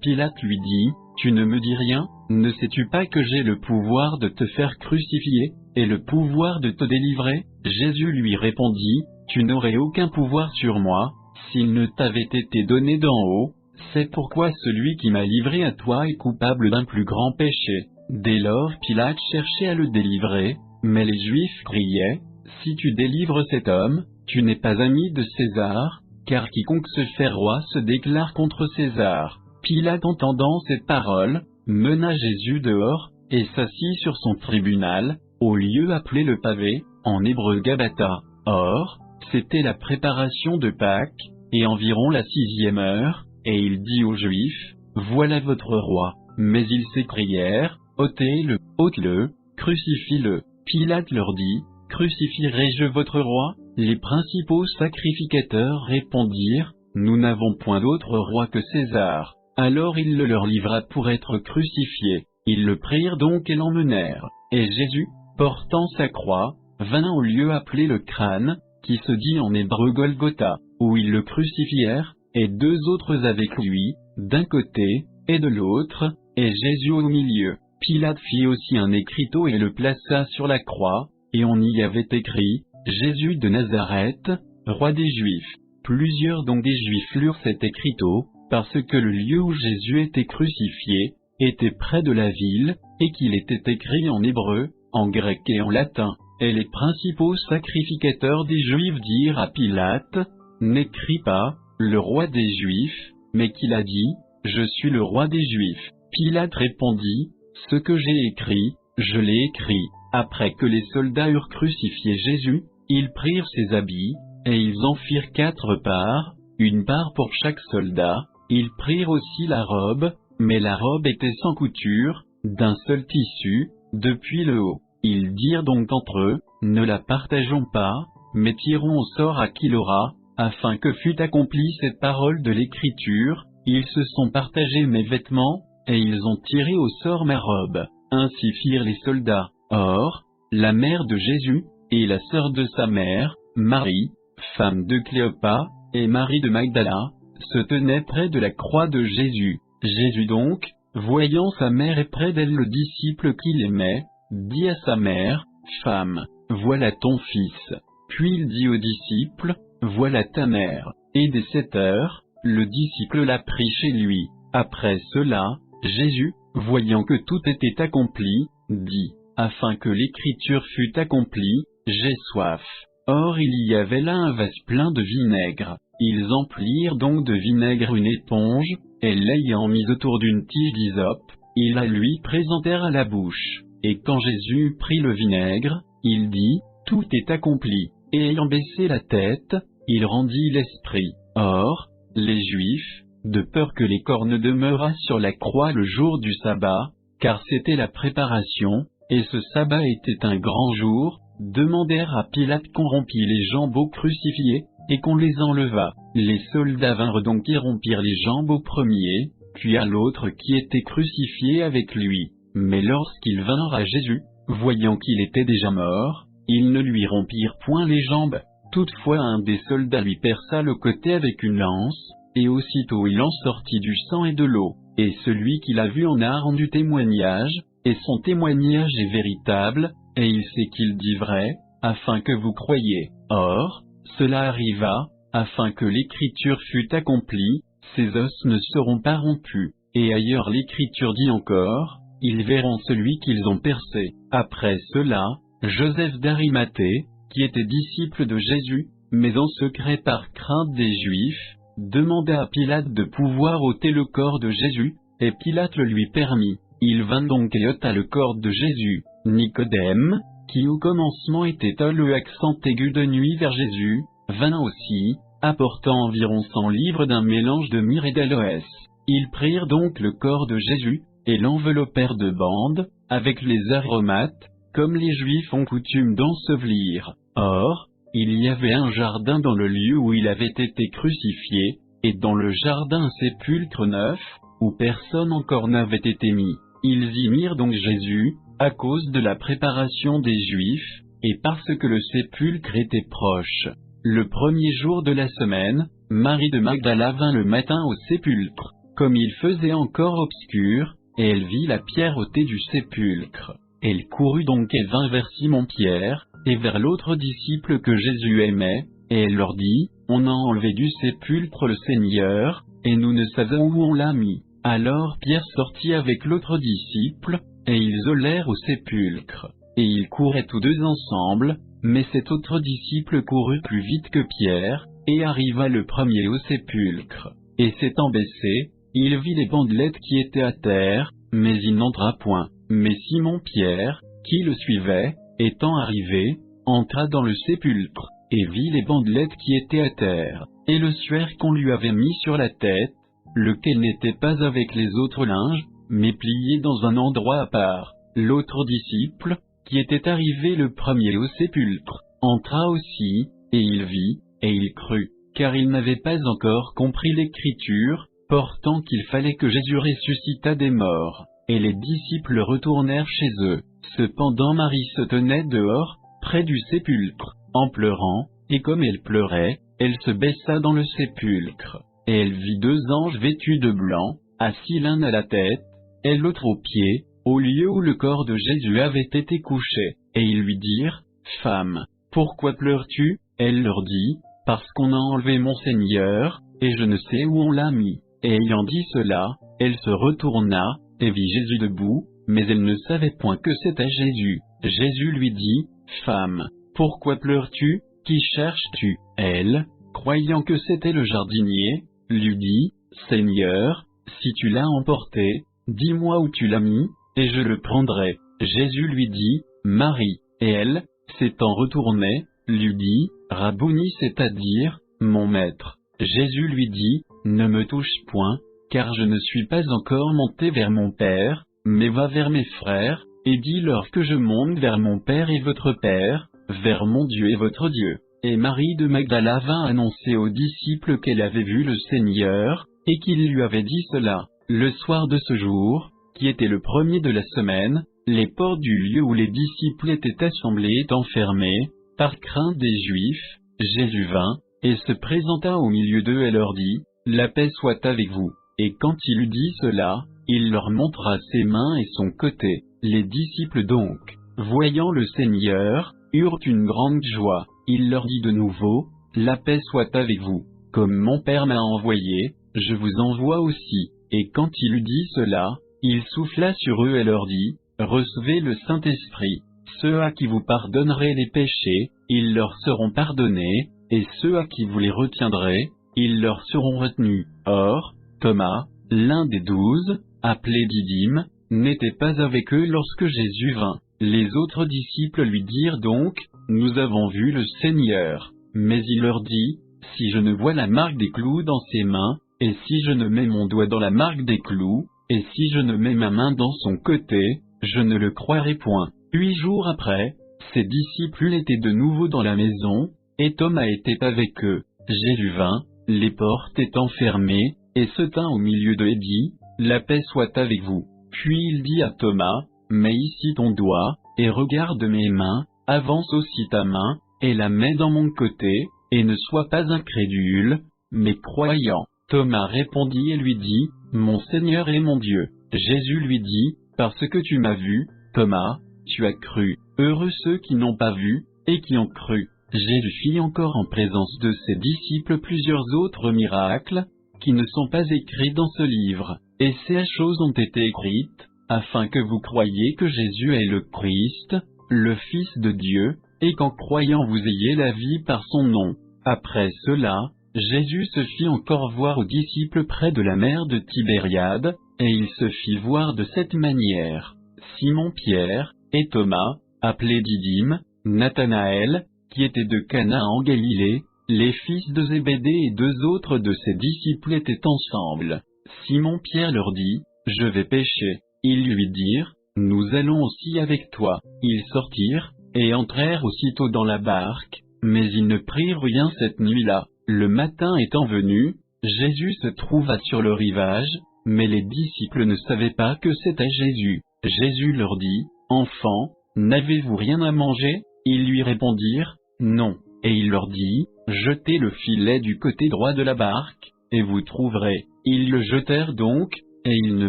Pilate lui dit, « Tu ne me dis rien, ne sais-tu pas que j'ai le pouvoir de te faire crucifier, et le pouvoir de te délivrer ?» Jésus lui répondit, « Tu n'aurais aucun pouvoir sur moi, s'il ne t'avait été donné d'en haut, c'est pourquoi celui qui m'a livré à toi est coupable d'un plus grand péché. » Dès lors Pilate cherchait à le délivrer, mais les Juifs criaient, « Si tu délivres cet homme, tu n'es pas ami de César, car quiconque se fait roi se déclare contre César. » Pilate entendant ces paroles, mena Jésus dehors, et s'assit sur son tribunal, au lieu appelé le pavé, en hébreu Gabata. Or, c'était la préparation de Pâques, et environ la 6e heure, et il dit aux Juifs, « Voilà votre roi. » Mais ils s'écrièrent, « Ôtez-le, ôte-le, crucifie-le. » Pilate leur dit, « Crucifierai-je votre roi ?» Les principaux sacrificateurs répondirent, « Nous n'avons point d'autre roi que César. » Alors il le leur livra pour être crucifié. Ils le prirent donc et l'emmenèrent. Et Jésus, portant sa croix, vint au lieu appelé le crâne, qui se dit en hébreu Golgotha, où ils le crucifièrent, et 2 autres avec lui, d'un côté, et de l'autre, et Jésus au milieu. Pilate fit aussi un écriteau et le plaça sur la croix, et on y avait écrit, « Jésus de Nazareth, roi des Juifs. » Plusieurs donc des Juifs lurent cet écriteau, parce que le lieu où Jésus était crucifié, était près de la ville, et qu'il était écrit en hébreu, en grec et en latin. Et les principaux sacrificateurs des Juifs dirent à Pilate, « N'écris pas, le roi des Juifs, mais qu'il a dit, je suis le roi des Juifs. » Pilate répondit, « Ce que j'ai écrit, je l'ai écrit. » Après que les soldats eurent crucifié Jésus, ils prirent ses habits, et ils en firent 4 parts, une part pour chaque soldat. Ils prirent aussi la robe, mais la robe était sans couture, d'un seul tissu, depuis le haut. Ils dirent donc entre eux, ne la partageons pas, mais tirons au sort à qui l'aura, afin que fût accomplie cette parole de l'Écriture, ils se sont partagés mes vêtements, et ils ont tiré au sort ma robe. Ainsi firent les soldats. Or, la mère de Jésus, et la sœur de sa mère, Marie, femme de Cléopas, et Marie de Magdala, se tenaient près de la croix de Jésus. Jésus donc, voyant sa mère et près d'elle le disciple qu'il aimait, dit à sa mère, « Femme, voilà ton fils. » Puis il dit au disciple, « Voilà ta mère. » Et dès 7 heures, le disciple l'a pris chez lui. Après cela, Jésus, voyant que tout était accompli, dit, afin que l'écriture fût accomplie, « J'ai soif. » Or il y avait là un vase plein de vinaigre. Ils emplirent donc de vinaigre une éponge, et l'ayant mise autour d'une tige d'hysope, ils la lui présentèrent à la bouche. Et quand Jésus prit le vinaigre, il dit, « Tout est accompli. » Et ayant baissé la tête, il rendit l'esprit. Or, les Juifs, de peur que les corps ne demeurassent sur la croix le jour du sabbat, car c'était la préparation, et ce sabbat était un grand jour, demandèrent à Pilate qu'on rompît les jambeaux crucifiés, et qu'on les enlevât. Les soldats vinrent donc y rompirent les jambes au premier, puis à l'autre qui était crucifié avec lui. Mais lorsqu'ils vinrent à Jésus, voyant qu'il était déjà mort, ils ne lui rompirent point les jambes. Toutefois un des soldats lui perça le côté avec une lance, et aussitôt il en sortit du sang et de l'eau. Et celui qui l'a vu en a rendu témoignage, et son témoignage est véritable, et il sait qu'il dit vrai, afin que vous croyiez. Or, cela arriva, afin que l'écriture fût accomplie, ces os ne seront pas rompus. Et ailleurs l'écriture dit encore, ils verront celui qu'ils ont percé. Après cela, Joseph d'Arimathée, qui était disciple de Jésus, mais en secret par crainte des Juifs, demanda à Pilate de pouvoir ôter le corps de Jésus, et Pilate le lui permit. Il vint donc et ôta le corps de Jésus. Nicodème, qui au commencement était le accent aigu de nuit vers Jésus, vint aussi, apportant environ 100 livres d'un mélange de myrrhe et d'aloès. Ils prirent donc le corps de Jésus, et l'enveloppèrent de bandes, avec les aromates, comme les Juifs ont coutume d'ensevelir. Or, il y avait un jardin dans le lieu où il avait été crucifié, et dans le jardin un sépulcre neuf, où personne encore n'avait été mis. Ils y mirent donc Jésus, à cause de la préparation des Juifs, et parce que le sépulcre était proche. Le premier jour de la semaine, Marie de Magdala vint le matin au sépulcre, comme il faisait encore obscur, et elle vit la pierre ôtée du sépulcre. Elle courut donc et vint vers Simon-Pierre, et vers l'autre disciple que Jésus aimait, et elle leur dit, « On a enlevé du sépulcre le Seigneur, et nous ne savons où on l'a mis. » Alors Pierre sortit avec l'autre disciple, et ils allèrent au sépulcre. Et ils couraient tous deux ensemble, mais cet autre disciple courut plus vite que Pierre, et arriva le premier au sépulcre. Et s'étant baissé, il vit les bandelettes qui étaient à terre, mais il n'entra point. Mais Simon-Pierre, qui le suivait, étant arrivé, entra dans le sépulcre, et vit les bandelettes qui étaient à terre, et le suaire qu'on lui avait mis sur la tête, lequel n'était pas avec les autres linges, mais plié dans un endroit à part. L'autre disciple, qui était arrivé le premier au sépulcre, entra aussi, et il vit, et il crut, car il n'avait pas encore compris l'écriture, portant qu'il fallait que Jésus ressuscitât des morts. Et les disciples retournèrent chez eux. Cependant Marie se tenait dehors, près du sépulcre, en pleurant, et comme elle pleurait, elle se baissa dans le sépulcre. Et elle vit 2 anges vêtus de blanc, assis l'un à la tête, et l'autre aux pieds, au lieu où le corps de Jésus avait été couché. Et ils lui dirent, « Femme, pourquoi pleures-tu » Elle leur dit, « Parce qu'on a enlevé mon Seigneur, et je ne sais où on l'a mis. » Et ayant dit cela, elle se retourna, et vit Jésus debout, mais elle ne savait point que c'était Jésus. Jésus lui dit, « Femme, pourquoi pleures-tu, qui cherches-tu » Elle, croyant que c'était le jardinier, lui dit, « Seigneur, si tu l'as emporté, dis-moi où tu l'as mis, et je le prendrai. » Jésus lui dit, « Marie. » Et elle, s'étant retournée, lui dit, « Rabouni, c'est-à-dire, mon maître. » Jésus lui dit, « Ne me touche point, car je ne suis pas encore monté vers mon Père, mais va vers mes frères, et dis-leur que je monte vers mon Père et votre Père, vers mon Dieu et votre Dieu. Et Marie de Magdala vint annoncer aux disciples qu'elle avait vu le Seigneur, et qu'il lui avait dit cela. Le soir de ce jour, qui était le premier de la semaine, les portes du lieu où les disciples étaient assemblés étant fermées, par crainte des Juifs, Jésus vint, et se présenta au milieu d'eux et leur dit, « La paix soit avec vous. » Et quand il eut dit cela, il leur montra ses mains et son côté. Les disciples donc, voyant le Seigneur, eurent une grande joie. Il leur dit de nouveau, « La paix soit avec vous. Comme mon Père m'a envoyé, je vous envoie aussi. » Et quand il eut dit cela, il souffla sur eux et leur dit, « Recevez le Saint-Esprit. Ceux à qui vous pardonnerez les péchés, ils leur seront pardonnés, et ceux à qui vous les retiendrez, ils leur seront retenus. » Or, Thomas, l'un des 12, appelé Didyme, n'était pas avec eux lorsque Jésus vint. Les autres disciples lui dirent donc, « Nous avons vu le Seigneur. » Mais il leur dit, « Si je ne vois la marque des clous dans ses mains, et si je ne mets mon doigt dans la marque des clous, et si je ne mets ma main dans son côté, je ne le croirai point. » 8 jours après, ses disciples étaient de nouveau dans la maison, et Thomas était avec eux. Jésus vint, les portes étant fermées, et se tint au milieu d'eux et dit, « La paix soit avec vous. » Puis il dit à Thomas, « Mets ici ton doigt, et regarde mes mains, avance aussi ta main, et la mets dans mon côté, et ne sois pas incrédule, mais croyant. » Thomas répondit et lui dit, « Mon Seigneur et mon Dieu. » Jésus lui dit, « Parce que tu m'as vu, Thomas, tu as cru. Heureux ceux qui n'ont pas vu, et qui ont cru. » Jésus fit encore en présence de ses disciples plusieurs autres miracles, qui ne sont pas écrits dans ce livre. Et ces choses ont été écrites, afin que vous croyiez que Jésus est le Christ, le Fils de Dieu, et qu'en croyant vous ayez la vie par son nom. Après cela, Jésus se fit encore voir aux disciples près de la mer de Tibériade, et il se fit voir de cette manière. Simon-Pierre, et Thomas, appelé Didyme, Nathanaël, qui était de Cana en Galilée, les fils de Zébédée et 2 autres de ses disciples étaient ensemble. Simon-Pierre leur dit, « Je vais pêcher. » Ils lui dirent, « Nous allons aussi avec toi. » Ils sortirent, et entrèrent aussitôt dans la barque, mais ils ne prirent rien cette nuit-là. Le matin étant venu, Jésus se trouva sur le rivage, mais les disciples ne savaient pas que c'était Jésus. Jésus leur dit, « Enfants, n'avez-vous rien à manger ?» Ils lui répondirent, « Non. » Et il leur dit, « Jetez le filet du côté droit de la barque, et vous trouverez. » Ils le jetèrent donc, et ils ne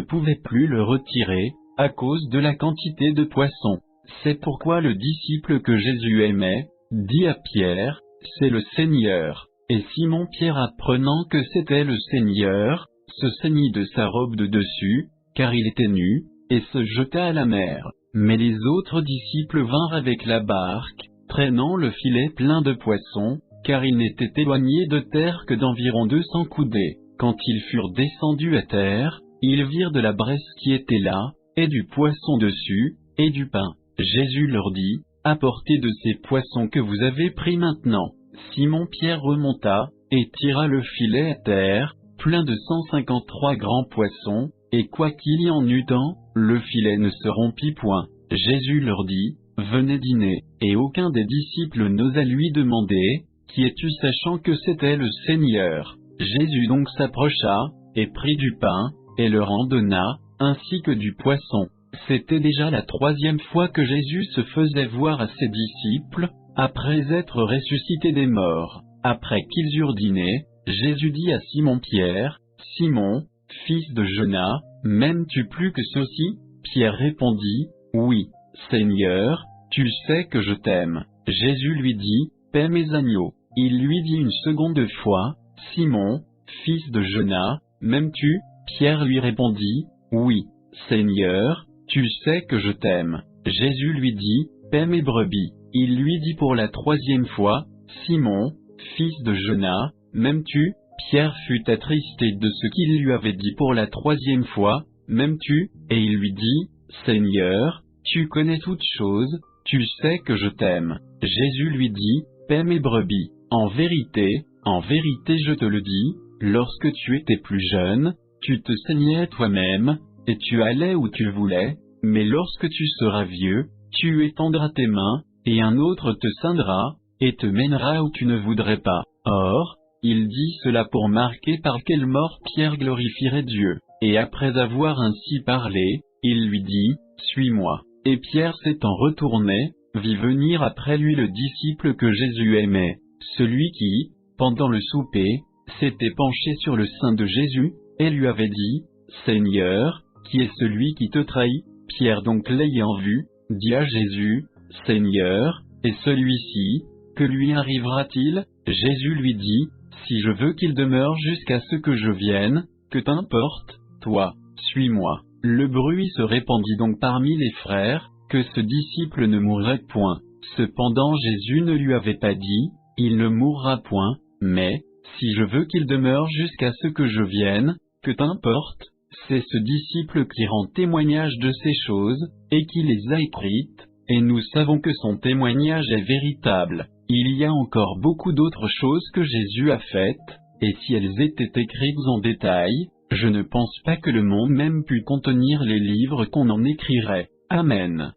pouvaient plus le retirer, à cause de la quantité de poissons. C'est pourquoi le disciple que Jésus aimait, dit à Pierre, « C'est le Seigneur. » Et Simon-Pierre apprenant que c'était le Seigneur, se ceignit de sa robe de dessus, car il était nu, et se jeta à la mer. Mais les autres disciples vinrent avec la barque, traînant le filet plein de poissons, car ils n'étaient éloignés de terre que d'environ 200 coudées. Quand ils furent descendus à terre, ils virent de la braise qui était là, et du poisson dessus, et du pain. Jésus leur dit, « Apportez de ces poissons que vous avez pris maintenant. » Simon-Pierre remonta, et tira le filet à terre, plein de 153 grands poissons, et quoi qu'il y en eût tant, le filet ne se rompit point. Jésus leur dit, « Venez dîner. » Et aucun des disciples n'osa lui demander, « Qui es-tu » sachant que c'était le Seigneur. Jésus donc s'approcha, et prit du pain, et leur en donna, ainsi que du poisson. C'était déjà la 3e fois que Jésus se faisait voir à ses disciples, après être ressuscité des morts. Après qu'ils eurent dîné, Jésus dit à Simon-Pierre, « Simon, fils de Jonas, m'aimes-tu plus que ceux-ci » Pierre répondit, « Oui, Seigneur, tu sais que je t'aime. » Jésus lui dit, « Paie mes agneaux. » Il lui dit une seconde fois, « Simon, fils de Jonas, m'aimes-tu » Pierre lui répondit, « Oui, Seigneur, tu sais que je t'aime. » Jésus lui dit, « Paie mes brebis. » Il lui dit pour la 3e fois, « Simon, fils de Jonas, m'aimes-tu » Pierre fut attristé de ce qu'il lui avait dit pour la 3e fois, « M'aimes-tu » Et il lui dit, « Seigneur, tu connais toutes choses, tu sais que je t'aime. » Jésus lui dit, « Paie mes brebis. En vérité, je te le dis, lorsque tu étais plus jeune, tu te saignais toi-même, et tu allais où tu voulais, mais lorsque tu seras vieux, tu étendras tes mains, et un autre te ceindra, et te mènera où tu ne voudrais pas. » Or, il dit cela pour marquer par quelle mort Pierre glorifierait Dieu. Et après avoir ainsi parlé, il lui dit, « Suis-moi. » Et Pierre s'étant retourné, vit venir après lui le disciple que Jésus aimait, celui qui, pendant le souper, s'était penché sur le sein de Jésus, et lui avait dit, « Seigneur, qui est celui qui te trahit ?» Pierre donc l'ayant vu, dit à Jésus, « Seigneur, et celui-ci, que lui arrivera-t-il ?» Jésus lui dit, « Si je veux qu'il demeure jusqu'à ce que je vienne, que t'importe, toi, suis-moi. » Le bruit se répandit donc parmi les frères, que ce disciple ne mourrait point. Cependant Jésus ne lui avait pas dit, « Il ne mourra point », mais, « Si je veux qu'il demeure jusqu'à ce que je vienne, que t'importe ?» C'est ce disciple qui rend témoignage de ces choses, et qui les a écrites, et nous savons que son témoignage est véritable. Il y a encore beaucoup d'autres choses que Jésus a faites, et si elles étaient écrites en détail, je ne pense pas que le monde même pût contenir les livres qu'on en écrirait. Amen.